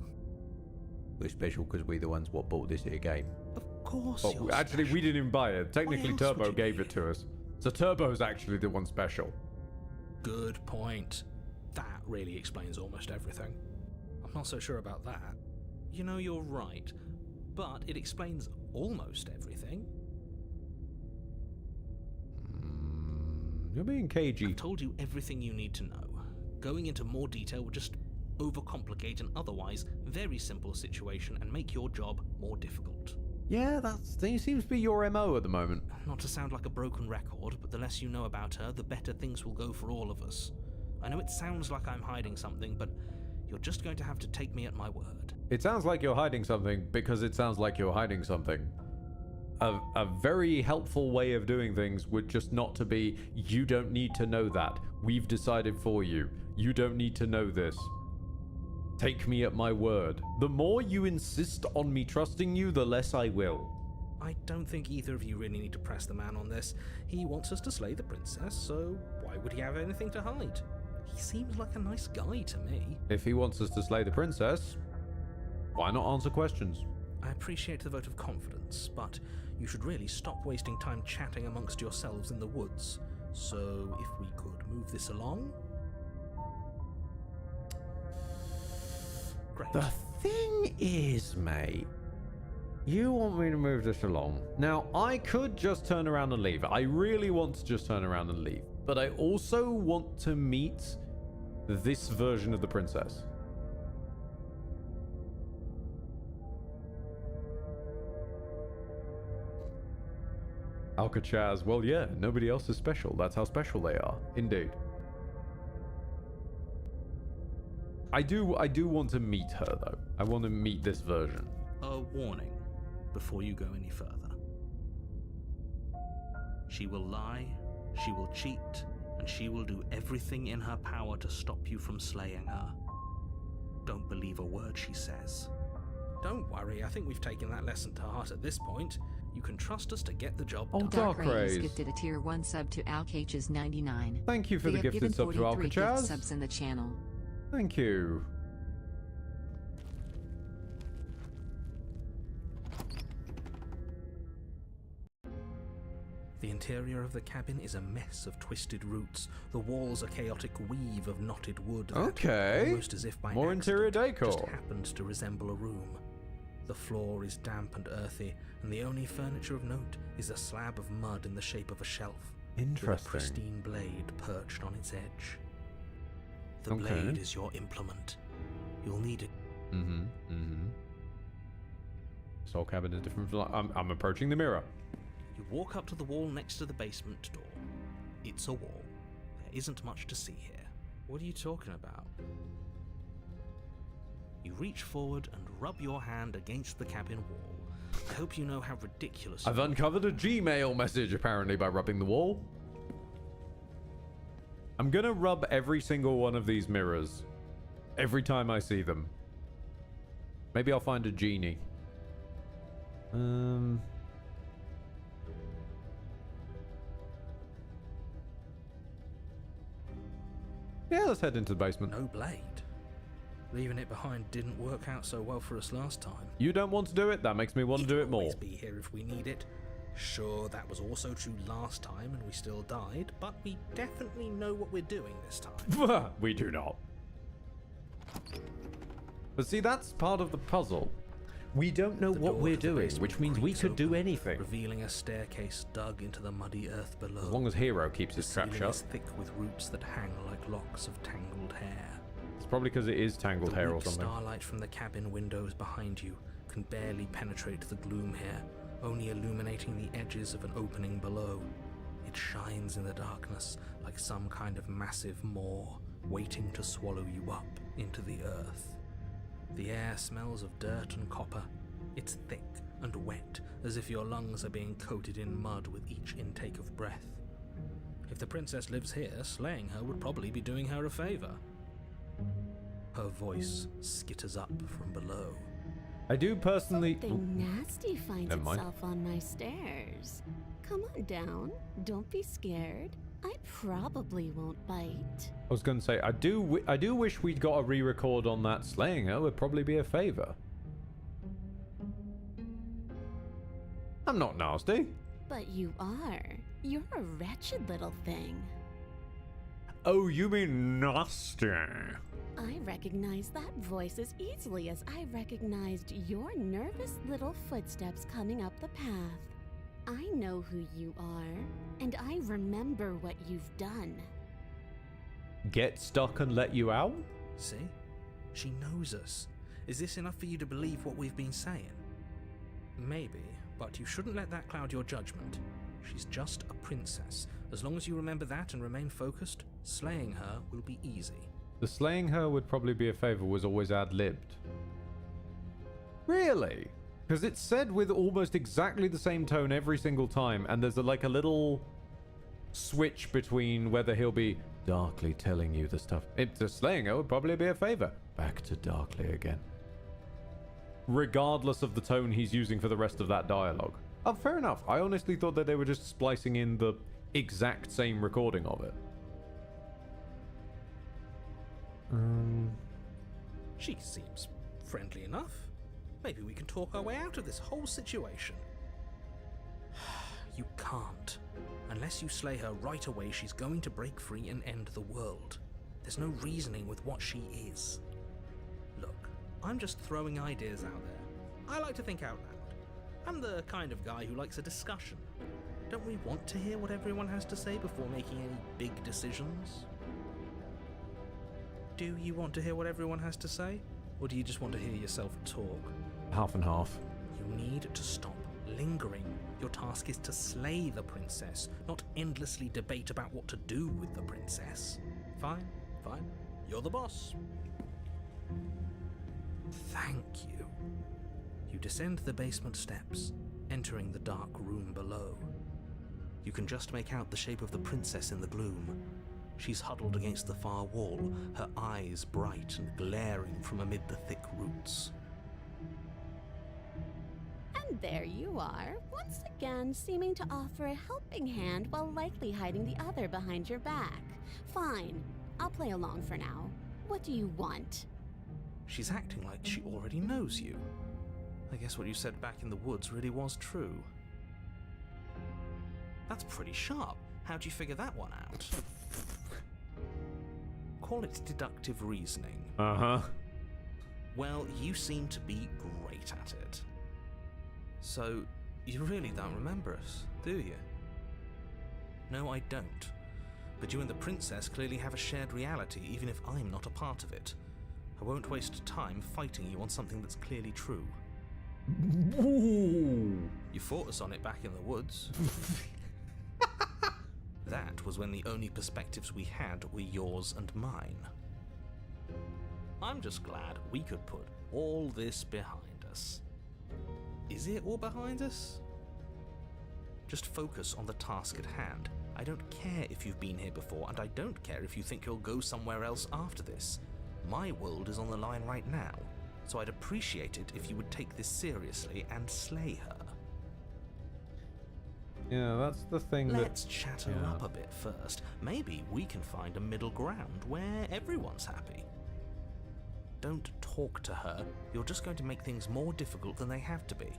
We're special because we're the ones what bought this here game. Of course Well, you're actually, special. we didn't even buy it. Technically, else Turbo would you gave be? it to us. So Turbo's actually the one special. Good point. That really explains almost everything. I'm not so sure about that. You know, you're right. But it explains almost everything. You're being cagey. I've told you everything you need to know. Going into more detail would just overcomplicate an otherwise very simple situation and make your job more difficult. Yeah, that seems to be your MO at the moment. Not to sound like a broken record, but the less you know about her, the better things will go for all of us. I know it sounds like I'm hiding something, but you're just going to have to take me at my word. It sounds like you're hiding something because it sounds like you're hiding something. A very helpful way of doing things would just not to be, you don't need to know that. We've decided for you. You don't need to know this. Take me at my word. The more you insist on me trusting you, the less I will. I don't think either of you really need to press the man on this. He wants us to slay the princess, so why would he have anything to hide? He seems like a nice guy to me. If he wants us to slay the princess, why not answer questions? I appreciate the vote of confidence, but you should really stop wasting time chatting amongst yourselves in the woods. So, if we could move this along? Great. The thing is, mate, you want me to move this along. Now, I could just turn around and leave. I really want to just turn around and leave. But I also want to meet this version of the princess. Alcatraz, well, yeah, nobody else is special. That's how special they are. Indeed. I do want to meet her, though. I want to meet this version. A warning before you go any further. She will lie, she will cheat, and she will do everything in her power to stop you from slaying her. Don't believe a word she says. Don't worry, I think we've taken that lesson to heart at this point. You can trust us to get the job done. Dark Rays gifted a tier 1 sub to Alcaches 99. Thank you for the gifted sub to Alcatraz. Subs in the channel. Thank you. The interior of the cabin is a mess of twisted roots. The walls a chaotic weave of knotted wood that, Okay. almost as if by More interior accident, decor. just happens to resemble a room. The floor is damp and earthy, and the only furniture of note is a slab of mud in the shape of a shelf, with a Interesting. pristine blade perched on its edge. The Okay. blade is your implement. You'll need it. Soul cabin is different from... I'm approaching the mirror. You walk up to the wall next to the basement door. It's a wall. There isn't much to see here. What are you talking about? You reach forward and rub your hand against the cabin wall. I hope you know how ridiculous... I've uncovered a Gmail message, apparently, by rubbing the wall. I'm gonna rub every single one of these mirrors. Every time I see them. Maybe I'll find a genie. Yeah, let's head into the basement. No blade. Leaving it behind didn't work out so well for us last time. You don't want to do it? That makes me want to do it more. Always be here if we need it. Sure, that was also true last time and we still died, but we definitely know what we're doing this time. We do not. But see, that's part of the puzzle. We don't know The what door we're to the doing, basement which means we creaks could do open, anything. revealing a staircase dug into the muddy earth below. As long as Hero keeps his The trap ceiling shut. is thick with roots that hang like locks of tangled hair. It's probably because it is tangled The hair or weak something. starlight from the cabin windows behind you can barely penetrate the gloom here, only illuminating the edges of an opening below. It shines in the darkness like some kind of massive maw waiting to swallow you up into the earth. The air smells of dirt and copper. It's thick and wet, as if your lungs are being coated in mud with each intake of breath. If the princess lives here, slaying her would probably be doing her a favor. Her voice skitters up from below. I do personally... Something nasty finds Never mind. itself on my stairs. Come on down. Don't be scared. I probably won't bite. I was going to say, I do wish we'd got a re-record on that. Slaying her would probably be a favor. I'm not nasty. But you are. You're a wretched little thing. Oh, you mean nasty? I recognize that voice as easily as I recognized your nervous little footsteps coming up the path. I know who you are, and I remember what you've done. Get stuck and let you out? See? She knows us. Is this enough for you to believe what we've been saying? Maybe, but you shouldn't let that cloud your judgment. She's just a princess. As long as you remember that and remain focused, slaying her will be easy. The slaying her would probably be a favor was always ad-libbed. Really? Because it's said with almost exactly the same tone every single time, and there's like a little switch between whether he'll be darkly telling you the stuff. The slaying her would probably be a favor. Back to darkly again. Regardless of the tone he's using for the rest of that dialogue. Oh, fair enough. I honestly thought that they were just splicing in the exact same recording of it. She seems friendly enough. Maybe we can talk our way out of this whole situation. You can't. Unless you slay her right away, she's going to break free and end the world. There's no reasoning with what she is. Look, I'm just throwing ideas out there. I like to think out loud. I'm the kind of guy who likes a discussion. Don't we want to hear what everyone has to say before making any big decisions? Do you want to hear what everyone has to say? Or do you just want to hear yourself talk? Half and half. You need to stop lingering. Your task is to slay the princess, not endlessly debate about what to do with the princess. Fine, fine. You're the boss. Thank you. You descend the basement steps, entering the dark room below. You can just make out the shape of the princess in the gloom. She's huddled against the far wall, her eyes bright and glaring from amid the thick roots. And there you are, once again seeming to offer a helping hand while likely hiding the other behind your back. Fine, I'll play along for now. What do you want? She's acting like she already knows you. I guess what you said back in the woods really was true. That's pretty sharp. How'd you figure that one out? Call it deductive reasoning. Uh-huh. Well, you seem to be great at it. So, you really don't remember us, do you? No, I don't. But you and the princess clearly have a shared reality, even if I'm not a part of it. I won't waste time fighting you on something that's clearly true. Ooh. You fought us on it back in the woods. That was when the only perspectives we had were yours and mine. I'm just glad we could put all this behind us. Is it all behind us? Just focus on the task at hand. I don't care if you've been here before, and I don't care if you think you'll go somewhere else after this. My world is on the line right now, so I'd appreciate it if you would take this seriously and slay her. Yeah, that's the thing. Let's chat her up a bit first. Maybe we can find a middle ground where everyone's happy. Don't talk to her. You're just going to make things more difficult than they have to be.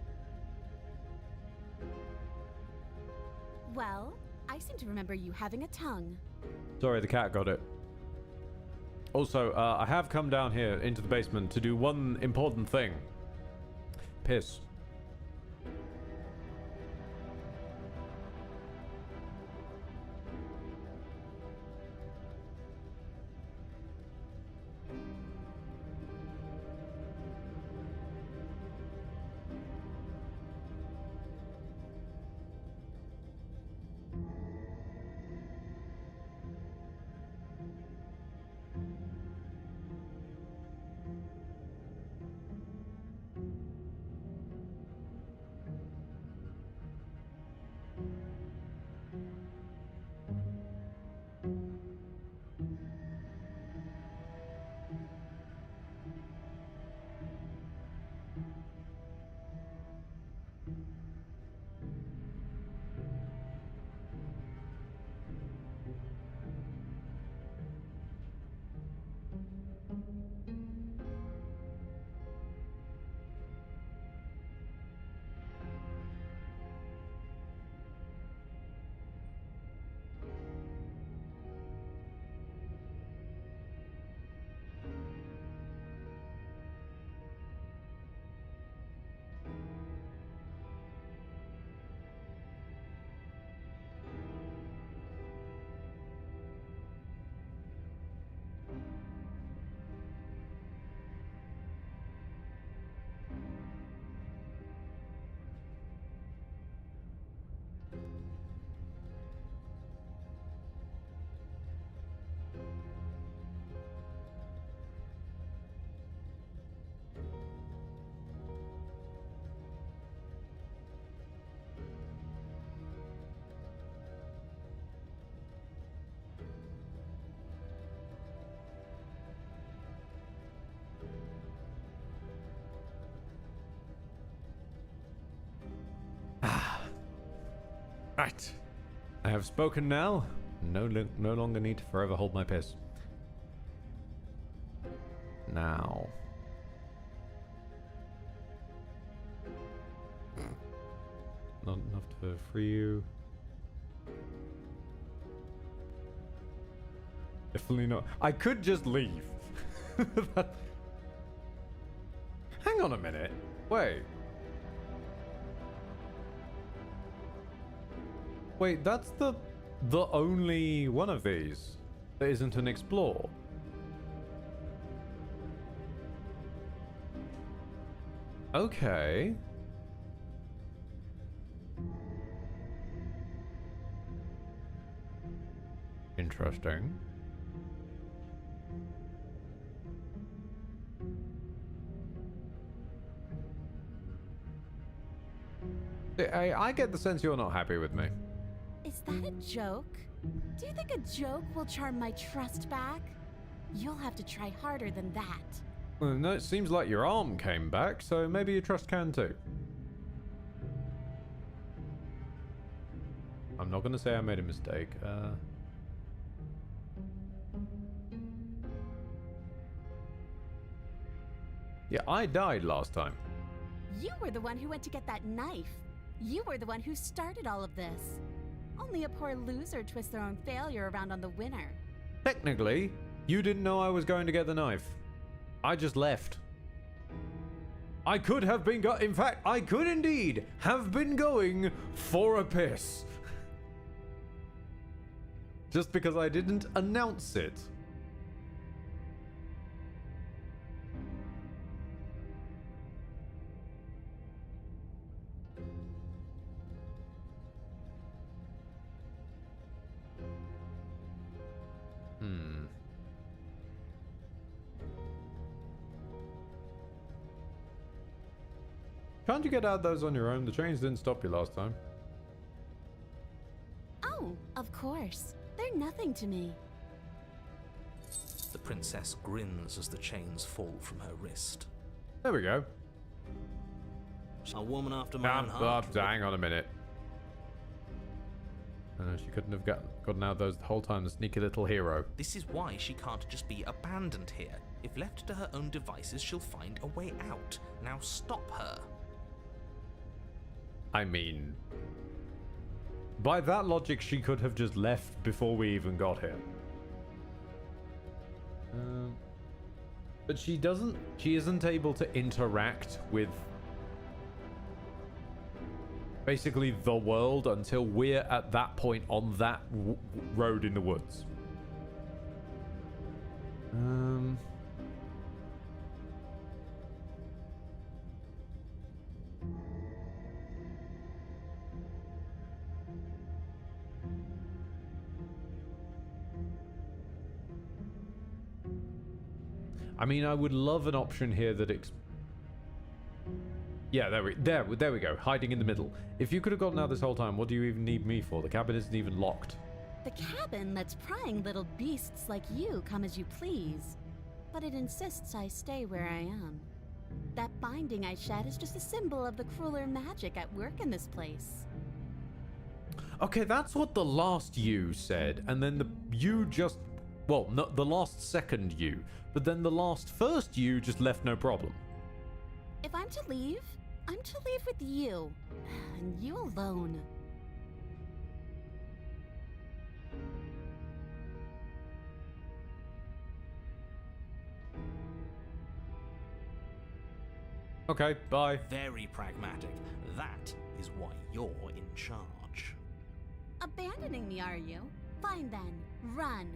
Well, I seem to remember you having a tongue. Sorry, the cat got it. Also, I have come down here into the basement to do one important thing. Piss. Right. I have spoken now. No longer need to forever hold my piss. Now. Not enough to free you. Definitely not. I could just leave. Hang on a minute. Wait. Wait, that's the only one of these that isn't an explore. Okay. Interesting. I get the sense you're not happy with me. Is that a joke? Do you think a joke will charm my trust back? You'll have to try harder than that. Well, no, it seems like your arm came back, so maybe your trust can too. I'm not going to say I made a mistake. Yeah, I died last time. You were the one who went to get that knife. You were the one who started all of this. Only a poor loser twists their own failure around on the winner. Technically, you didn't know I was going to get the knife. I just left. I could have been in fact, I could indeed have been going for a piss. Just because I didn't announce it. Can't you get out those on your own? The chains didn't stop you last time. Oh, of course. They're nothing to me. The princess grins as the chains fall from her wrist. There we go. A woman after my own heart. Hang on a minute. She couldn't have gotten out those the whole time, the sneaky little hero. This is why she can't just be abandoned here. If left to her own devices, she'll find a way out. Now stop her. I mean, by that logic, she could have just left before we even got here. But she isn't able to interact with basically the world until we're at that point on that road in the woods. I mean, I would love an option here that yeah, there we go. Hiding in the middle. If you could have gotten out this whole time, what do you even need me for? The cabin isn't even locked. The cabin lets prying little beasts like you come as you please. But it insists I stay where I am. That binding I shed is just a symbol of the crueler magic at work in this place. Okay, that's what the last you said, and then the you just... Well, not the last second you, but then the last first you just left no problem. If I'm to leave, I'm to leave with you. And you alone. Okay, bye. Very pragmatic. That is why you're in charge. Abandoning me, are you? Fine then. Run.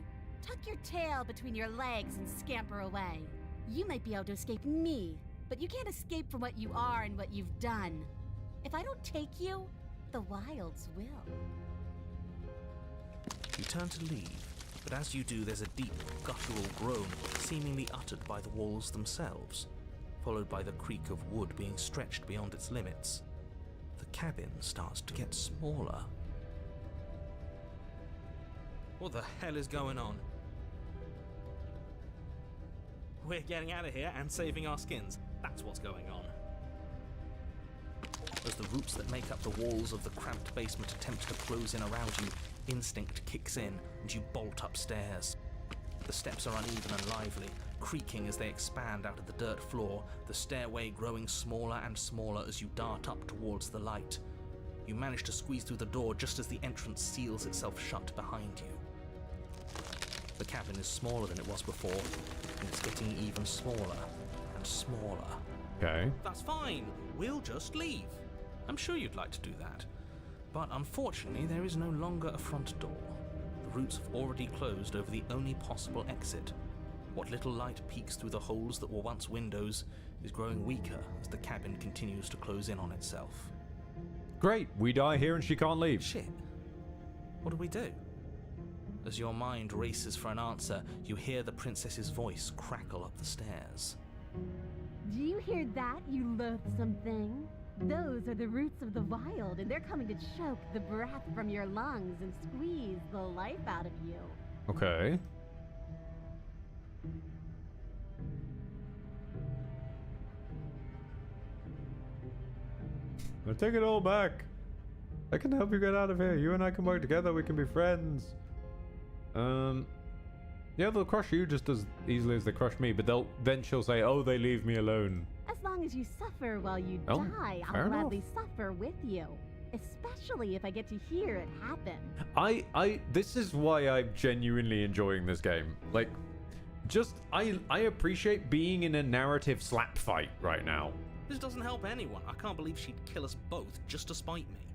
Tuck your tail between your legs and scamper away. You might be able to escape me, but you can't escape from what you are and what you've done. If I don't take you, the wilds will. You turn to leave, but as you do, there's a deep, guttural groan seemingly uttered by the walls themselves, followed by the creak of wood being stretched beyond its limits. The cabin starts to get smaller. What the hell is going on? We're getting out of here and saving our skins. That's what's going on. As the roots that make up the walls of the cramped basement attempt to close in around you, instinct kicks in and you bolt upstairs. The steps are uneven and lively, creaking as they expand out of the dirt floor, the stairway growing smaller and smaller as you dart up towards the light. You manage to squeeze through the door just as the entrance seals itself shut behind you. The cabin is smaller than it was before, and it's getting even smaller and smaller. Okay. That's fine, we'll just leave. I'm sure you'd like to do that. But unfortunately, there is no longer a front door. The roots have already closed over the only possible exit. What little light peeks through the holes that were once windows is growing weaker as the cabin continues to close in on itself. Great, we die here and she can't leave. Shit. What do we do? As your mind races for an answer, you hear the princess's voice crackle up the stairs. Do you hear that, you loathsome thing? Those are the roots of the wild, and they're coming to choke the breath from your lungs and squeeze the life out of you. Okay. I take it all back. I can help you get out of here. You and I can work together. We can be friends. Yeah, they'll crush you just as easily as they crush me, but then she'll say, oh, they leave me alone. As long as you suffer while you Oh, die, fair I'll enough. gladly suffer with you. Especially if I get to hear it happen. This is why I'm genuinely enjoying this game. Like, I appreciate being in a narrative slap fight right now. This doesn't help anyone. I can't believe she'd kill us both just to spite me.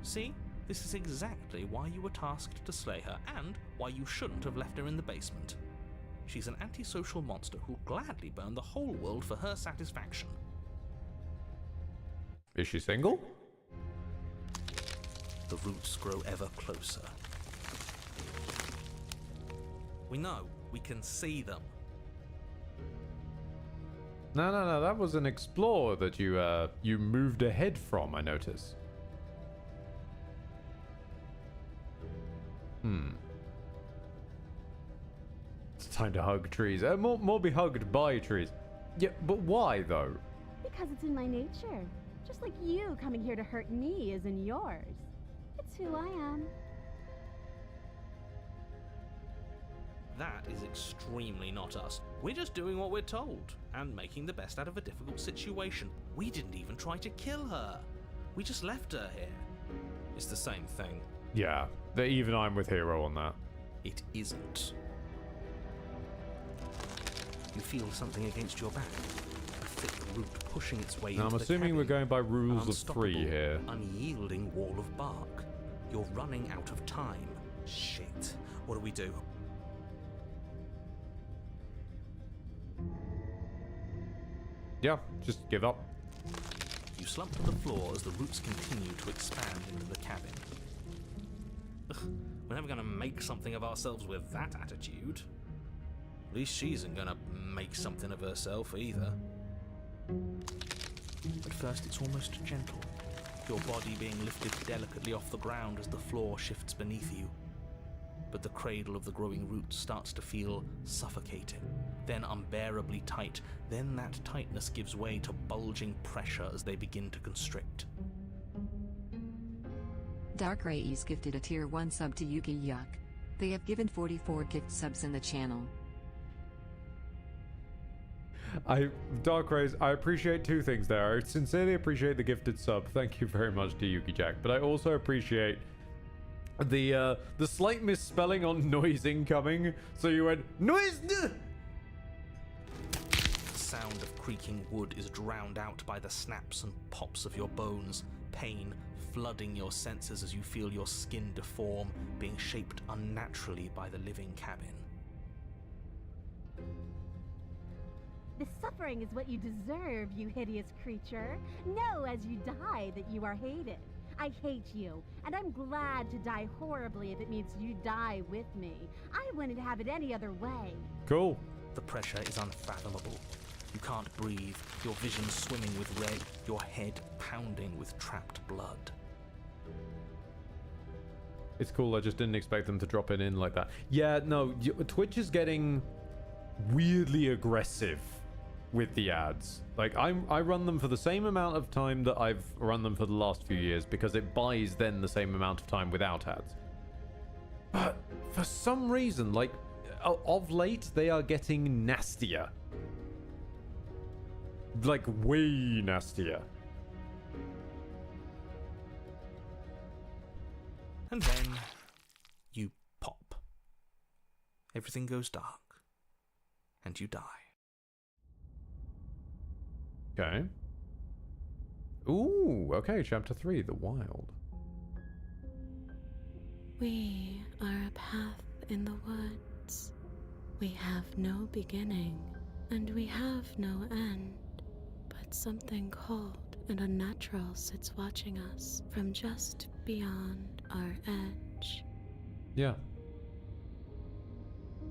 See? This is exactly why you were tasked to slay her, and why you shouldn't have left her in the basement. She's an antisocial monster who'll gladly burn the whole world for her satisfaction. Is she single? The roots grow ever closer. We know. We can see them. No. That was an explorer that you moved ahead from, I notice. It's time to hug trees. More be hugged by trees. Yeah, but why though? Because it's in my nature. Just like you coming here to hurt me is in yours. It's who I am. That is extremely not us. We're just doing what we're told, and making the best out of a difficult situation. We didn't even try to kill her. We just left her here. It's the same thing. Yeah, even I'm with Hero on that. It isn't. You feel something against your back. A thick root pushing its way Now, into I'm the assuming cabin. we're going by An rules of three unstoppable, here. Unyielding wall of bark. You're running out of time. Shit. What do we do? Yeah, just give up. You slump to the floor as the roots continue to expand into the cabin. Ugh, we're never going to make something of ourselves with that attitude. At least she isn't going to make something of herself either. At first it's almost gentle, your body being lifted delicately off the ground as the floor shifts beneath you. But the cradle of the growing roots starts to feel suffocating, then unbearably tight. Then that tightness gives way to bulging pressure as they begin to constrict. Dark Rays gifted a tier 1 sub to Yuki Yuck. They have given 44 gift subs in the channel. Dark Rays, I appreciate two things there. I sincerely appreciate the gifted sub. Thank you very much to Yuki Jack. But I also appreciate the slight misspelling on noise incoming. So you went noise. The sound of creaking wood is drowned out by the snaps and pops of your bones, pain flooding your senses as you feel your skin deform, being shaped unnaturally by the living cabin. The suffering is what you deserve, you hideous creature. Know as you die that you are hated. I hate you, and I'm glad to die horribly if it means you die with me. I wouldn't have it any other way. Cool. The pressure is unfathomable. You can't breathe, your vision swimming with red, your head pounding with trapped blood. It's cool. I just didn't expect them to drop it in like that. Yeah, no, Twitch is getting weirdly aggressive with the ads. Like, I run them for the same amount of time that I've run them for the last few years because it buys then the same amount of time without ads. But for some reason, like, of late, they are getting nastier. Like, way nastier. And then you pop. Everything goes dark. And you die. Okay. Ooh, okay, chapter 3, The Wild. We are a path in the woods. We have no beginning, and we have no end. But something cold and unnatural sits watching us from just beyond our edge. Yeah.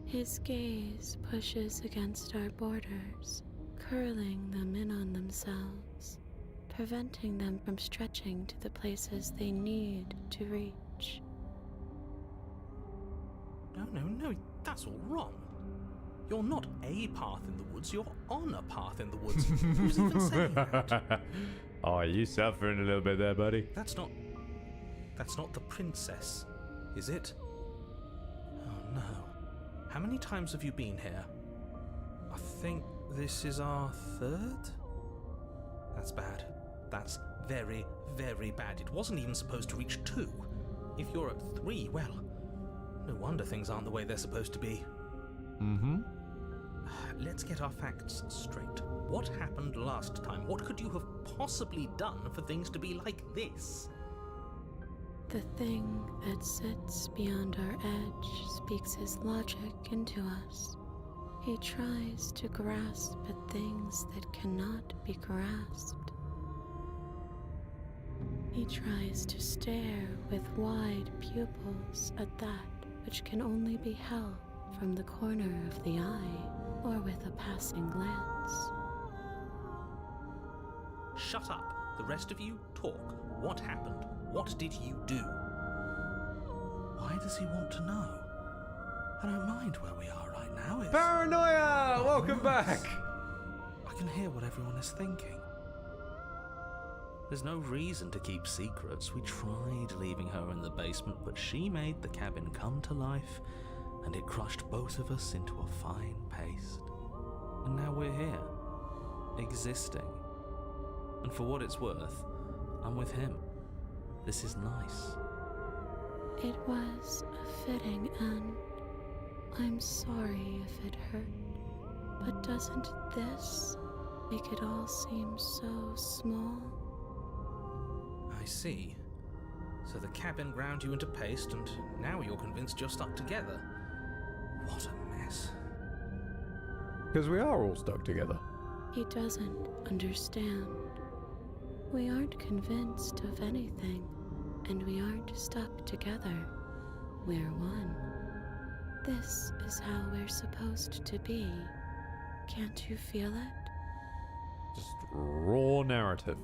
His gaze pushes against our borders, curling them in on themselves, preventing them from stretching to the places they need to reach. No, that's all wrong. You're not a path in the woods, you're on a path in the woods. Who's even saying that? Oh, you suffering a little bit there, buddy? That's not the princess, is it? Oh no. How many times have you been here? I think this is our 3rd? That's bad. That's very, very bad. It wasn't even supposed to reach 2. If you're at 3, well, no wonder things aren't the way they're supposed to be. Mm-hmm. Let's get our facts straight. What happened last time? What could you have possibly done for things to be like this? The thing that sits beyond our edge speaks his logic into us. He tries to grasp at things that cannot be grasped. He tries to stare with wide pupils at that which can only be held from the corner of the eye or with a passing glance. Shut up. The rest of you, talk. What happened? What did you do? Why does he want to know? I don't mind where we are right now. It's Paranoia! Welcome back! I can hear what everyone is thinking. There's no reason to keep secrets. We tried leaving her in the basement, but she made the cabin come to life, and it crushed both of us into a fine paste. And now we're here, existing. And for what it's worth, I'm with him. This is nice. It was a fitting end. I'm sorry if it hurt, but doesn't this make it all seem so small? I see. So the cabin ground you into paste, and now you're convinced you're stuck together. What a mess. Because we are all stuck together. He doesn't understand. We aren't convinced of anything, and we aren't stuck together. We're one. This is how we're supposed to be. Can't you feel it? Just raw narrative.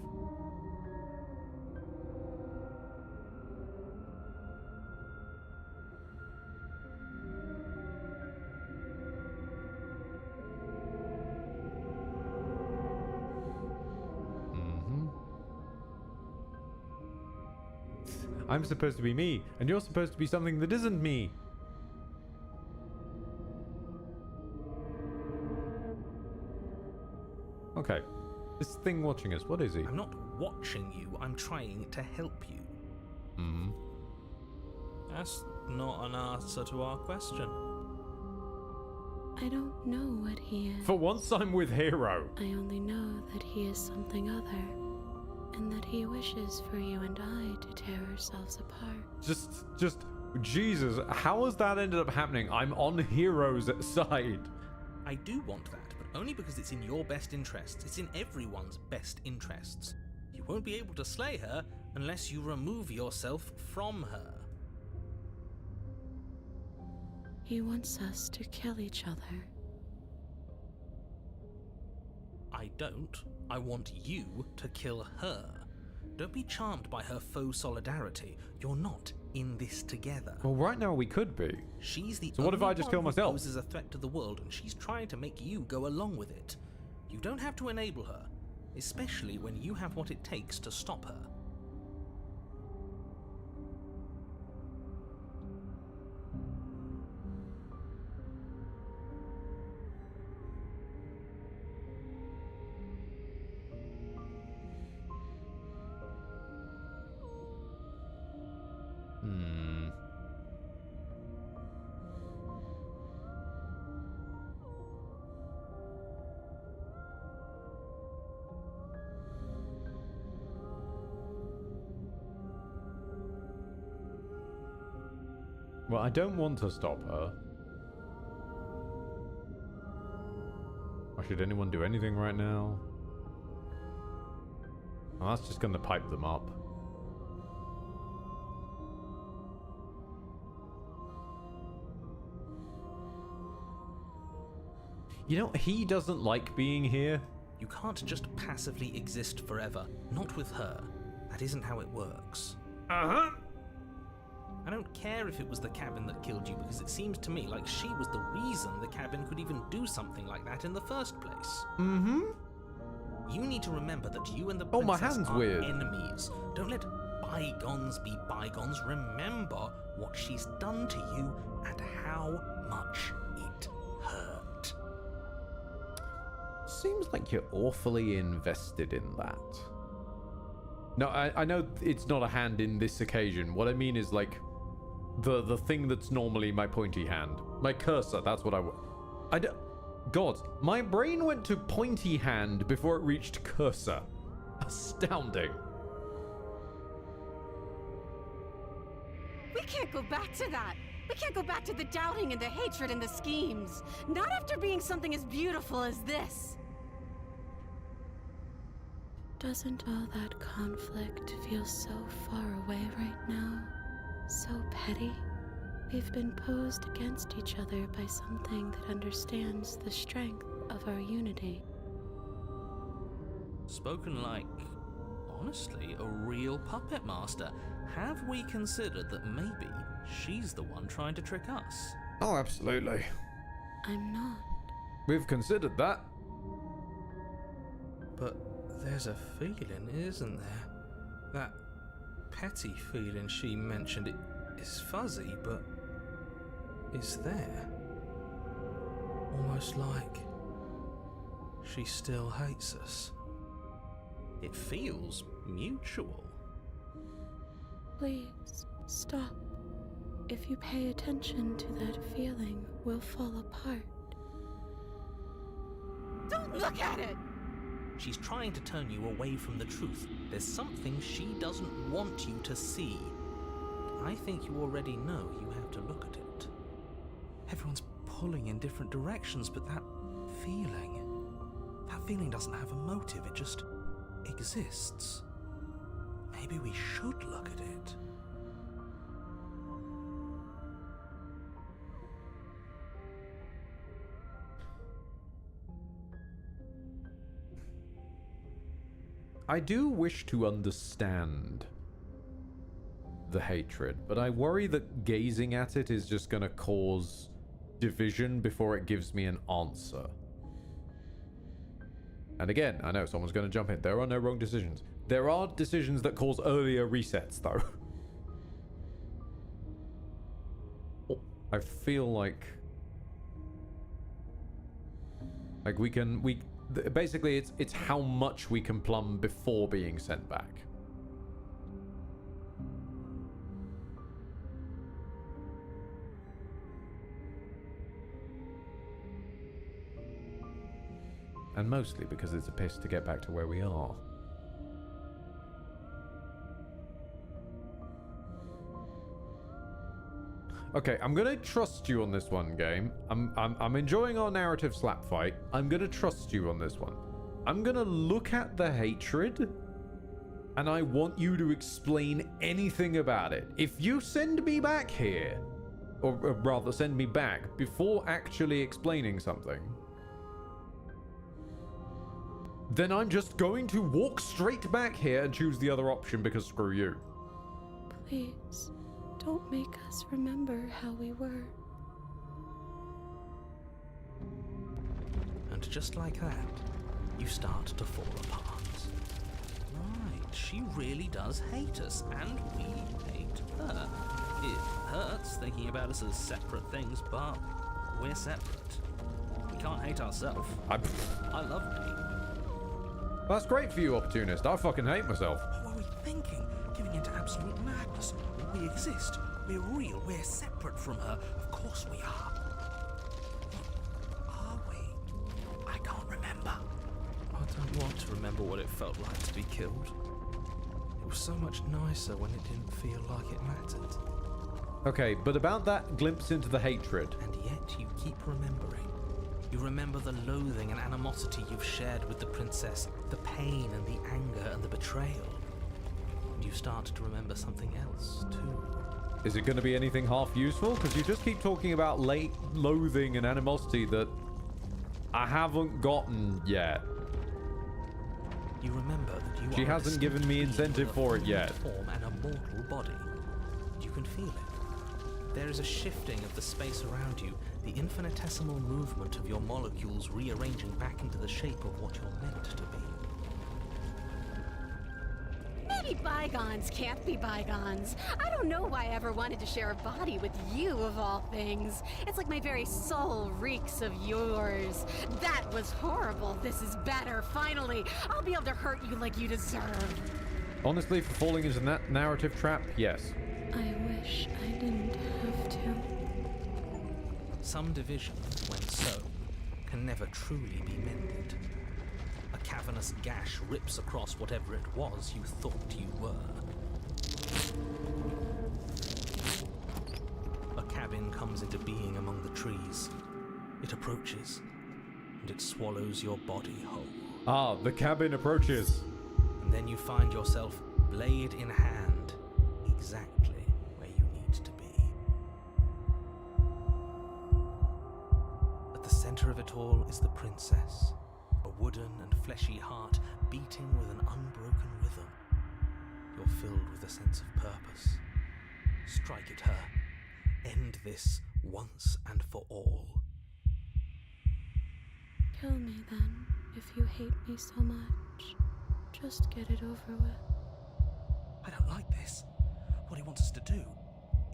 I'm supposed to be me, and you're supposed to be something that isn't me. Okay. This thing watching us, what is he? I'm not watching you, I'm trying to help you. Mm-hmm. That's not an answer to our question. I don't know what he is. For once I'm with Hero. I only know that he is something other, and that he wishes for you and I to tear ourselves apart. Just, Jesus, how has that ended up happening? I'm on Hero's side. I do want that, but only because it's in your best interests. It's in everyone's best interests. You won't be able to slay her unless you remove yourself from her. He wants us to kill each other. I don't. I want you to kill her. Don't be charmed by her faux solidarity. You're not in this together. Well, right now we could be. She's the So what if only I just one kill who myself? poses a threat to the world, and she's trying to make you go along with it. You don't have to enable her, especially when you have what it takes to stop her. Well, I don't want to stop her. Or should anyone do anything right now? Well, that's just going to pipe them up. You know, he doesn't like being here. You can't just passively exist forever. Not with her. That isn't how it works. Uh-huh. I don't care if it was the cabin that killed you, because it seems to me like she was the reason the cabin could even do something like that in the first place. Mm-hmm. You need to remember that you and the Oh, my princess hand's are weird. enemies. Don't let bygones be bygones. Remember what she's done to you and how much it hurt. Seems like you're awfully invested in that. No, I know it's not a hand in this occasion. What I mean is, like, the thing that's normally my pointy hand. My cursor, that's what God, my brain went to pointy hand before it reached cursor. Astounding. We can't go back to that. We can't go back to the doubting and the hatred and the schemes. Not after being something as beautiful as this. Doesn't all that conflict feel so far away right now? So petty? We've been posed against each other by something that understands the strength of our unity. Spoken like, honestly, a real puppet master. Have we considered that maybe she's the one trying to trick us? Oh, absolutely. I'm not. We've considered that. But there's a feeling, isn't there? That petty feeling she mentioned, it is fuzzy, but it's there. Almost like she still hates us. It feels mutual. Please, stop. If you pay attention to that feeling, we'll fall apart. Don't look at it! She's trying to turn you away from the truth. There's something she doesn't want you to see. I think you already know you have to look at it. Everyone's pulling in different directions, but that feeling doesn't have a motive, it just exists. Maybe we should look at it. I do wish to understand the hatred, but I worry that gazing at it is just going to cause division before it gives me an answer. And again, I know someone's going to jump in. There are no wrong decisions. There are decisions that cause earlier resets, though. I feel like basically it's how much we can plumb before being sent back. And mostly because it's a piss to get back to where we are. Okay, I'm gonna trust you on this one, game. I'm enjoying our narrative slap fight. I'm gonna trust you on this one. I'm gonna look at the hatred, and I want you to explain anything about it. If you send me back here, or rather send me back before actually explaining something, then I'm just going to walk straight back here and choose the other option because screw you. Please, don't make us remember how we were. And just like that, you start to fall apart. Right, she really does hate us, and we hate her. It hurts thinking about us as separate things, but we're separate. We can't hate ourselves. I love me. That's great for you, opportunist. I fucking hate myself. What were we thinking? Giving into absolute madness. We exist. We're real. We're separate from her. Of course we are. Are we? I can't remember. I don't want to remember what it felt like to be killed. It was so much nicer when it didn't feel like it mattered. Okay, but about that glimpse into the hatred. And yet you keep remembering. You remember the loathing and animosity you've shared with the princess, the pain and the anger and the betrayal. And you start to remember something else, too. Is it going to be anything half useful? Because you just keep talking about loathing and animosity that I haven't gotten yet. You remember that you She hasn't given me incentive for it yet. Form and a mortal body. You can feel it. There is a shifting of the space around you, the infinitesimal movement of your molecules rearranging back into the shape of what you're meant to be. Maybe bygones can't be bygones. I don't know why I ever wanted to share a body with you, of all things. It's like my very soul reeks of yours. That was horrible. This is better. Finally, I'll be able to hurt you like you deserve. Honestly, for falling into that narrative trap, yes. I wish I didn't have to. Some division, when sown, can never truly be mended. A cavernous gash rips across whatever it was you thought you were. A cabin comes into being among the trees. It approaches, and it swallows your body whole. Ah, the cabin approaches. And then you find yourself, blade in hand, exactly where you need to be. At the center of it all is the princess, a wooden and fleshy heart beating with an unbroken rhythm. You're filled with a sense of purpose. Strike at her. End this once and for all. Kill me then, if you hate me so much. Just get it over with. I don't like this. What he wants us to do.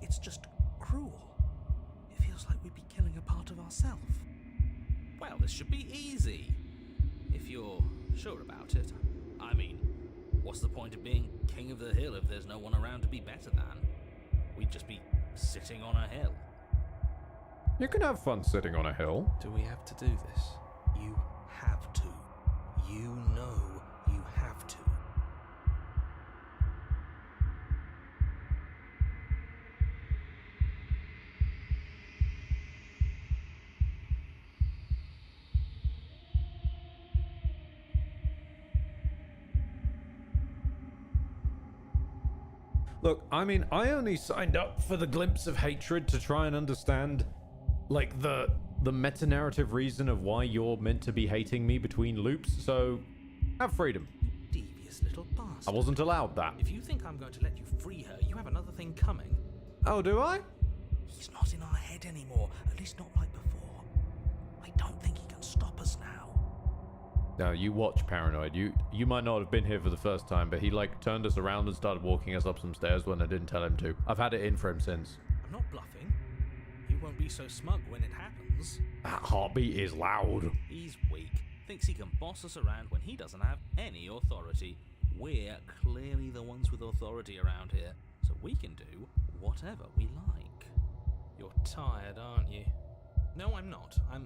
It's just cruel. It feels like we'd be killing a part of ourselves. Well, this should be easy. If you're sure about it. I mean, what's the point of being king of the hill if there's no one around to be better than? We'd just be sitting on a hill. You can have fun sitting on a hill. Do we have to do this? You have to. You know you have to. Look, I mean, I only signed up for the glimpse of hatred to try and understand, like, the meta-narrative reason of why you're meant to be hating me between loops, so have freedom. Devious little bastard. I wasn't allowed that. If you think I'm going to let you free her, you have another thing coming. Oh, do I? He's not in our head anymore, at least not like before. I don't think he can stop us now. No, you watch, Paranoid. You might not have been here for the first time, but he, like, turned us around and started walking us up some stairs when I didn't tell him to. I've had it in for him since. I'm not bluffing. He won't be so smug when it happens. That heartbeat is loud. He's weak. Thinks he can boss us around when he doesn't have any authority. We're clearly the ones with authority around here, so we can do whatever we like. You're tired, aren't you? No, I'm not. I'm...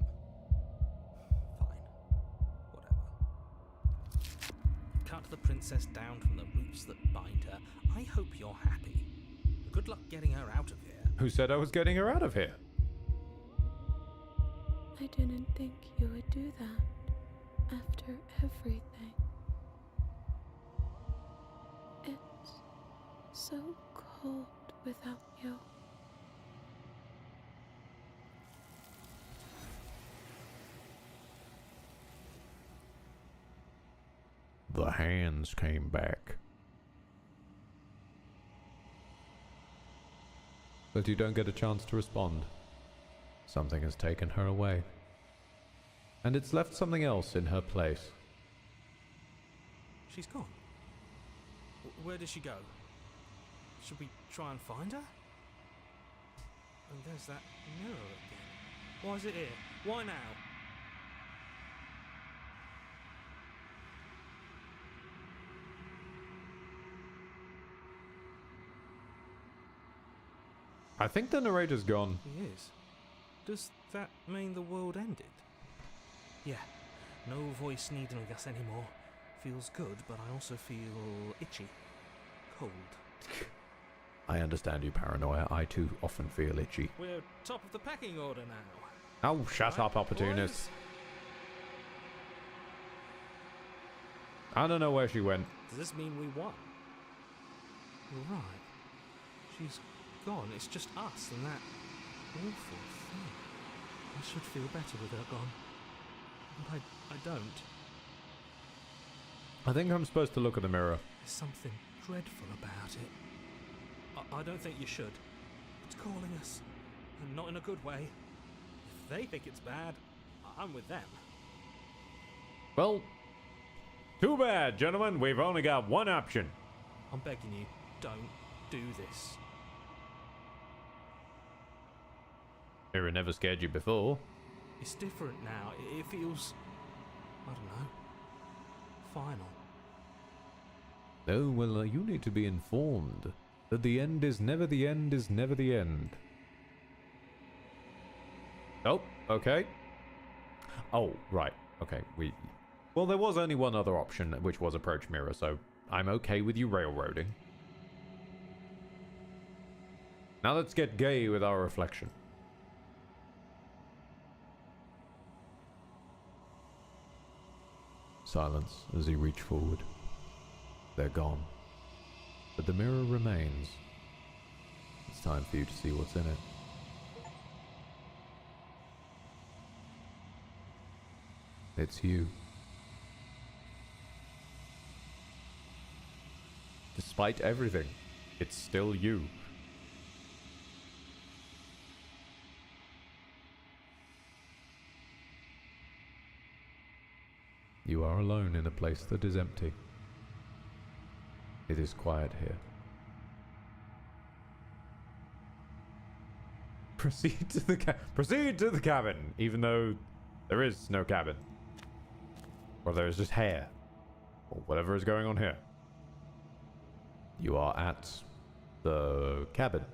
fine. Whatever. Cut the princess down from the roots that bind her. I hope you're happy. Good luck getting her out of here. Who said I was getting her out of here? I didn't think you would do that after everything. It's so cold without you. The hands came back. But you don't get a chance to respond. Something has taken her away. And it's left something else in her place. She's gone. Where did she go? Should we try and find her? And there's that mirror again. Why is it here? Why now? I think the narrator's gone. He is. Does that mean the world ended? Yeah. No voice needling us anymore. Feels good, but I also feel itchy. Cold. I understand you, paranoia. I too often feel itchy. We're top of the pecking order now. Oh, shut Right, up, opportunist. boys? I don't know where she went. Does this mean we won? You're right. She's gone. It's just us and that awful thing. I should feel better with her gone. But I don't. I think I'm supposed to look at the mirror. There's something dreadful about it. I don't think you should. It's calling us. And not in a good way. If they think it's bad, I'm with them. Well, too bad, gentlemen. We've only got one option. I'm begging you, don't do this. Mirror never scared you before. It's different now. It feels, I don't know, final. Oh, well, you need to be informed that the end is never the end is never the end. Oh, okay. Oh, right. Okay, well, there was only one other option, which was approach mirror, so I'm okay with you railroading. Now let's get gay with our reflection. Silence as he reached forward. They're gone. But the mirror remains. It's time for you to see what's in it. It's you. Despite everything, it's still you. You are alone in a place that is empty. It is quiet here. Proceed to the cabin, even though there is no cabin. Or there is just hair. Or whatever is going on here. You are at the cabin.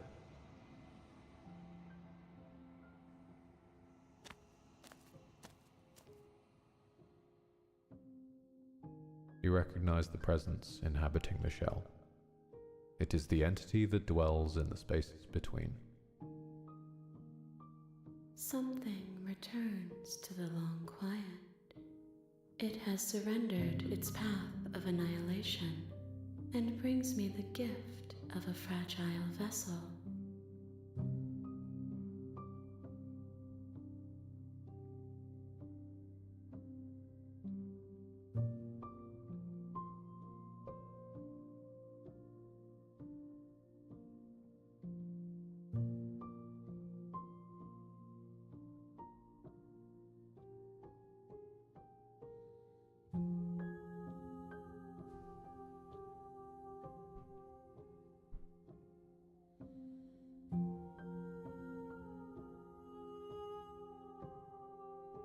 You recognize the presence inhabiting the shell. It is the entity that dwells in the spaces between. Something returns to the long quiet. It has surrendered its path of annihilation and brings me the gift of a fragile vessel.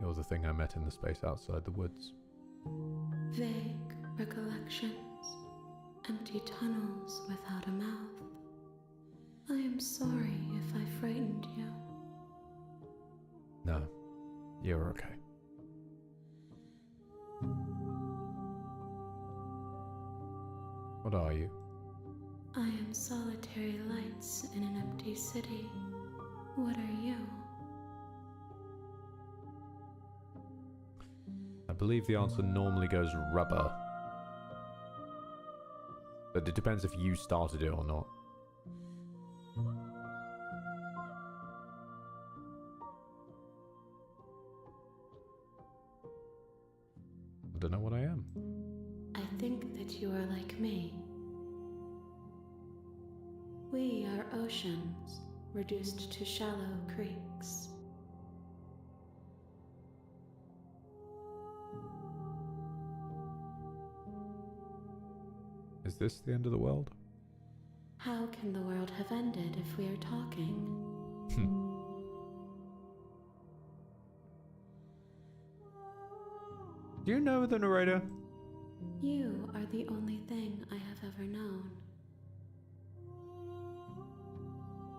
You're the thing I met in the space outside the woods. Vague recollections, empty tunnels without a mouth. I am sorry if I frightened you. No, you're okay. What are you? I am solitary lights in an empty city. What are you? I believe the answer normally goes rubber. But it depends if you started it or not. I don't know what I am. I think that you are like me. We are oceans, reduced to shallow creeks. Is this the end of the world? How can the world have ended if we are talking? Do you know the narrator? You are the only thing I have ever known.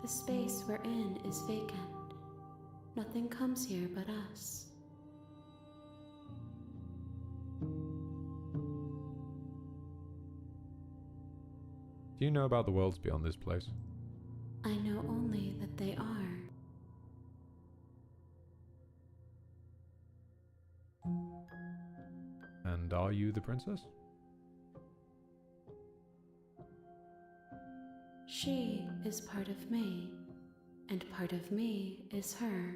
The space we're in is vacant. Nothing comes here but us. Do you know about the worlds beyond this place? I know only that they are. And are you the princess? She is part of me, and part of me is her.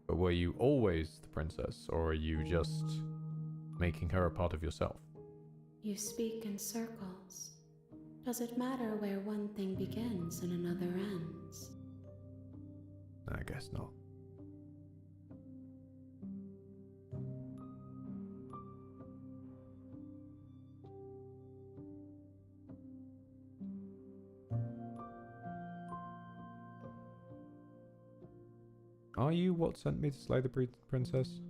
But were you always the princess, or are you just making her a part of yourself? You speak in circles. Does it matter where one thing begins and another ends? I guess not. Are you what sent me to slay the princess?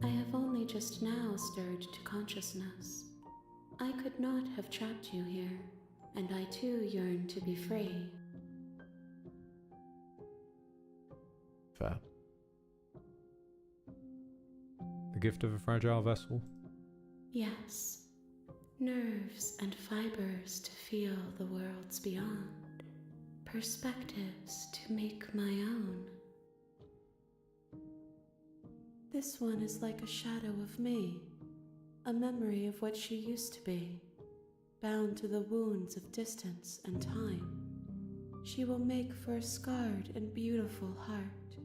I have only just now stirred to consciousness. I could not have trapped you here, and I too yearn to be free. Fair. The gift of a fragile vessel? Yes, nerves and fibers to feel the worlds beyond, perspectives to make my own. This one is like a shadow of me, a memory of what she used to be, bound to the wounds of distance and time. She will make for a scarred and beautiful heart.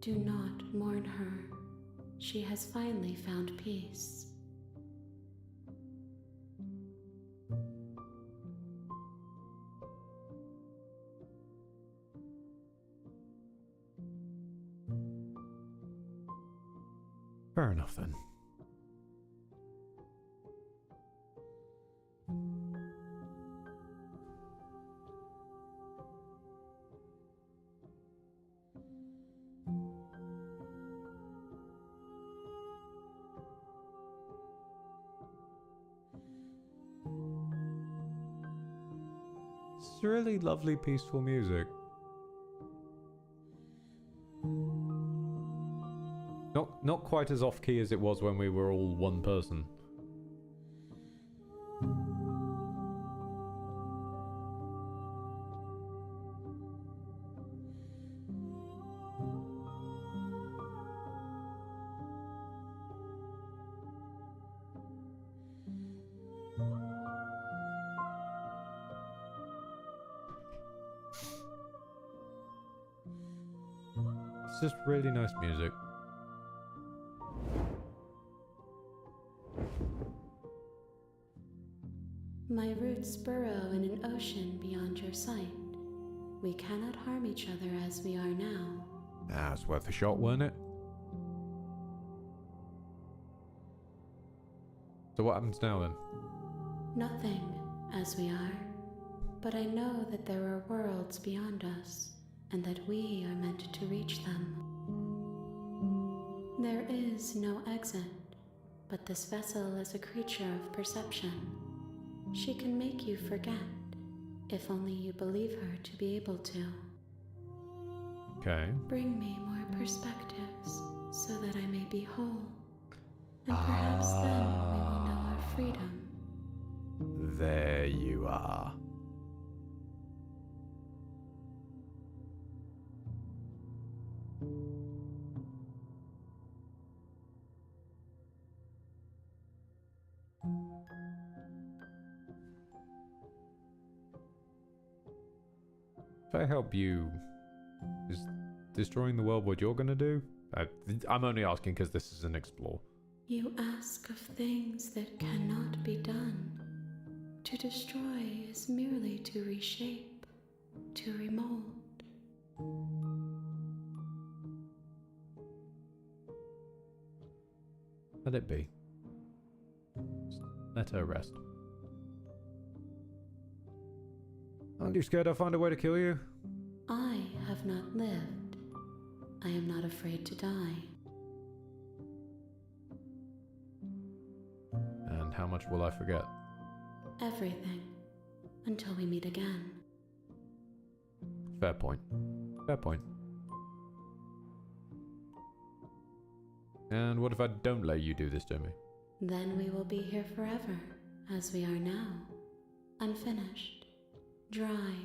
Do not mourn her. She has finally found peace. Fair enough then. It's really lovely, peaceful music. Not quite as off-key as it was when we were all one person. It's just really nice music. My roots burrow in an ocean beyond your sight. We cannot harm each other as we are now. Ah, it's worth a shot, weren't it? So what happens now then? Nothing, as we are. But I know that there are worlds beyond us, and that we are meant to reach them. There is no exit, but this vessel is a creature of perception. She can make you forget, if only you believe her to be able to. Okay. Bring me more perspectives, so that I may be whole. And perhaps then we will know our freedom. There you are. If I help you, is destroying the world what you're gonna do? I'm only asking because this is an explore. You ask of things that cannot be done. To destroy is merely to reshape, to remold. Let it be. Just let her rest. Aren't you scared I'll find a way to kill you? I have not lived. I am not afraid to die. And how much will I forget? Everything. Until we meet again. Fair point. Fair point. And what if I don't let you do this to me? Then we will be here forever, as we are now. Unfinished. Dry.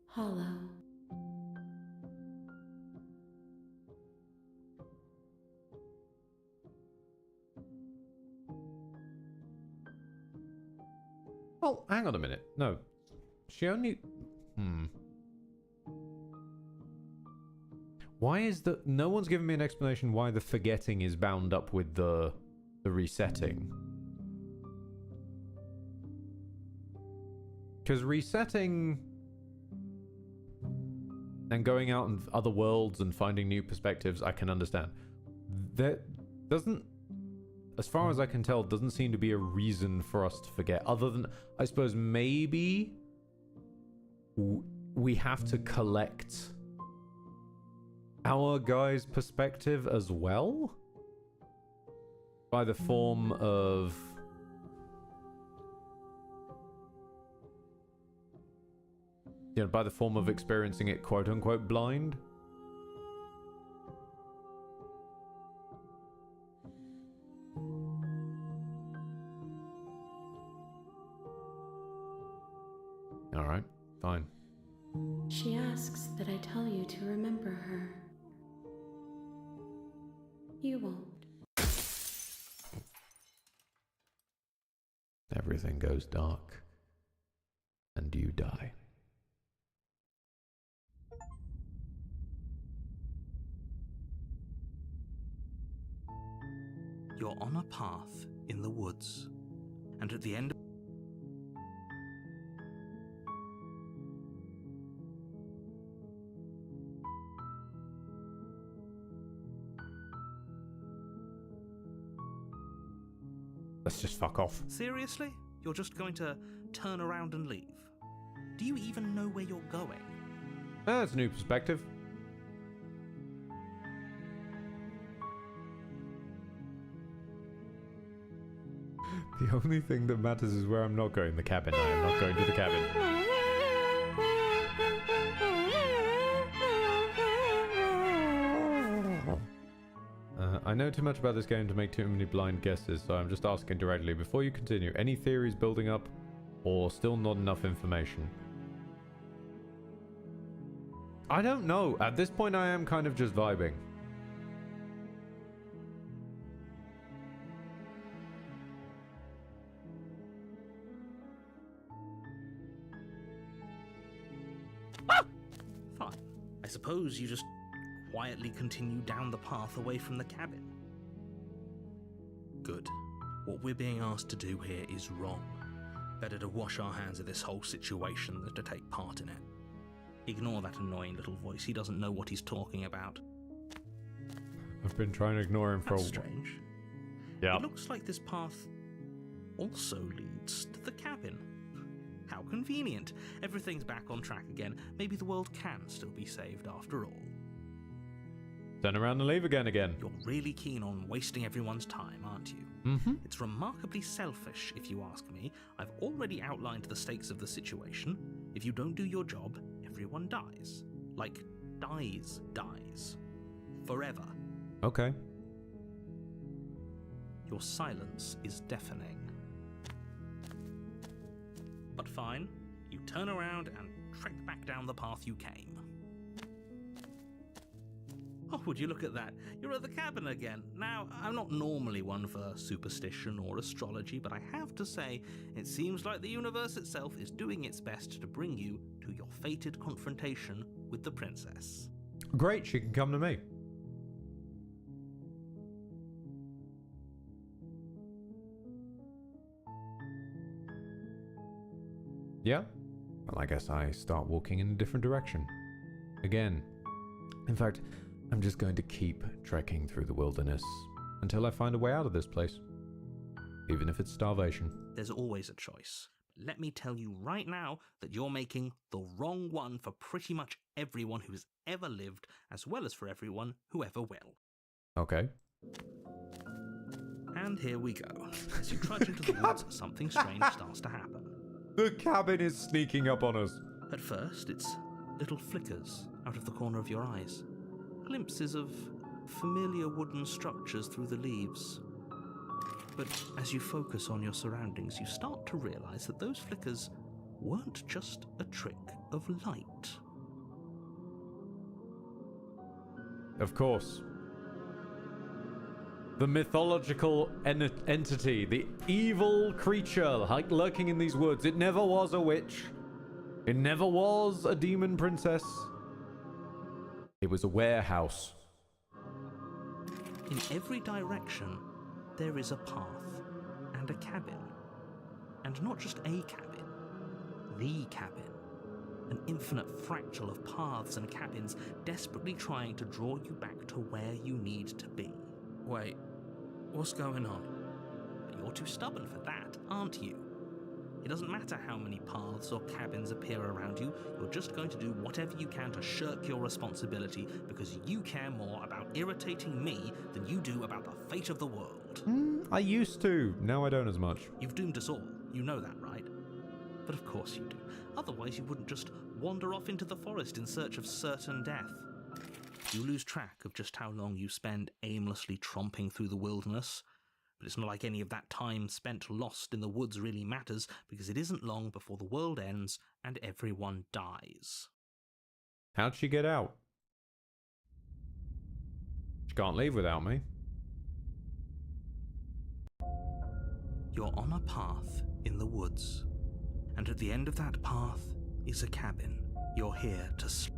Hollow. Oh, hang on a minute. No. She only... Why is the... No one's given me an explanation why the forgetting is bound up with the resetting. Because resetting and going out in other worlds and finding new perspectives, I can understand. That doesn't... As far as I can tell, doesn't seem to be a reason for us to forget. Other than, I suppose, maybe we have to collect our guy's perspective as well? By the form of... You know, by the form of experiencing it quote-unquote blind? Alright, fine. She asks that I tell you to remember her. You won't. Everything goes dark. And you die. You're on a path in the woods, and at the end of... Let's just fuck off. Seriously? You're just going to turn around and leave? Do you even know where you're going? That's a new perspective. The only thing that matters is where I'm not going. The cabin. I am not going to the cabin. I know too much about this game to make too many blind guesses, so I'm just asking directly. Before you continue, any theories building up, or still not enough information? I don't know. At this point, I am kind of just vibing. Fine. I suppose you just quietly continue down the path away from the cabin. Good. What we're being asked to do here is wrong. Better to wash our hands of this whole situation than to take part in it. Ignore that annoying little voice. He doesn't know what he's talking about. I've been trying to ignore him for That's a while. strange. Yeah. It looks like this path also leads to the cabin. How convenient. Everything's back on track again. Maybe the world can still be saved after all. Turn around and leave again. You're really keen on wasting everyone's time, aren't you? Mm-hmm. It's remarkably selfish, if you ask me. I've already outlined the stakes of the situation. If you don't do your job, everyone dies. Like, dies. Forever. Okay. Your silence is deafening. But fine, you turn around and trek back down the path you came. Oh, would you look at that? You're at the cabin again. Now, I'm not normally one for superstition or astrology, but I have to say, it seems like the universe itself is doing its best to bring you to your fated confrontation with the princess. Great, she can come to me. Yeah? Well, I guess I start walking in a different direction. Again. In fact, I'm just going to keep trekking through the wilderness until I find a way out of this place. Even if it's starvation. There's always a choice. Let me tell you right now that you're making the wrong one for pretty much everyone who's ever lived, as well as for everyone who ever will. Okay. And here we go. As you trudge into the woods, something strange starts to happen. The cabin is sneaking up on us. At first, it's little flickers out of the corner of your eyes. Glimpses of familiar wooden structures through the leaves. But as you focus on your surroundings, you start to realize that those flickers weren't just a trick of light. Of course. The mythological entity, the evil creature lurking in these woods. It never was a witch. It never was a demon princess. It was a warehouse. In every direction, there is a path and a cabin. And not just a cabin, the cabin. An infinite fractal of paths and cabins desperately trying to draw you back to where you need to be. Wait, what's going on? You're too stubborn for that, aren't you? It doesn't matter how many paths or cabins appear around you, you're just going to do whatever you can to shirk your responsibility because you care more about irritating me than you do about the fate of the world. I used to. Now I don't as much. You've doomed us all. You know that, right? But of course you do. Otherwise you wouldn't just wander off into the forest in search of certain death. You lose track of just how long you spend aimlessly tromping through the wilderness. But it's not like any of that time spent lost in the woods really matters, because it isn't long before the world ends and everyone dies. How'd she get out? She can't leave without me. You're on a path in the woods, and at the end of that path is a cabin. You're here to sleep.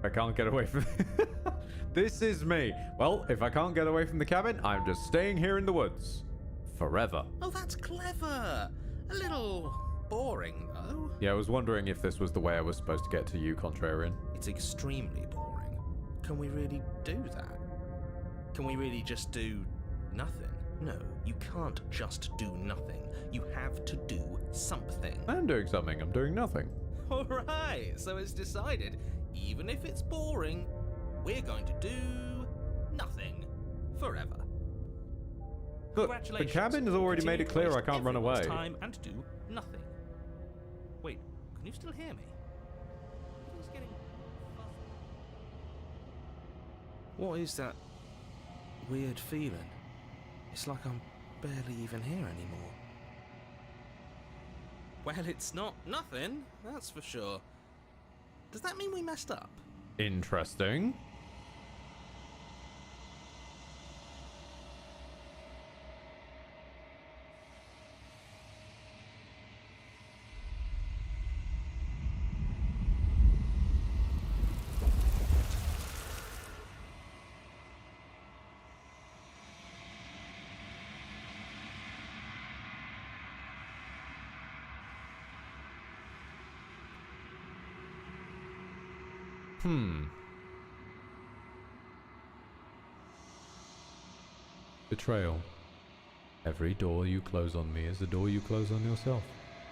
I can't get away from This is me. Well, if I can't get away from the cabin, I'm just staying here in the woods. Forever. Oh, that's clever. A little boring, though. Yeah, I was wondering if this was the way I was supposed to get to you, Contrarian. It's extremely boring. Can we really do that? Can we really just do nothing? No, you can't just do nothing. You have to do something. I'm doing something. I'm doing nothing. All right, so it's decided. Even if it's boring, we're going to do nothing forever. Look, the cabin has already made it clear I can't run away. Time and do nothing. Wait, can you still hear me? It's getting fuzzy. What is that weird feeling? It's like I'm barely even here anymore. Well, it's not nothing, that's for sure. Does that mean we messed up? Interesting. Betrayal. Every door you close on me is a door you close on yourself.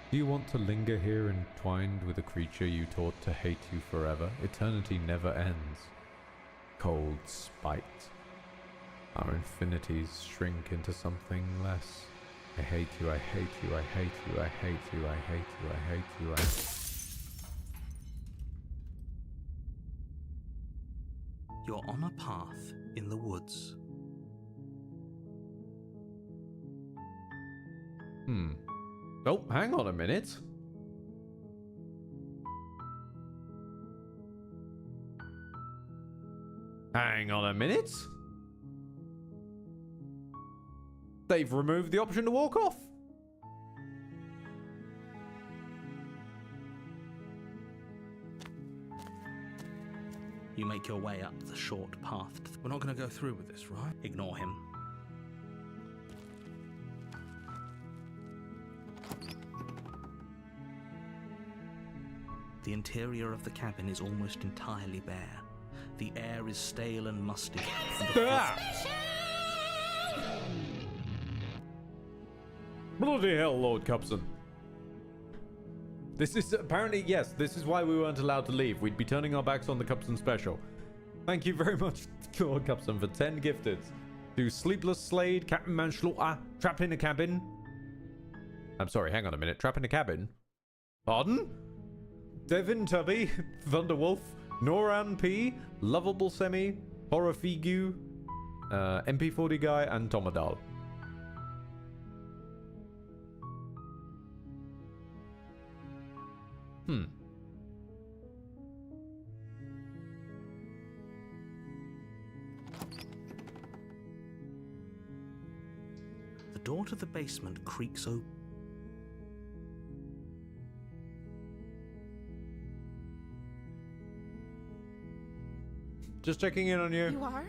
Do you want to linger here entwined with a creature you taught to hate you forever? Eternity never ends. Cold spite. Our infinities shrink into something less. I hate you, I hate you, I hate you, I hate you, I hate you, I hate you, I hate you. You're on a path in the woods. Oh, hang on a minute. Hang on a minute. They've removed the option to walk off. You make your way up the short path. We're not going to go through with this, right? Ignore him. The interior of the cabin is almost entirely bare. The air is stale and musty. Bloody hell, Lord Cupson. This is apparently, yes, this is why we weren't allowed to leave. We'd be turning our backs on the Cupson special. Thank you very much, Lord Cupson, for 10 gifted. To Sleepless Slade, Captain Manslaughter, Trap in a Cabin. I'm sorry, hang on a minute. Trap in a Cabin? Pardon? Devin Tubby, Thunderwolf, Noran P, Lovable Semi, Horror Figu, MP40 Guy, and Tomadal. The door to the basement creaks open. Just checking in on you. You are?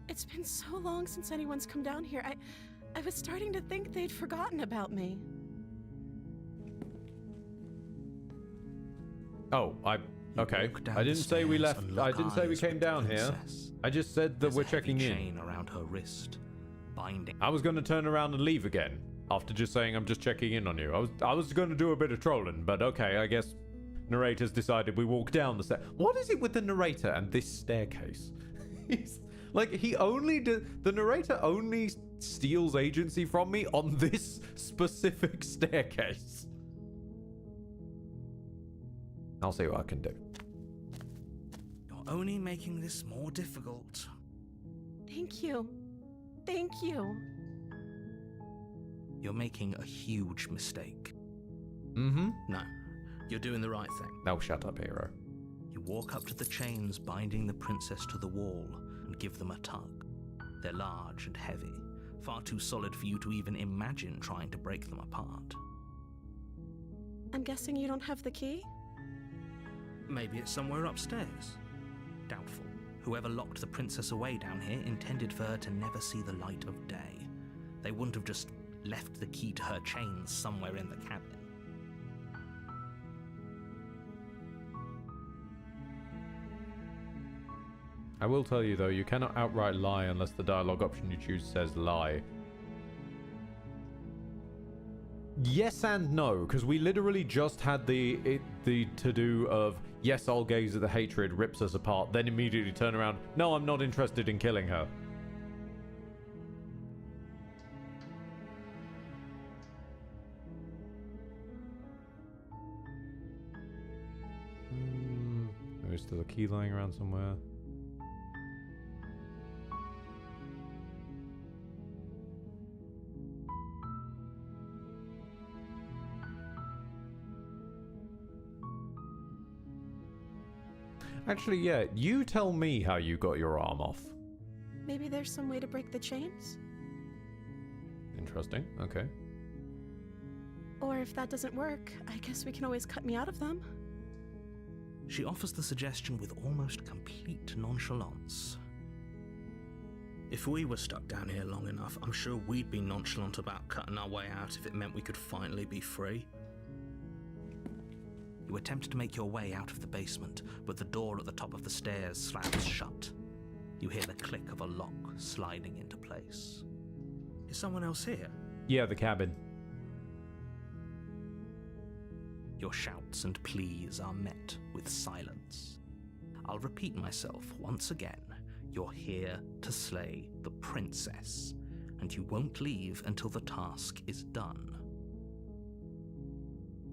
It's been so long since anyone's come down here. I was starting to think they'd forgotten about me. Oh, okay. I didn't say we left. I didn't say we came down here. I just said that we're checking in. Chain around her wrist, binding. I was going to turn around and leave again after just saying I'm just checking in on you. I was going to do a bit of trolling, but okay, I guess narrator's decided we walk down the stairs. What is it with the narrator and this staircase? He's like, the narrator only steals agency from me on this specific staircase. I'll see what I can do. You're only making this more difficult. Thank you. Thank you. You're making a huge mistake. Mm-hmm. No, you're doing the right thing. Now shut up, hero. You walk up to the chains binding the princess to the wall and give them a tug. They're large and heavy, far too solid for you to even imagine trying to break them apart. I'm guessing you don't have the key? Maybe it's somewhere upstairs. Doubtful. Whoever locked the princess away down here intended for her to never see the light of day. They wouldn't have just left the key to her chains somewhere in the cabin. I will tell you though, you cannot outright lie unless the dialogue option you choose says lie. Yes and no, because we literally just had the to-do of, yes, I'll gaze at the hatred, rips us apart, then immediately turn around, no, I'm not interested in killing her. There's still a key lying around somewhere. Actually, yeah, you tell me how you got your arm off. Maybe there's some way to break the chains? Interesting, okay. Or if that doesn't work, I guess we can always cut me out of them. She offers the suggestion with almost complete nonchalance. If we were stuck down here long enough, I'm sure we'd be nonchalant about cutting our way out if it meant we could finally be free. You attempt to make your way out of the basement, but the door at the top of the stairs slams shut. You hear the click of a lock sliding into place. Is someone else here? Yeah, the cabin. Your shouts and pleas are met with silence. I'll repeat myself once again. You're here to slay the princess, and you won't leave until the task is done.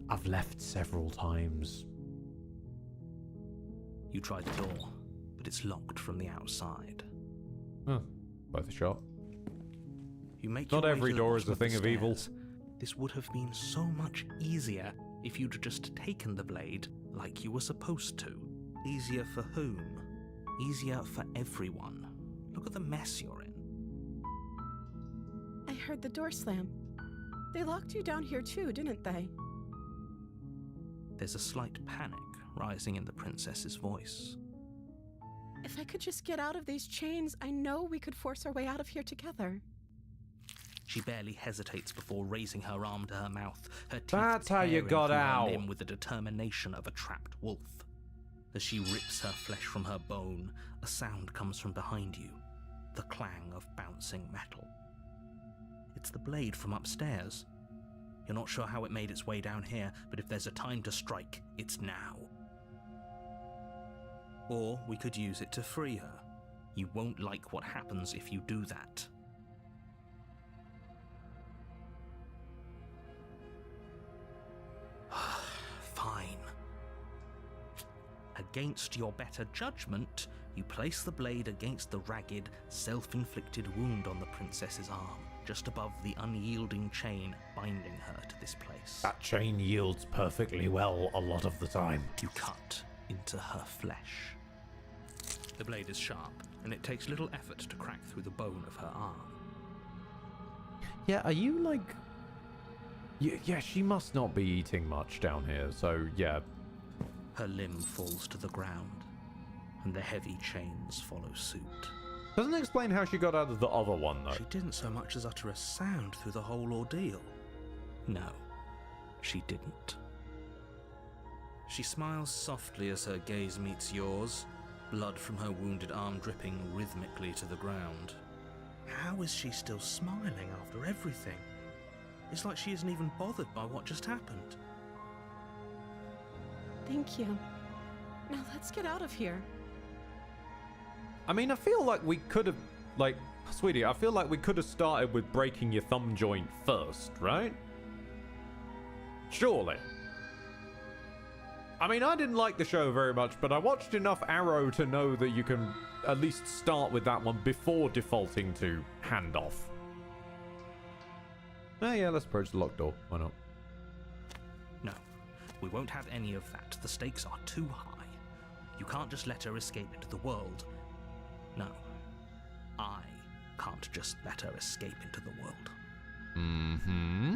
I've left several times. You try the door, but it's locked from the outside. Huh, worth a shot. You make Not your way every to the door is bottom a of the thing of evil. stairs. This would have been so much easier if you'd just taken the blade like you were supposed to. Easier for whom? Easier for everyone. Look at the mess you're in. I heard the door slam. They locked you down here too, didn't they? There's a slight panic rising in the princess's voice. If I could just get out of these chains, I know we could force our way out of here together. She barely hesitates before raising her arm to her mouth, her teeth That's how you tearing got through her out. limb with the determination of a trapped wolf. As she rips her flesh from her bone, a sound comes from behind you, the clang of bouncing metal. It's the blade from upstairs. You're not sure how it made its way down here, but if there's a time to strike, it's now. Or we could use it to free her. You won't like what happens if you do that. Fine. Against your better judgment, you place the blade against the ragged, self-inflicted wound on the princess's arm, just above the unyielding chain binding her to this place. That chain yields perfectly well a lot of the time. You cut into her flesh. The blade is sharp, and it takes little effort to crack through the bone of her arm. Yeah, are you like... Yeah, she must not be eating much down here, so yeah. Her limb falls to the ground, and the heavy chains follow suit. Doesn't explain how she got out of the other one, though. She didn't so much as utter a sound through the whole ordeal. No, she didn't. She smiles softly as her gaze meets yours, blood from her wounded arm dripping rhythmically to the ground. How is she still smiling after everything? It's like she isn't even bothered by what just happened. Thank you. Now let's get out of here. I mean, I feel like we could have... Like, sweetie, I feel like we could have started with breaking your thumb joint first, right? Surely. I mean, I didn't like the show very much, but I watched enough Arrow to know that you can at least start with that one before defaulting to handoff. Oh yeah, let's approach the locked door. Why not? No, we won't have any of that. The stakes are too high. You can't just let her escape into the world. No, I can't just let her escape into the world. Mm-hmm.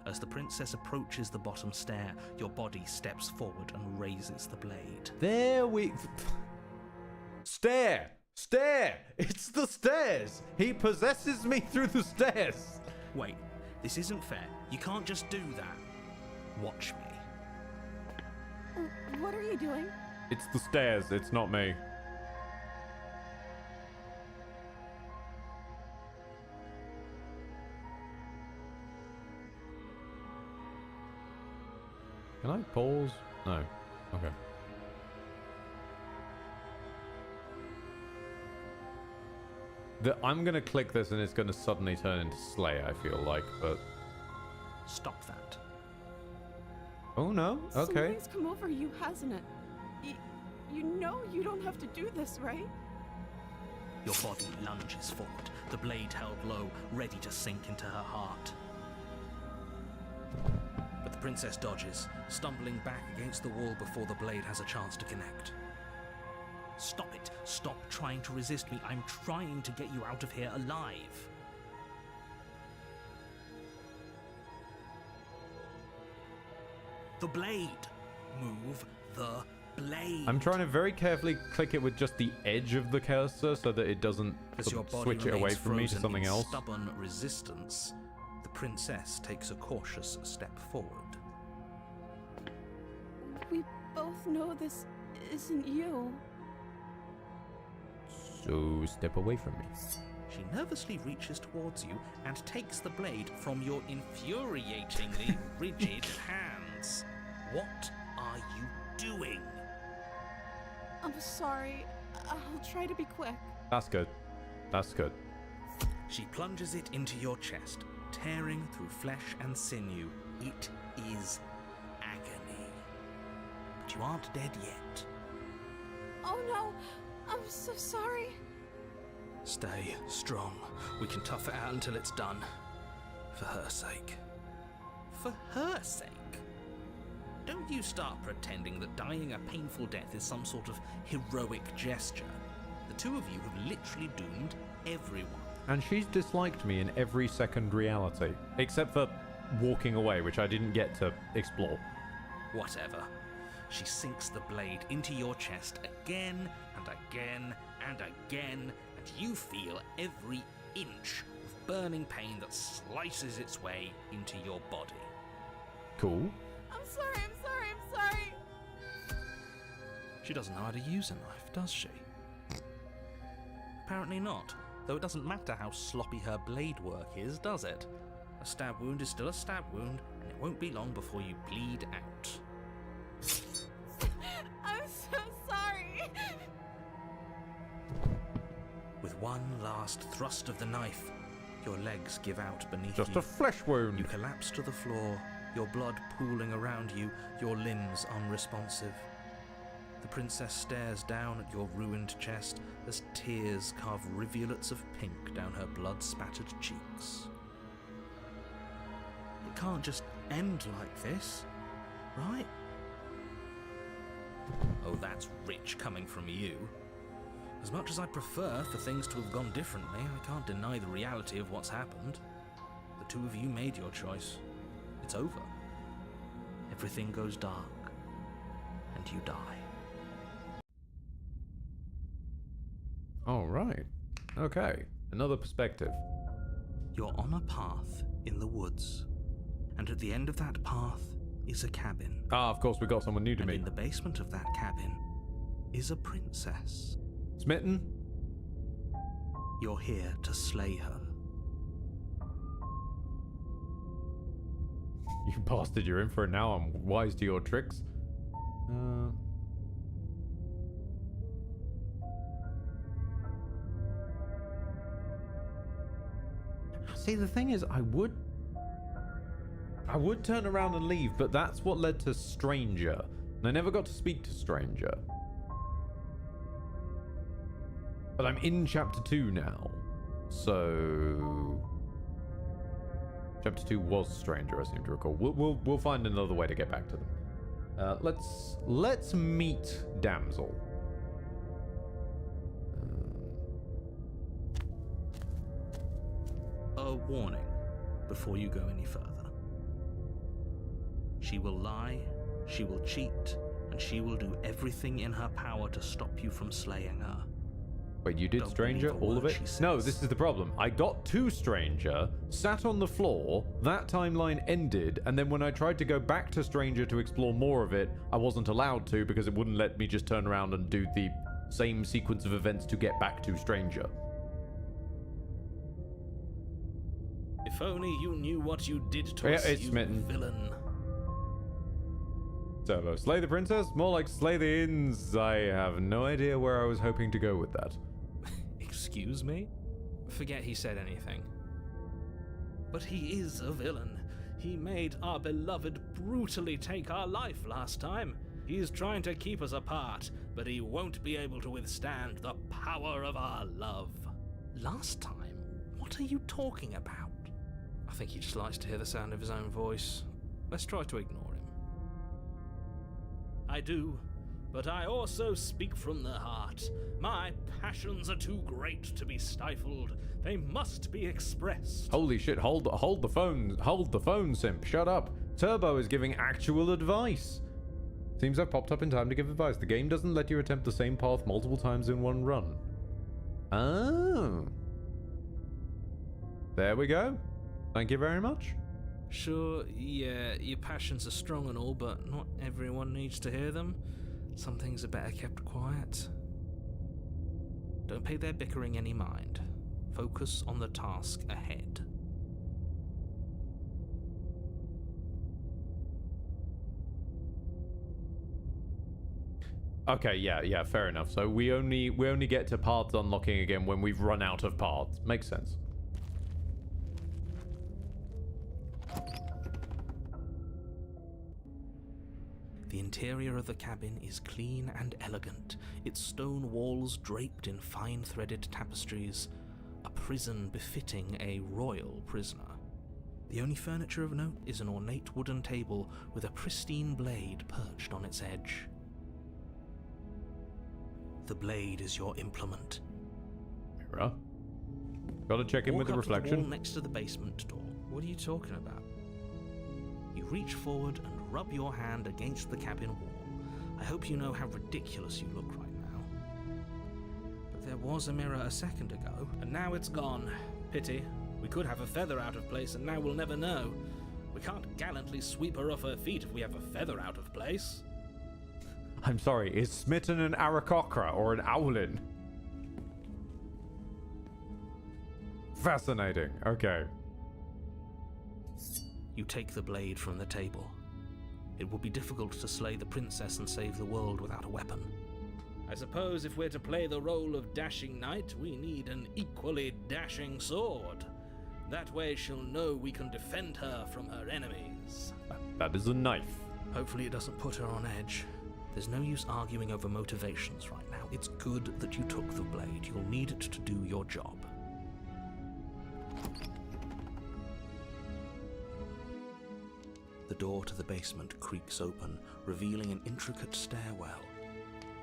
As the princess approaches the bottom stair, your body steps forward and raises the blade. There we... Stair! Stair! It's the stairs! He possesses me through the stairs! Wait, this isn't fair. You can't just do that. Watch me. What are you doing? It's the stairs, it's not me. Can I pause? No. Okay. I'm gonna click this and it's gonna suddenly turn into Slay, I feel like, but... Stop that. Oh no, okay. Something's come over you, hasn't it? You know you don't have to do this, right? Your body lunges forward, the blade held low, ready to sink into her heart. But the princess dodges, stumbling back against the wall before the blade has a chance to connect. Stop it. Stop trying to resist me. I'm trying to get you out of here alive. The blade. Move the blade. I'm trying to very carefully click it with just the edge of the cursor so that it doesn't As your body switch it away remains from me to frozen something in else. Stubborn resistance. The princess takes a cautious step forward. We both know this isn't you. So step away from me. She nervously reaches towards you and takes the blade from your infuriatingly rigid hands. What are you doing? I'm sorry. I'll try to be quick. That's good. That's good. She plunges it into your chest, tearing through flesh and sinew. It is agony. But you aren't dead yet. Oh no! I'm so sorry. Stay strong. We can tough it out until it's done. For her sake. For her sake? Don't you start pretending that dying a painful death is some sort of heroic gesture. The two of you have literally doomed everyone. And she's disliked me in every second reality, except for walking away, which I didn't get to explore. Whatever. She sinks the blade into your chest again and again and again, and you feel every inch of burning pain that slices its way into your body. Cool. I'm sorry. She doesn't know how to use a knife, does she? Apparently not, though it doesn't matter how sloppy her blade work is, does it? A stab wound is still a stab wound, and it won't be long before you bleed out. I'm so sorry. With one last thrust of the knife, your legs give out beneath Just you. a flesh wound. You collapse to the floor, your blood pooling around you, your limbs unresponsive. The princess stares down at your ruined chest as tears carve rivulets of pink down her blood-spattered cheeks. It can't just end like this, right? Oh, that's rich coming from you. As much as I prefer for things to have gone differently, I can't deny the reality of what's happened. The two of you made your choice. It's over. Everything goes dark, and you die. All right. Okay. Another perspective. You're on a path in the woods, and at the end of that path is a cabin. Ah, of course, we got someone new to And me. in the basement of that cabin is a princess. Smitten? You're here to slay her. You bastard, you're in for it now. I'm wise to your tricks. See, the thing is, I would turn around and leave, but that's what led to Stranger. And I never got to speak to Stranger. But I'm in Chapter 2 now. So... Chapter 2 was Stranger, I seem to recall. We'll find another way to get back to them. Let's meet Damsel. A warning before you go any further. She will lie, she will cheat, and she will do everything in her power to stop you from slaying her. Wait, you did Don't Stranger? believe a All of word it? she says. No, this is the problem. I got to Stranger, sat on the floor, that timeline ended, and then when I tried to go back to Stranger to explore more of it, I wasn't allowed to because it wouldn't let me just turn around and do the same sequence of events to get back to Stranger. If only you knew what you did to Yeah, us, it's you smitten. villain. So, slay the princess? More like slay the inns. I have no idea where I was hoping to go with that. Excuse me? Forget he said anything. But he is a villain. He made our beloved brutally take our life last time. He's trying to keep us apart, but he won't be able to withstand the power of our love. Last time? What are you talking about? I think he just likes to hear the sound of his own voice. Let's try to ignore him. I do, but I also speak from the heart. My passions are too great to be stifled. They must be expressed. Holy shit, hold the phone, simp. Shut up. Turbo is giving actual advice. Seems I've popped up in time to give advice. The game doesn't let you attempt the same path multiple times in one run. Oh. There we go. Thank you very much. Sure, yeah, your passions are strong and all, but not everyone needs to hear them. Some things are better kept quiet. Don't pay their bickering any mind. Focus on the task ahead. Okay, yeah, fair enough. So we only get to paths unlocking again when we've run out of paths. Makes sense. The interior of the cabin is clean and elegant, its stone walls draped in fine-threaded tapestries, a prison befitting a royal prisoner. The only furniture of note is an ornate wooden table with a pristine blade perched on its edge. The blade is your implement. Mirror. Gotta check in with the Walk up to the reflection. wall next to the basement door. What are you talking about? You reach forward and rub your hand against the cabin wall. I hope you know how ridiculous you look right now. But there was a mirror a second ago, and now it's gone. Pity. We could have a feather out of place, and now we'll never know. We can't gallantly sweep her off her feet if we have a feather out of place. I'm sorry, is Smitten an Aarakocra or an Owlin? Fascinating, okay. You take the blade from the table. It would be difficult to slay the princess and save the world without a weapon. I suppose if we're to play the role of dashing knight, we need an equally dashing sword. That way she'll know we can defend her from her enemies. That is a knife. Hopefully it doesn't put her on edge. There's no use arguing over motivations right now. It's good that you took the blade. You'll need it to do your job. The door to the basement creaks open, revealing an intricate stairwell.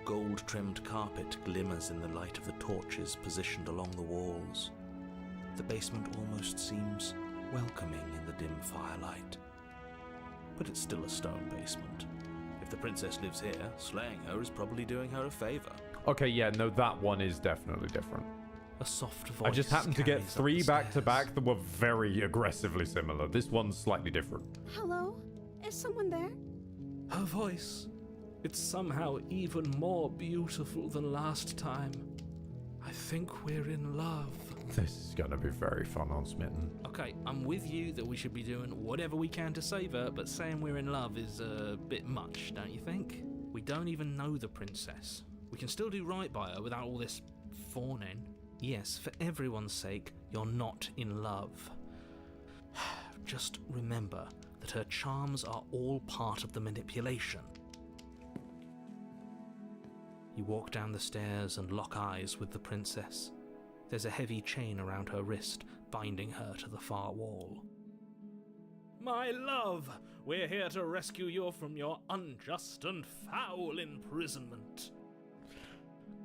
Gold-trimmed carpet glimmers in the light of the torches positioned along the walls. The basement almost seems welcoming in the dim firelight. But it's still a stone basement. If the princess lives here, slaying her is probably doing her a favor. Okay, yeah, no, that one is definitely different. A soft voice. I just happened to get carries up 3 the back-to-back stairs. that were very aggressively similar. This one's slightly different. Hello? Is someone there? Her voice. It's somehow even more beautiful than last time. I think we're in love. This is gonna be very fun on Smitten. Okay, I'm with you that we should be doing whatever we can to save her, but saying we're in love is a bit much, don't you think? We don't even know the princess. We can still do right by her without all this fawning. Yes, for everyone's sake, you're not in love. Just remember that her charms are all part of the manipulation. You walk down the stairs and lock eyes with the princess. There's a heavy chain around her wrist, binding her to the far wall. My love, we're here to rescue you from your unjust and foul imprisonment.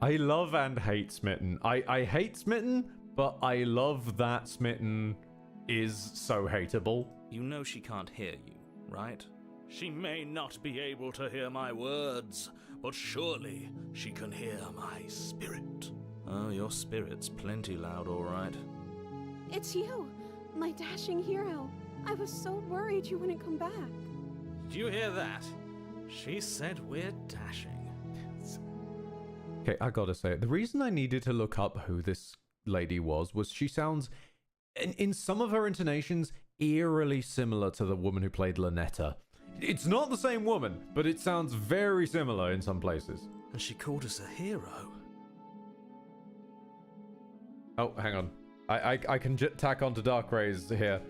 I love and hate Smitten. I hate Smitten, but I love that Smitten is so hateable. You know she can't hear you, right? She may not be able to hear my words, but surely she can hear my spirit. Oh, your spirit's plenty loud, all right. It's you, my dashing hero. I was so worried you wouldn't come back. Did you hear that? She said we're dashing. Okay, I gotta say, the reason I needed to look up who this lady was she sounds, in some of her intonations, eerily similar to the woman who played Lynetta. It's not the same woman, but it sounds very similar in some places. And she called us a hero. Oh, hang on. I can tack onto Dark Rays here.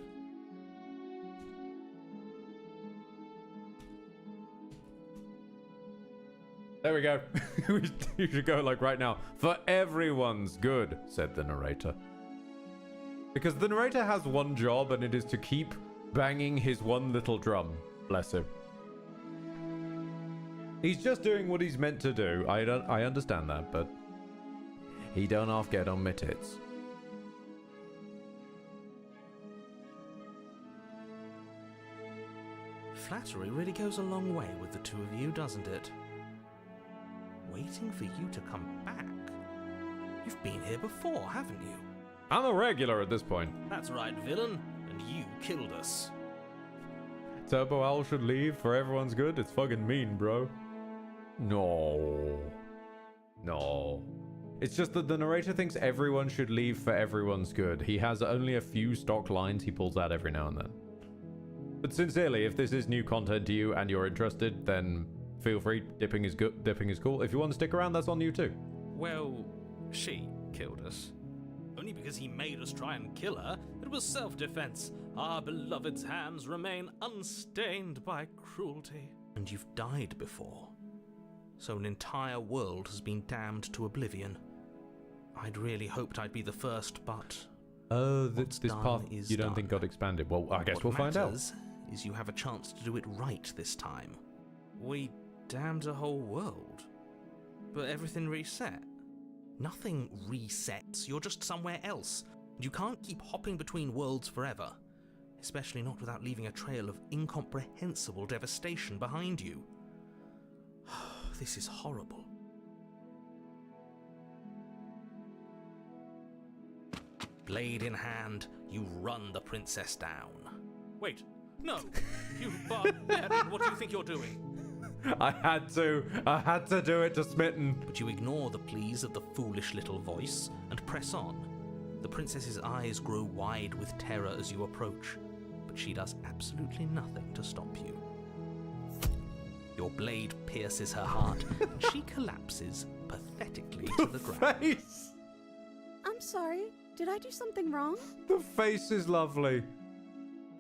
There we go. You should go like right now. For everyone's good, said the narrator. Because the narrator has one job, and it is to keep banging his one little drum. Bless him. He's just doing what he's meant to do. I understand that, but he don't half get on my tits. Flattery really goes a long way with the two of you, doesn't it? Waiting for you to come back. You've been here before, haven't you? I'm a regular at this point. That's right, villain. And you killed us. Turbo Owl should leave for everyone's good? It's fucking mean, bro. No. It's just that the narrator thinks everyone should leave for everyone's good. He has only a few stock lines he pulls out every now and then. But sincerely, if this is new content to you and you're interested, then feel free. Dipping is good. Dipping is cool. If you want to stick around, that's on you too. Well, she killed us. Only because he made us try and kill her. It was self-defense. Our beloved's hands remain unstained by cruelty. And you've died before. So an entire world has been damned to oblivion. I'd really hoped I'd be the first, but... Oh, this path you don't think got expanded. Well, I guess we'll find out. What matters is you have a chance to do it right this time. We damned a whole world. But everything reset. Nothing resets. You're just somewhere else. You can't keep hopping between worlds forever. Especially not without leaving a trail of incomprehensible devastation behind you. this is horrible. Blade in hand, you run the princess down. Wait, no, you barbarian, what do you think you're doing? I had to do it to Smitten. But you ignore the pleas of the foolish little voice and press on. The princess's eyes grow wide with terror as you approach, but she does absolutely nothing to stop you. Your blade pierces her heart, and she collapses pathetically to the ground. Face! I'm sorry. Did I do something wrong? The face is lovely.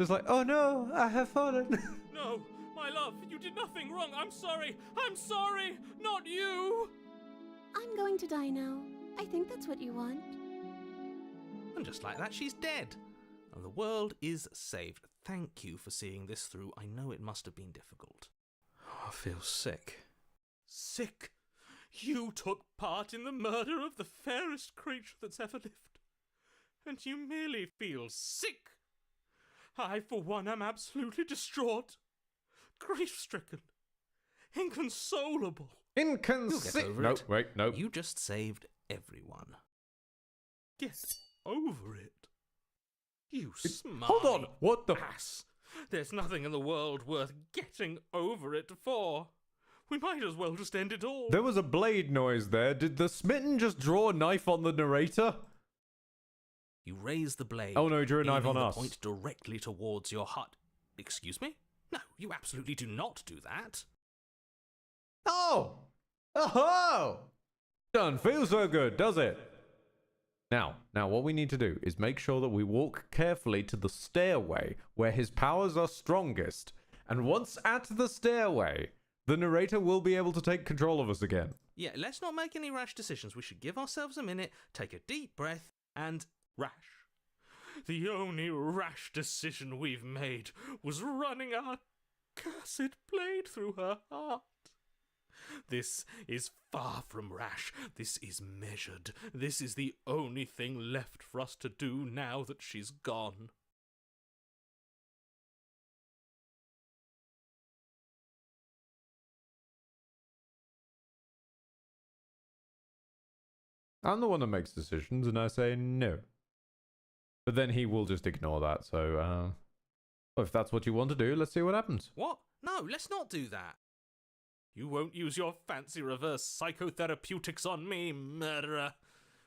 It's like, oh no, I have fallen. No, my love, you did nothing wrong. I'm sorry, not you. I'm going to die now. I think that's what you want. And just like that, she's dead. And the world is saved. Thank you for seeing this through. I know it must have been difficult. I feel sick. Sick? You took part in the murder of the fairest creature that's ever lived. And you merely feel sick. I, for one, am absolutely distraught, grief-stricken, inconsolable. Inconceivable. No, wait, no. You just saved everyone. Get over it. You smart. Hold on. What the ass. There's nothing in the world worth getting over it for. We might as well just end it all. There was a blade noise there. Did the Smitten just draw a knife on the narrator? You raise the blade. Oh no, he drew a knife on us. Point directly towards your heart. Excuse me? No, you absolutely do not do that. Oh! Oh! Doesn't feel so good, does it? Now, what we need to do is make sure that we walk carefully to the stairway where his powers are strongest. And once at the stairway, the narrator will be able to take control of us again. Yeah, let's not make any rash decisions. We should give ourselves a minute, take a deep breath, and rash. The only rash decision we've made was running our cursed blade through her heart. This is far from rash. This is measured. This is the only thing left for us to do now that she's gone. I'm the one that makes decisions, and I say no. But then he will just ignore that, so, if that's what you want to do, let's see what happens. What? No, let's not do that. You won't use your fancy reverse psychotherapeutics on me, murderer.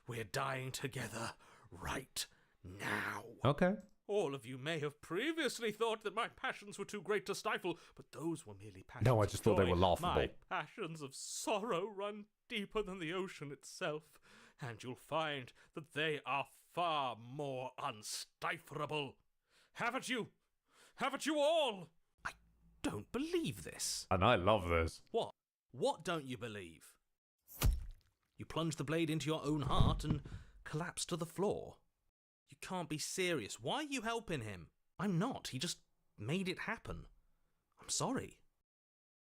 We're dying together right now. Okay. All of you may have previously thought that my passions were too great to stifle, but those were merely passions. No, I just thought they were laughable. My passions of sorrow run deeper than the ocean itself, and you'll find that they are far more unstiflable. Have it you! Have it you all! I don't believe this. And I love this. What? What don't you believe? You plunge the blade into your own heart and collapse to the floor. You can't be serious. Why are you helping him? I'm not. He just made it happen. I'm sorry.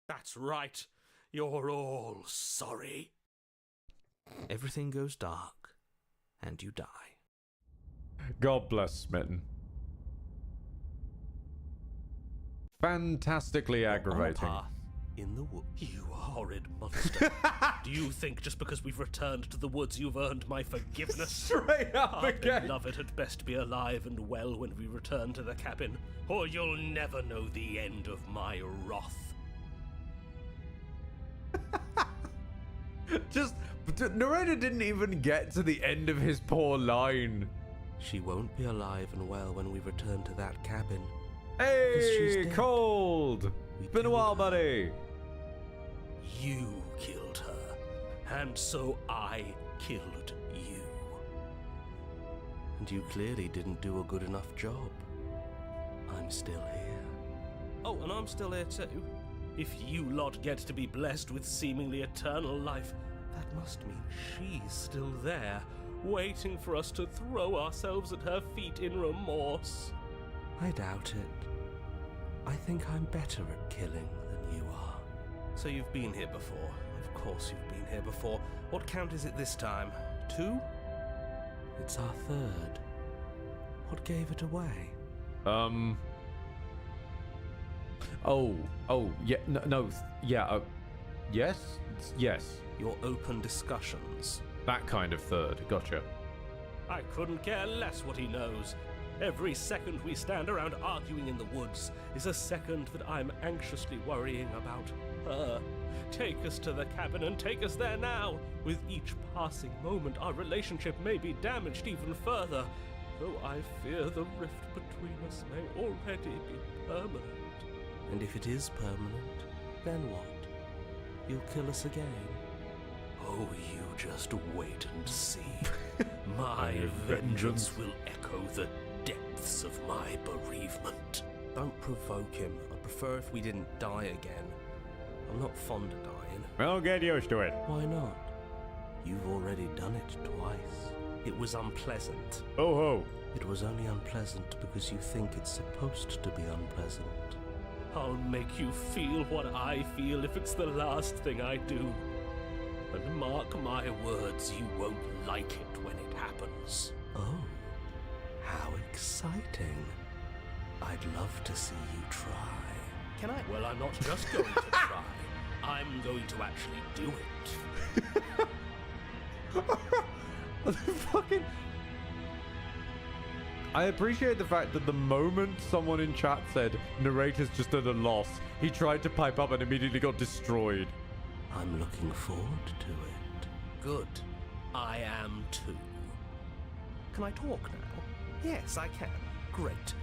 That's right. You're all sorry. Everything goes dark, and you die. God bless Smitten. Fantastically aggravating. On a path in the woods. You horrid monster. Do you think just because we've returned to the woods you've earned my forgiveness? Straight up Our again. beloved had best be alive and well when we return to the cabin, or you'll never know the end of my wrath. Narrator didn't even get to the end of his poor line. She won't be alive and well when we return to that cabin. Hey, Cold! We Been a while, buddy. You killed her, and so I killed you. And you clearly didn't do a good enough job. I'm still here. Oh, and I'm still here too. If you lot get to be blessed with seemingly eternal life, that must mean she's still there, waiting for us to throw ourselves at her feet in remorse. I doubt it. I think I'm better at killing than you are. So you've been here before. Of course you've been here before. What count is it this time? 2? It's our 3rd. What gave it away? Yeah, Yes? Yes. Your open discussions. That kind of third. Gotcha. I couldn't care less what he knows. Every second we stand around arguing in the woods is a second that I'm anxiously worrying about her. Take us to the cabin and take us there now. With each passing moment, our relationship may be damaged even further, though I fear the rift between us may already be permanent. And if it is permanent, then what? You'll kill us again? Oh, you just wait and see. My vengeance will echo the depths of my bereavement. Don't provoke him. I'd prefer if we didn't die again. I'm not fond of dying. Well, get used to it. Why not? You've already done it twice. It was unpleasant. Oh ho. It was only unpleasant because you think it's supposed to be unpleasant. I'll make you feel what I feel if it's the last thing I do. And mark my words, you won't like it when it happens. Oh, how exciting. I'd love to see you try. Can I? Well, I'm not just going to try. I'm going to actually do it. Fucking... I appreciate the fact that the moment someone in chat said narrator's just at a loss, he tried to pipe up and immediately got destroyed. I'm looking forward to it. Good. I am too. Can I talk now? Yes, I can. Great.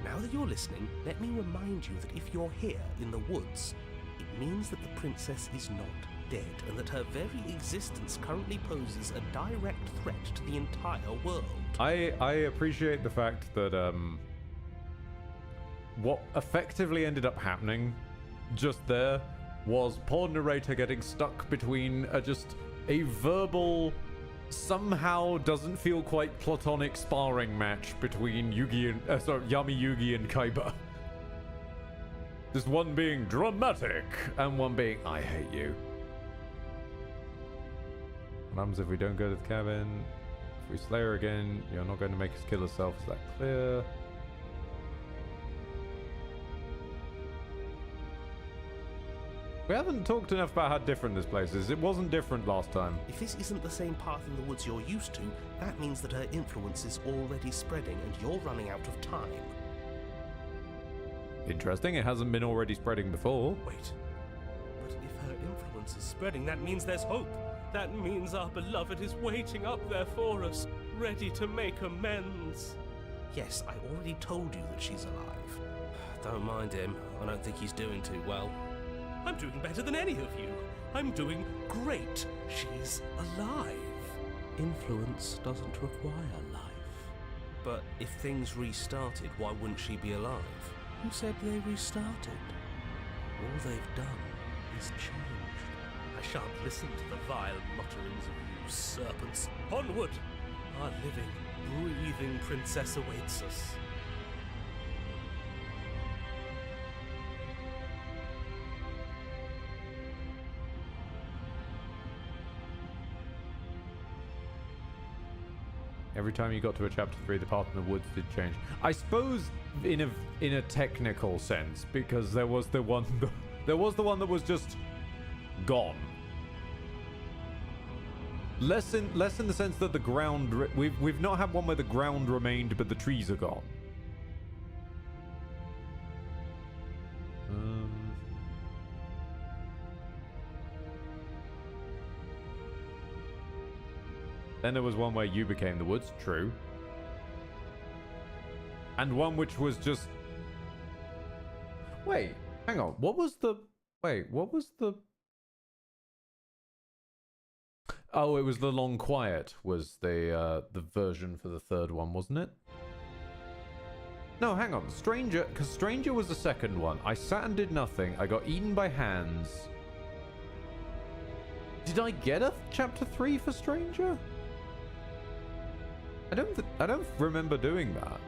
Now that you're listening, let me remind you that if you're here in the woods, it means that the princess is not dead, and that her very existence currently poses a direct threat to the entire world. I appreciate the fact that what effectively ended up happening just there was poor narrator getting stuck between just a verbal, somehow doesn't feel quite platonic sparring match between Yami Yugi and Kaiba. Just one being dramatic and one being I hate you. What happens if we don't go to the cabin? If we slay her again, you're not going to make us kill herself. Is that clear? We haven't talked enough about how different this place is. It wasn't different last time. If this isn't the same path in the woods you're used to, that means that her influence is already spreading and you're running out of time. Interesting, it hasn't been already spreading before. Wait, but if her influence is spreading, that means there's hope. That means our beloved is waiting up there for us, ready to make amends. Yes, I already told you that she's alive. Don't mind him. I don't think he's doing too well. I'm doing better than any of you. I'm doing great. She's alive. Influence doesn't require life. But if things restarted, why wouldn't she be alive? Who said they restarted? All they've done is changed. I shan't listen to the vile mutterings of you serpents. Onward! Our living, breathing princess awaits us. Every time you got to a chapter 3, the path in the woods did change. I suppose in a technical sense, because there was the one that was just gone. Less in the sense that the ground we've not had one where the ground remained but the trees are gone. Then there was one where you became the woods, true. And one which was just... Wait, hang on. What was the... Oh, it was the Long Quiet was the version for the third one, wasn't it? No, hang on. Stranger, because Stranger was the second one. I sat and did nothing. I got eaten by hands. Did I get a chapter 3 for Stranger? I don't remember doing that.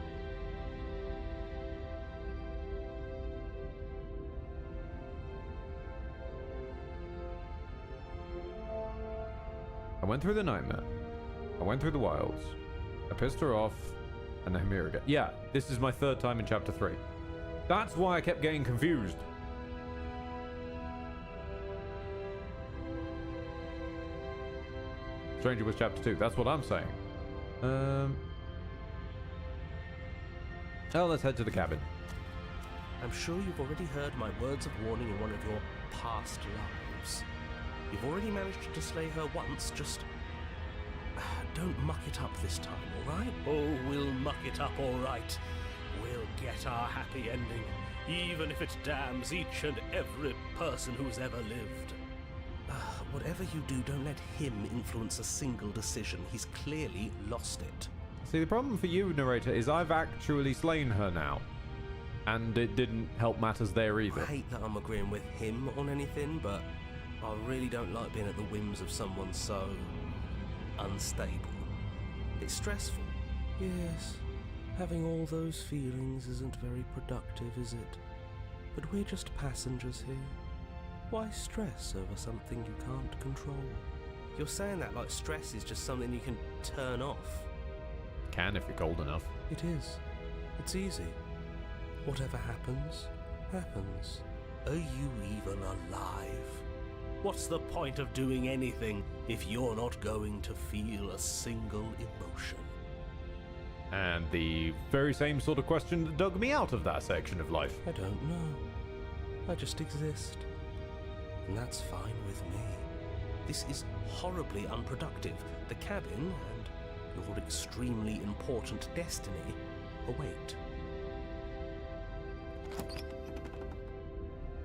I went through the nightmare. I went through the wilds. I pissed her off. And then here again. Yeah, this is my third time in chapter 3. That's why I kept getting confused. Stranger was chapter 2. That's what I'm saying. Oh, let's head to the cabin. I'm sure you've already heard my words of warning in one of your past lives. You've already managed to slay her once, just don't muck it up this time, alright? Oh, we'll muck it up alright. We'll get our happy ending, even if it damns each and every person who's ever lived. Whatever you do, don't let him influence a single decision. He's clearly lost it. See, the problem for you, narrator, is I've actually slain her now. And it didn't help matters there either. I hate that I'm agreeing with him on anything, but I really don't like being at the whims of someone so unstable. It's stressful. Yes, having all those feelings isn't very productive, is it? But we're just passengers here. Why stress over something you can't control? You're saying that like stress is just something you can turn off. Can if you're cold enough. It is. It's easy. Whatever happens, happens. Are you even alive? What's the point of doing anything if you're not going to feel a single emotion? And the very same sort of question that dug me out of that section of life. I don't know. I just exist. And that's fine with me. This is horribly unproductive. The cabin and your extremely important destiny await.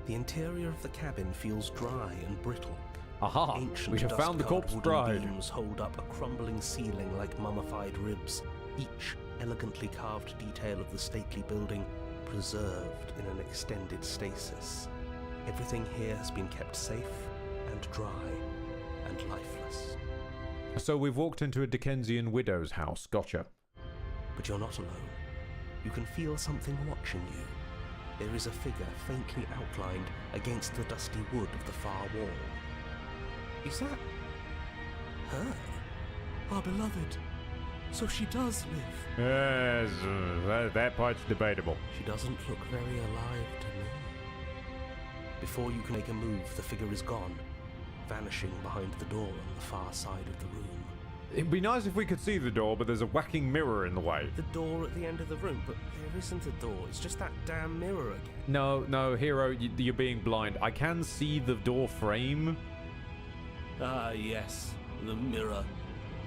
The interior of the cabin feels dry and brittle. Aha! Ancient We have found the corpse dust-covered bride. wooden beams hold up a crumbling ceiling like mummified ribs, each elegantly carved detail of the stately building preserved in an extended stasis. Everything here has been kept safe and dry and lifeless. So we've walked into a Dickensian widow's house. Gotcha. But you're not alone. You can feel something watching you. There is a figure faintly outlined against the dusty wood of the far wall. Is that her? Our beloved. So she does live. Yes, that part's debatable. She doesn't look very alive to me. Before you can make a move, the figure is gone, vanishing behind the door on the far side of the room. It'd be nice if we could see the door, but there's a whacking mirror in the way. The door at the end of the room, but there isn't a door. It's just that damn mirror again. No, hero, you're being blind. I can see the door frame. Ah, yes, the mirror.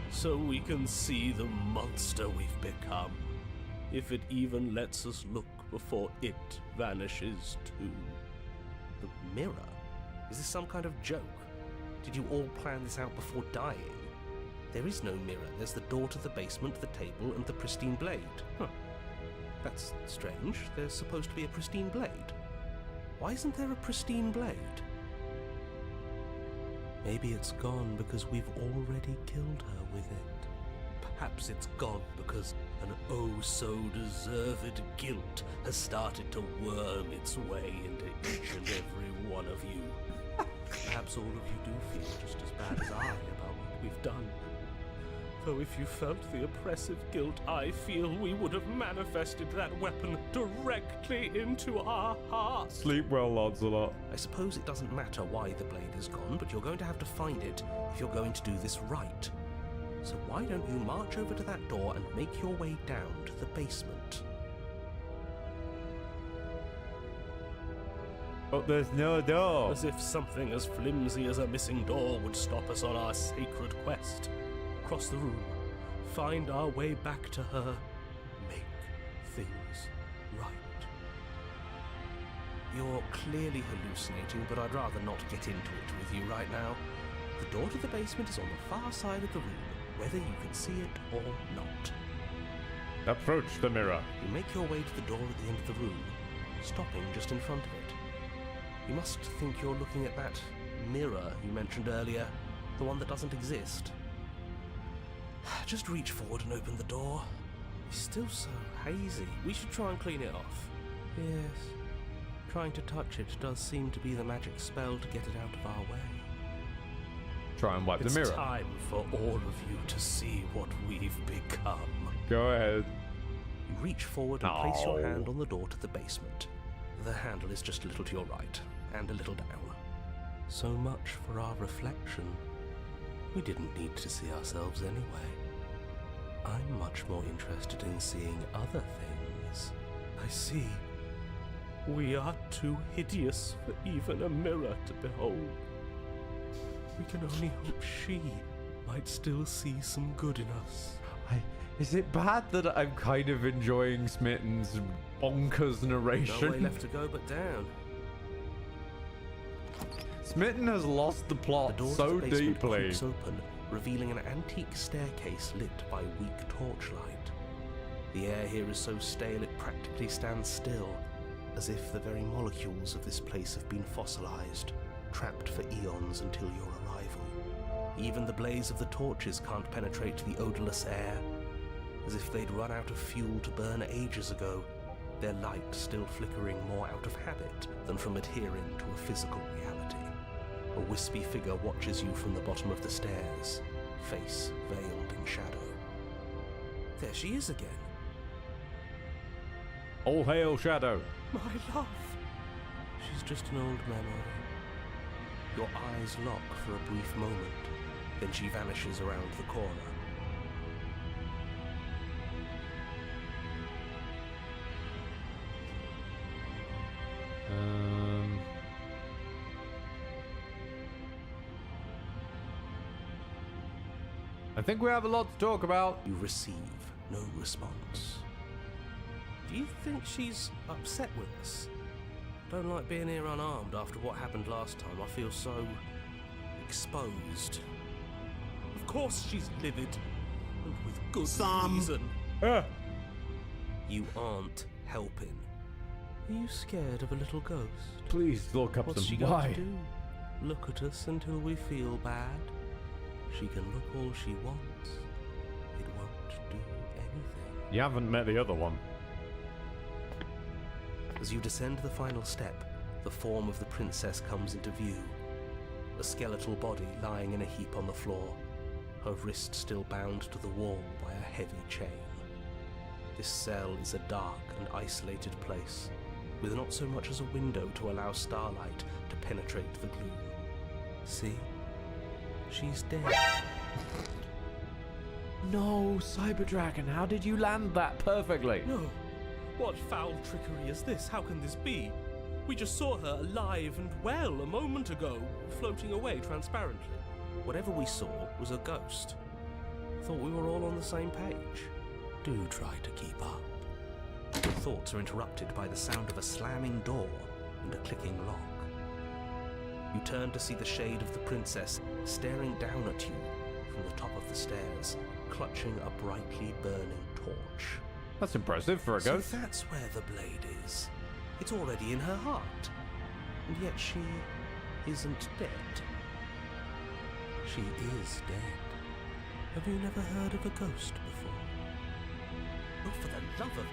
So we can see the monster we've become. If it even lets us look before it vanishes too. The mirror? Is this some kind of joke? Did you all plan this out before dying? There is no mirror. There's the door to the basement, the table, and the pristine blade. Huh. That's strange. There's supposed to be a pristine blade. Why isn't there a pristine blade? Maybe it's gone because we've already killed her with it. Perhaps it's gone because an oh-so-deserved guilt has started to worm its way into each and every one of you. Perhaps all of you do feel just as bad as I about what we've done. Though if you felt the oppressive guilt I feel, we would have manifested that weapon directly into our hearts. Sleep well, Lancelot. I suppose it doesn't matter why the blade is gone, but you're going to have to find it if you're going to do this right. So why don't you march over to that door and make your way down to the basement? But there's no door. As if something as flimsy as a missing door would stop us on our sacred quest. Cross the room, find our way back to her, make things right. You're clearly hallucinating, but I'd rather not get into it with you right now. The door to the basement is on the far side of the room, whether you can see it or not. Approach the mirror. You make your way to the door at the end of the room, stopping just in front of it. You must think you're looking at that mirror you mentioned earlier, the one that doesn't exist. Just reach forward and open the door. It's still so hazy. We should try and clean it off. Yes. Trying to touch it does seem to be the magic spell to get it out of our way. Try and wipe the It's mirror. time for all of you to see what we've become. Go ahead. You reach forward and place your hand on the door to the basement. The handle is just a little to your right, and a little down. So much for our reflection. We didn't need to see ourselves anyway. I'm much more interested in seeing other things. I see. We are too hideous for even a mirror to behold. We can only hope she might still see some good in us. Is it bad that I'm kind of enjoying Smitten's bonkers narration? No way left to go but down. Smitten has lost the plot The door so to the basement deeply. creaks open, revealing an antique staircase lit by weak torchlight. The air here is so stale it practically stands still, as if the very molecules of this place have been fossilized, trapped for eons until your arrival. Even the blaze of the torches can't penetrate the odorless air, as if they'd run out of fuel to burn ages ago, their light still flickering more out of habit than from adhering to a physical reality. A wispy figure watches you from the bottom of the stairs, face veiled in shadow. There she is again. All hail Shadow. My love! She's just an old memory. Your eyes lock for a brief moment, then she vanishes around the corner. I think we have a lot to talk about. You receive no response. Do you think she's upset with us? Don't like being here unarmed after what happened last time. I feel so exposed. Of course she's livid, and with good reason. You aren't helping. Are you scared of a little ghost? Please look up What's she some going to do? Look at us until we feel bad? She can look all she wants. It won't do anything. You haven't met the other one. As you descend the final step, the form of the princess comes into view. A skeletal body lying in a heap on the floor, her wrist still bound to the wall by a heavy chain. This cell is a dark and isolated place, with not so much as a window to allow starlight to penetrate the gloom. See? She's dead. No, Cyber Dragon, how did you land that perfectly? No. What foul trickery is this? How can this be? We just saw her alive and well a moment ago, floating away transparently. Whatever we saw was a ghost. Thought we were all on the same page. Do try to keep up. Your thoughts are interrupted by the sound of a slamming door and a clicking lock. You turn to see the shade of the princess staring down at you from the top of the stairs, clutching a brightly burning torch. That's impressive for a ghost. So that's where the blade is. It's already in her heart. And yet she isn't dead. She is dead. Have you never heard of a ghost before? Oh, for the love of...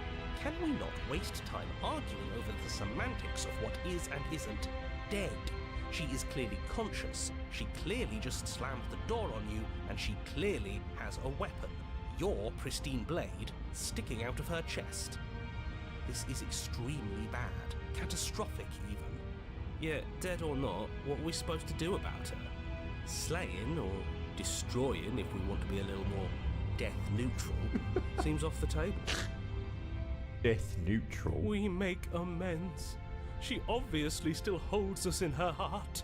Can we not waste time arguing over the semantics of what is and isn't dead? She is clearly conscious. She clearly just slammed the door on you, and she clearly has a weapon. Your pristine blade sticking out of her chest. This is extremely bad. Catastrophic, even. Yet, dead or not, what are we supposed to do about her? Slaying or destroying, if we want to be a little more death neutral, seems off the table. Death neutral? We make amends. She obviously still holds us in her heart.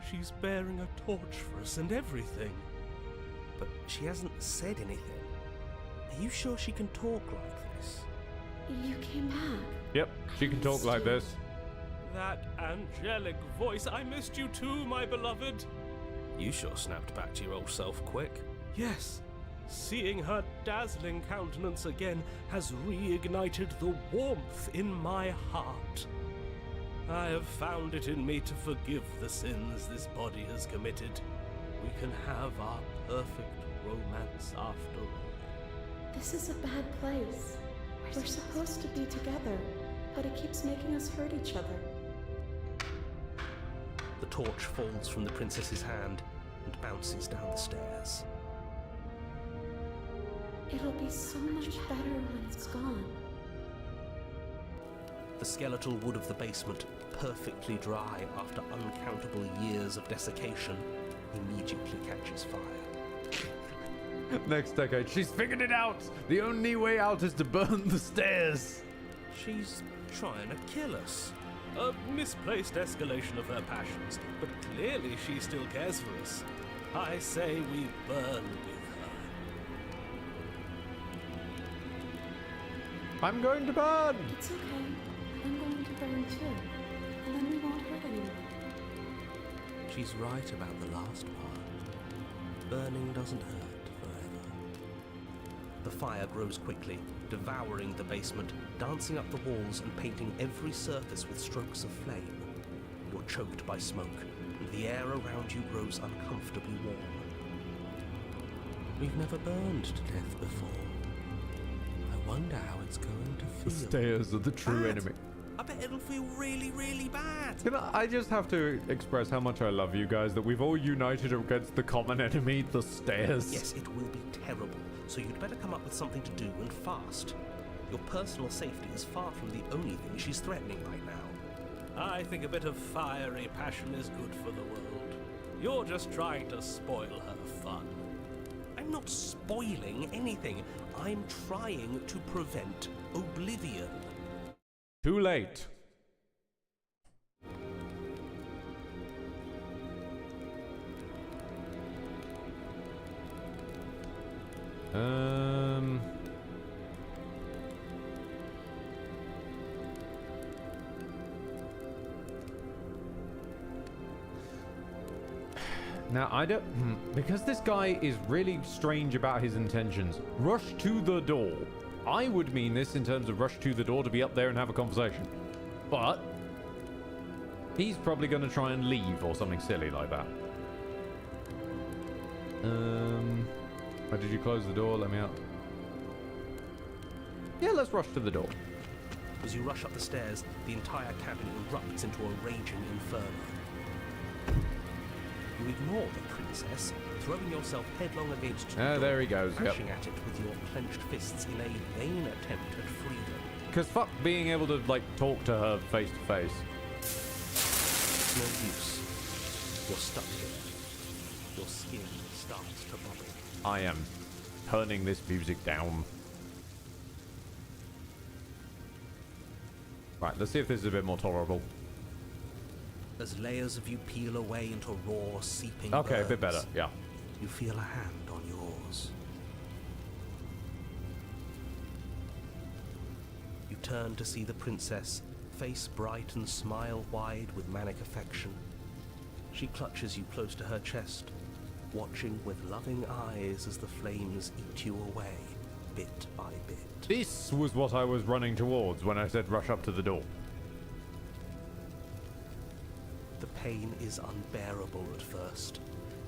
She's bearing a torch for us and everything. But she hasn't said anything. Are you sure she can talk like this? You came back. Yep, she can talk like this. That angelic voice. I missed you too, my beloved. You sure snapped back to your old self quick. Yes. Seeing her dazzling countenance again has reignited the warmth in my heart. I have found it in me to forgive the sins this body has committed. We can have our perfect romance after all. This is a bad place. We're supposed to be together, but it keeps making us hurt each other. The torch falls from the princess's hand and bounces down the stairs. It'll be so much better when it's gone. The skeletal wood of the basement, perfectly dry after uncountable years of desiccation, immediately catches fire. Next decade, she's figured it out. The only way out is to burn the stairs. She's trying to kill us. A misplaced escalation of her passions, but clearly she still cares for us. I say we burn with her. I'm going to burn. It's okay. I'm going to burn too. And then we won't hurt anyone. She's right about the last part. Burning doesn't hurt forever. The fire grows quickly, devouring the basement, dancing up the walls and painting every surface with strokes of flame. You're choked by smoke, and the air around you grows uncomfortably warm. We've never burned to death before. I wonder how it's going to feel. The stairs are the true Bad. enemy. I bet it'll feel really, really bad. I just have to express how much I love you guys, that we've all united against the common enemy, the stairs. Yes, it will be terrible, so you'd better come up with something to do, and fast. Your personal safety is far from the only thing she's threatening right now. I think a bit of fiery passion is good for the world. You're just trying to spoil her fun. I'm not spoiling anything. I'm trying to prevent oblivion. Too late. Now, I don't... Because this guy is really strange about his intentions. Rush to the door. I would mean this in terms of rush to the door to be up there and have a conversation. But he's probably going to try and leave or something silly like that. Why did you close the door? Let me out. Yeah, let's rush to the door. As you rush up the stairs, the entire cabin erupts into a raging inferno. You ignore the princess, throwing yourself headlong against the door, there he goes. bashing at it with your clenched fists in a vain attempt at freedom. Because fuck being able to, like, talk to her face to face. It's no use. You're stuck here. Your skin starts to bubble. I am turning this music down. Right, let's see if this is a bit more tolerable. As layers of you peel away into raw, seeping Okay, burns, a bit better, yeah. You feel a hand on yours. You turn to see the princess, face bright and smile wide with manic affection. She clutches you close to her chest, watching with loving eyes as the flames eat you away, bit by bit. This was what I was running towards when I said rush up to the door. The pain is unbearable at first.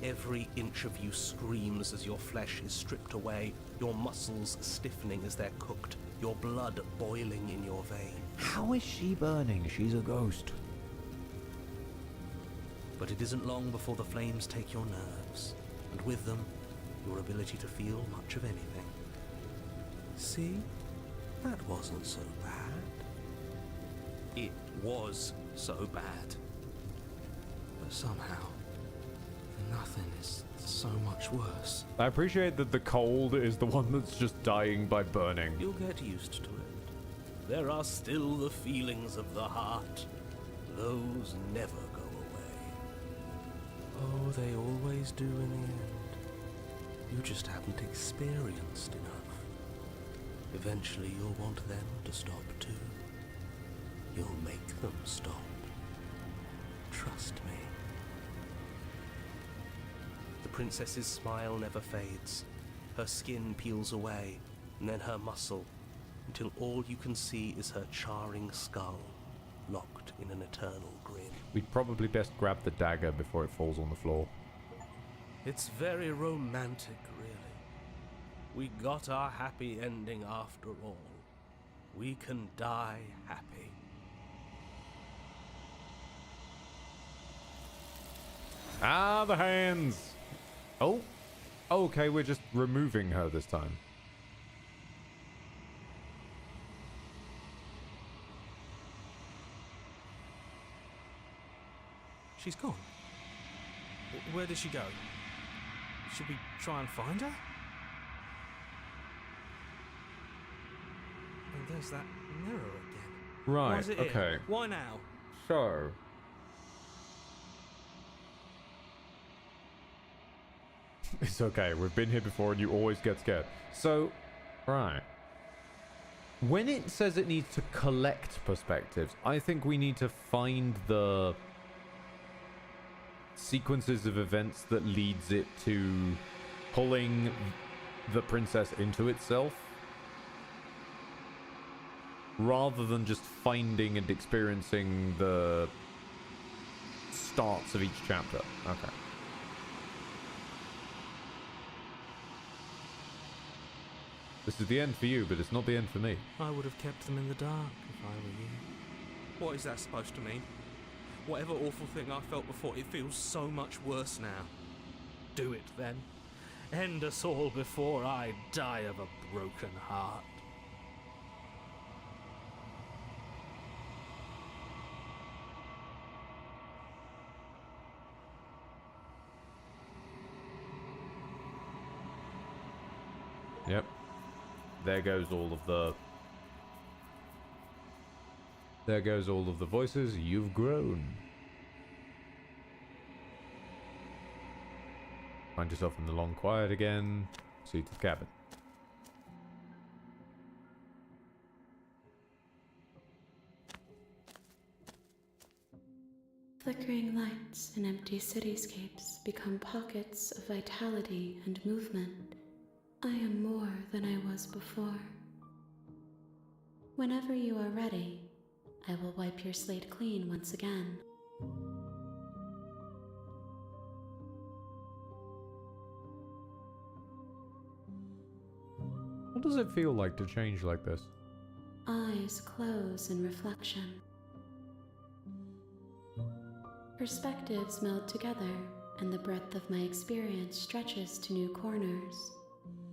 Every inch of you screams as your flesh is stripped away, your muscles stiffening as they're cooked, your blood boiling in your veins. How is she burning? She's a ghost. But it isn't long before the flames take your nerves, and with them, your ability to feel much of anything. See? That wasn't so bad. It was so bad. But somehow, nothing is so much worse. I appreciate that the cold is the one that's just dying by burning. You'll get used to it. There are still the feelings of the heart. Those never go away. Oh, they always do in the end. You just haven't experienced enough. Eventually you'll want them to stop too. You'll make them stop. Trust me. The princess's smile never fades. Her skin peels away, and then her muscle, until all you can see is her charring skull, locked in an eternal grin. We'd probably best grab the dagger before it falls on the floor. It's very romantic, really. We got our happy ending after all. We can die happy. Ah, the hands! Oh, okay, we're just removing her this time. She's gone. Where did she go? Should we try and find her? there's that mirror again. Right, Why is it okay. here? Why now? So... It's okay, we've been here before and you always get scared. So, right. When it says it needs to collect perspectives, I think we need to find the sequences of events that leads it to pulling the princess into itself, rather than just finding and experiencing the starts of each chapter. Okay. This is the end for you, but it's not the end for me. I would have kept them in the dark if I were you. What is that supposed to mean? Whatever awful thing I felt before, it feels so much worse now. Do it then. End us all before I die of a broken heart. Yep. There goes all of the... There goes all of the voices. You've grown. Find yourself in the long quiet again. See to the cabin. Flickering lights and empty cityscapes become pockets of vitality and movement. I am more than I was before. Whenever you are ready, I will wipe your slate clean once again. What does it feel like to change like this? Eyes close in reflection. Perspectives meld together, and the breadth of my experience stretches to new corners.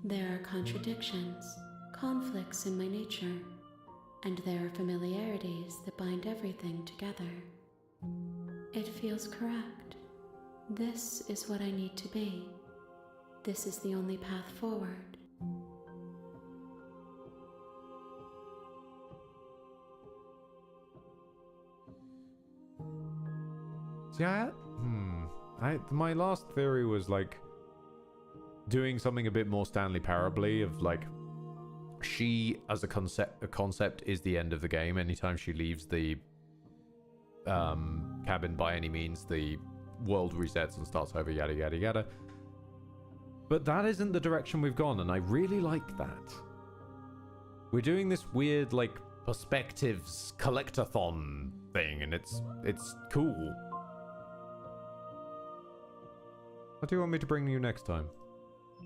There are contradictions, conflicts in my nature, and there are familiarities that bind everything together. It feels correct. This is what I need to be. This is the only path forward. See, my last theory was like doing something a bit more Stanley Parable of like she as a concept is the end of the game. Anytime she leaves the cabin by any means, the world resets and starts over, yada yada yada. But that isn't the direction we've gone, and I really like that. We're doing this weird like perspectives collectathon thing, and it's cool. What do you want me to bring you next time?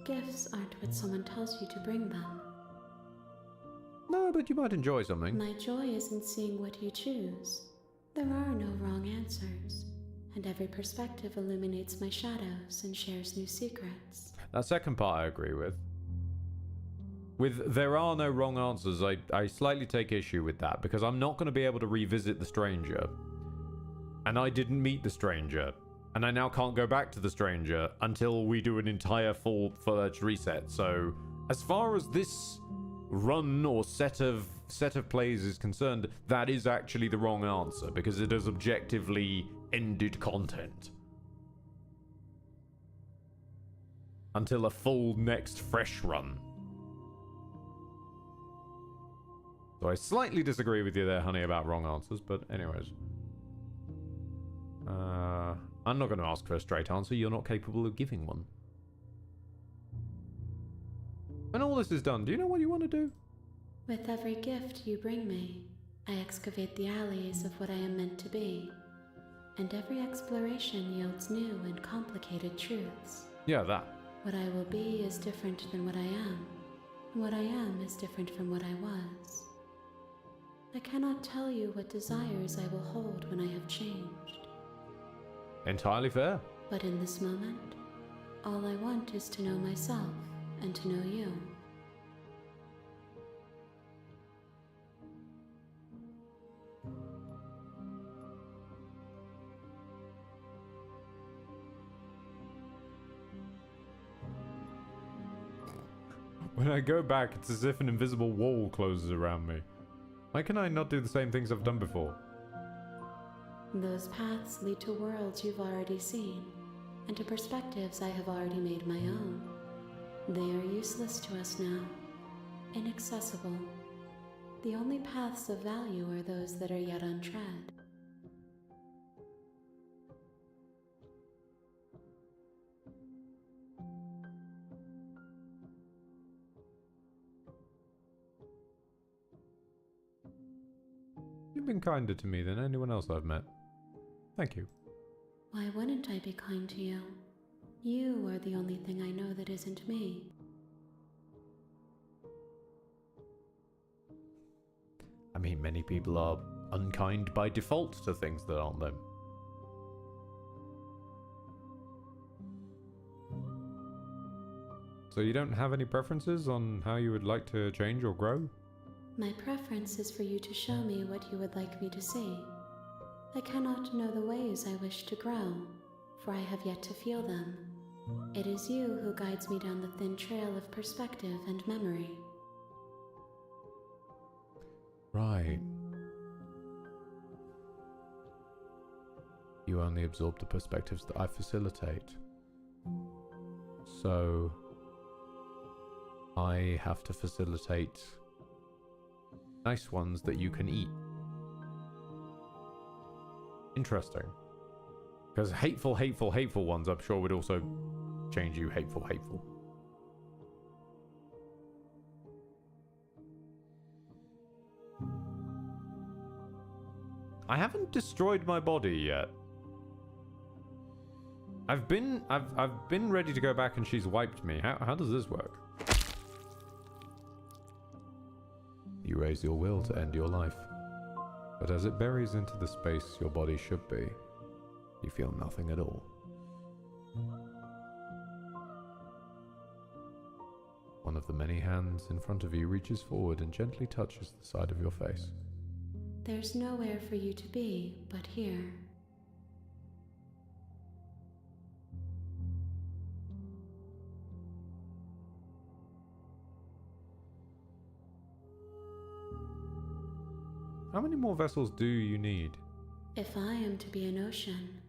Gifts aren't what someone tells you to bring them. No, but you might enjoy something. My joy is in seeing what you choose. There are no wrong answers, and every perspective illuminates my shadows and shares new secrets. That second part I agree with. With there are no wrong answers, I slightly take issue with that, because I'm not going to be able to revisit the stranger. And I didn't meet the stranger. And I now can't go back to the stranger until we do an entire full-fledged reset. So, as far as this run or set of plays is concerned, that is actually the wrong answer, because it has objectively ended content. Until a full next fresh run. So I slightly disagree with you there, honey, about wrong answers, but anyways. I'm not going to ask for a straight answer. You're not capable of giving one. When all this is done, do you know what you want to do? With every gift you bring me, I excavate the alleys of what I am meant to be, and every exploration yields new and complicated truths. Yeah, that. What I will be is different than what I am, and what I am is different from what I was. I cannot tell you what desires I will hold when I have changed. Entirely fair. But in this moment, all I want is to know myself and to know you. When I go back, it's as if an invisible wall closes around me. Why can I not do the same things I've done before? Those paths lead to worlds you've already seen, and to perspectives I have already made my own. They are useless to us now, inaccessible. The only paths of value are those that are yet untread. You've been kinder to me than anyone else I've met. Thank you. Why wouldn't I be kind to you? You are the only thing I know that isn't me. I mean, many people are unkind by default to things that aren't them. So you don't have any preferences on how you would like to change or grow? My preference is for you to show me what you would like me to see. I cannot know the ways I wish to grow, for I have yet to feel them. It is you who guides me down the thin trail of perspective and memory. Right. You only absorb the perspectives that I facilitate. So I have to facilitate nice ones that you can eat. Interesting. Because hateful ones I'm sure would also change you hateful. I haven't destroyed my body yet. I've been ready to go back and she's wiped me. How does this work? You raise your will to end your life. But as it buries into the space your body should be, you feel nothing at all. One of the many hands in front of you reaches forward and gently touches the side of your face. There's nowhere for you to be but here. How many more vessels do you need? If I am to be an ocean,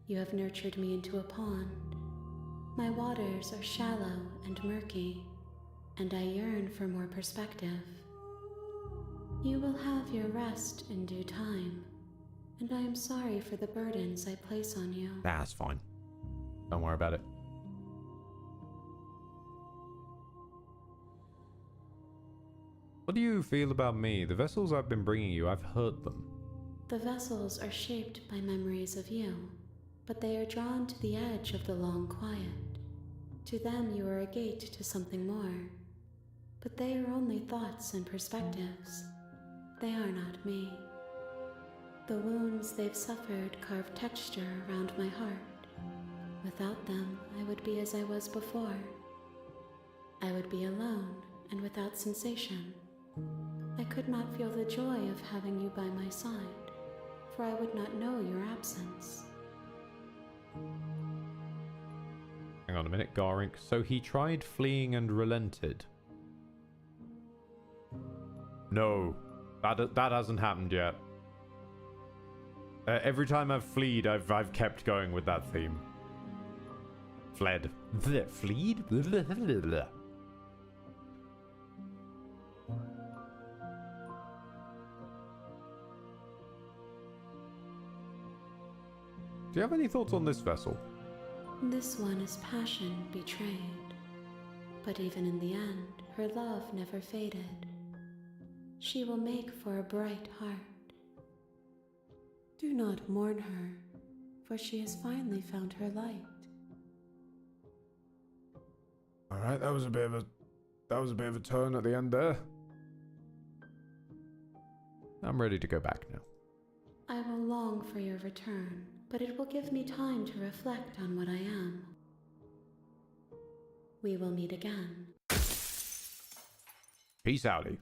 you have nurtured me into a pond. My waters are shallow and murky, and I yearn for more perspective. You will have your rest in due time, and I am sorry for the burdens I place on you. That's fine. Don't worry about it. What do you feel about me? The vessels I've been bringing you, I've hurt them. The vessels are shaped by memories of you, but they are drawn to the edge of the long quiet. To them you are a gate to something more, but they are only thoughts and perspectives. They are not me. The wounds they've suffered carve texture around my heart. Without them, I would be as I was before. I would be alone and without sensation. I could not feel the joy of having you by my side, for I would not know your absence. Hang on a minute, Garink. So he tried fleeing and relented? No, that hasn't happened yet. Every time I've fleed, I've kept going with that theme. Fled. Fleed? Do you have any thoughts on this vessel? This one is passion betrayed, but even in the end, her love never faded. She will make for a bright heart. Do not mourn her, for she has finally found her light. Alright, that was a bit of a turn at the end there. I'm ready to go back now. I will long for your return, but it will give me time to reflect on what I am. We will meet again. Peace outie.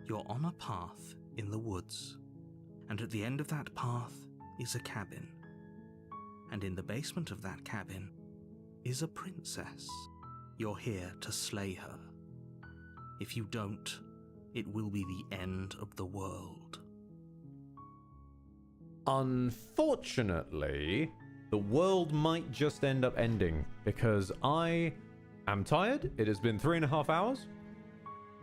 You're on a path in the woods, and at the end of that path is a cabin. And in the basement of that cabin is a princess. You're here to slay her. If you don't, it will be the end of the world. Unfortunately, the world might just end up ending because I am tired. It has been 3.5 hours,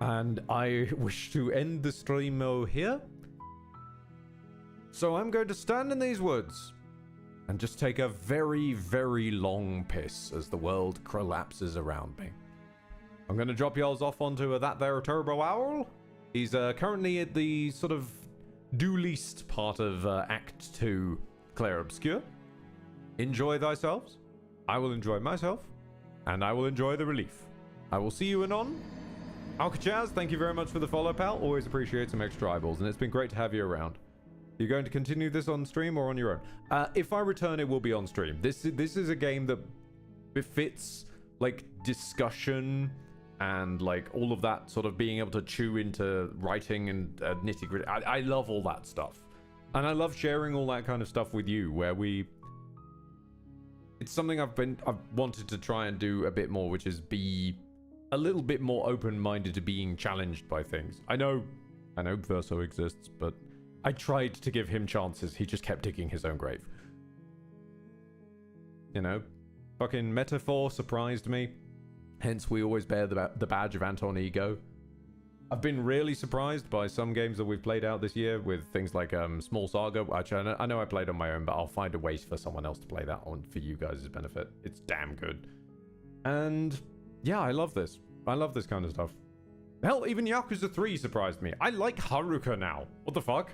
and I wish to end the stream here. So I'm going to stand in these woods and just take a very, very long piss as the world collapses around me. I'm going to drop y'alls off onto that there Turbo Owl. He's currently at the sort of due least part of Act 2 Clair Obscure. Enjoy thyselves. I will enjoy myself. And I will enjoy the relief. I will see you anon. Alcachaz, thank you very much for the follow, pal. Always appreciate some extra eyeballs, and it's been great to have you around. You're going to continue this on stream or on your own? If I return, it will be on stream. This is a game that befits like discussion and like all of that sort of being able to chew into writing and nitty gritty. I love all that stuff, and I love sharing all that kind of stuff with you. Where it's something I've wanted to try and do a bit more, which is be a little bit more open-minded to being challenged by things. I know Verso exists, but I tried to give him chances. He just kept digging his own grave. You know, fucking Metaphor surprised me. Hence, we always bear the badge of Anton Ego. I've been really surprised by some games that we've played out this year with things like Small Saga, which I know I played on my own, but I'll find a way for someone else to play that on for you guys' benefit. It's damn good. And yeah, I love this. I love this kind of stuff. Hell, even Yakuza 3 surprised me. I like Haruka now. What the fuck?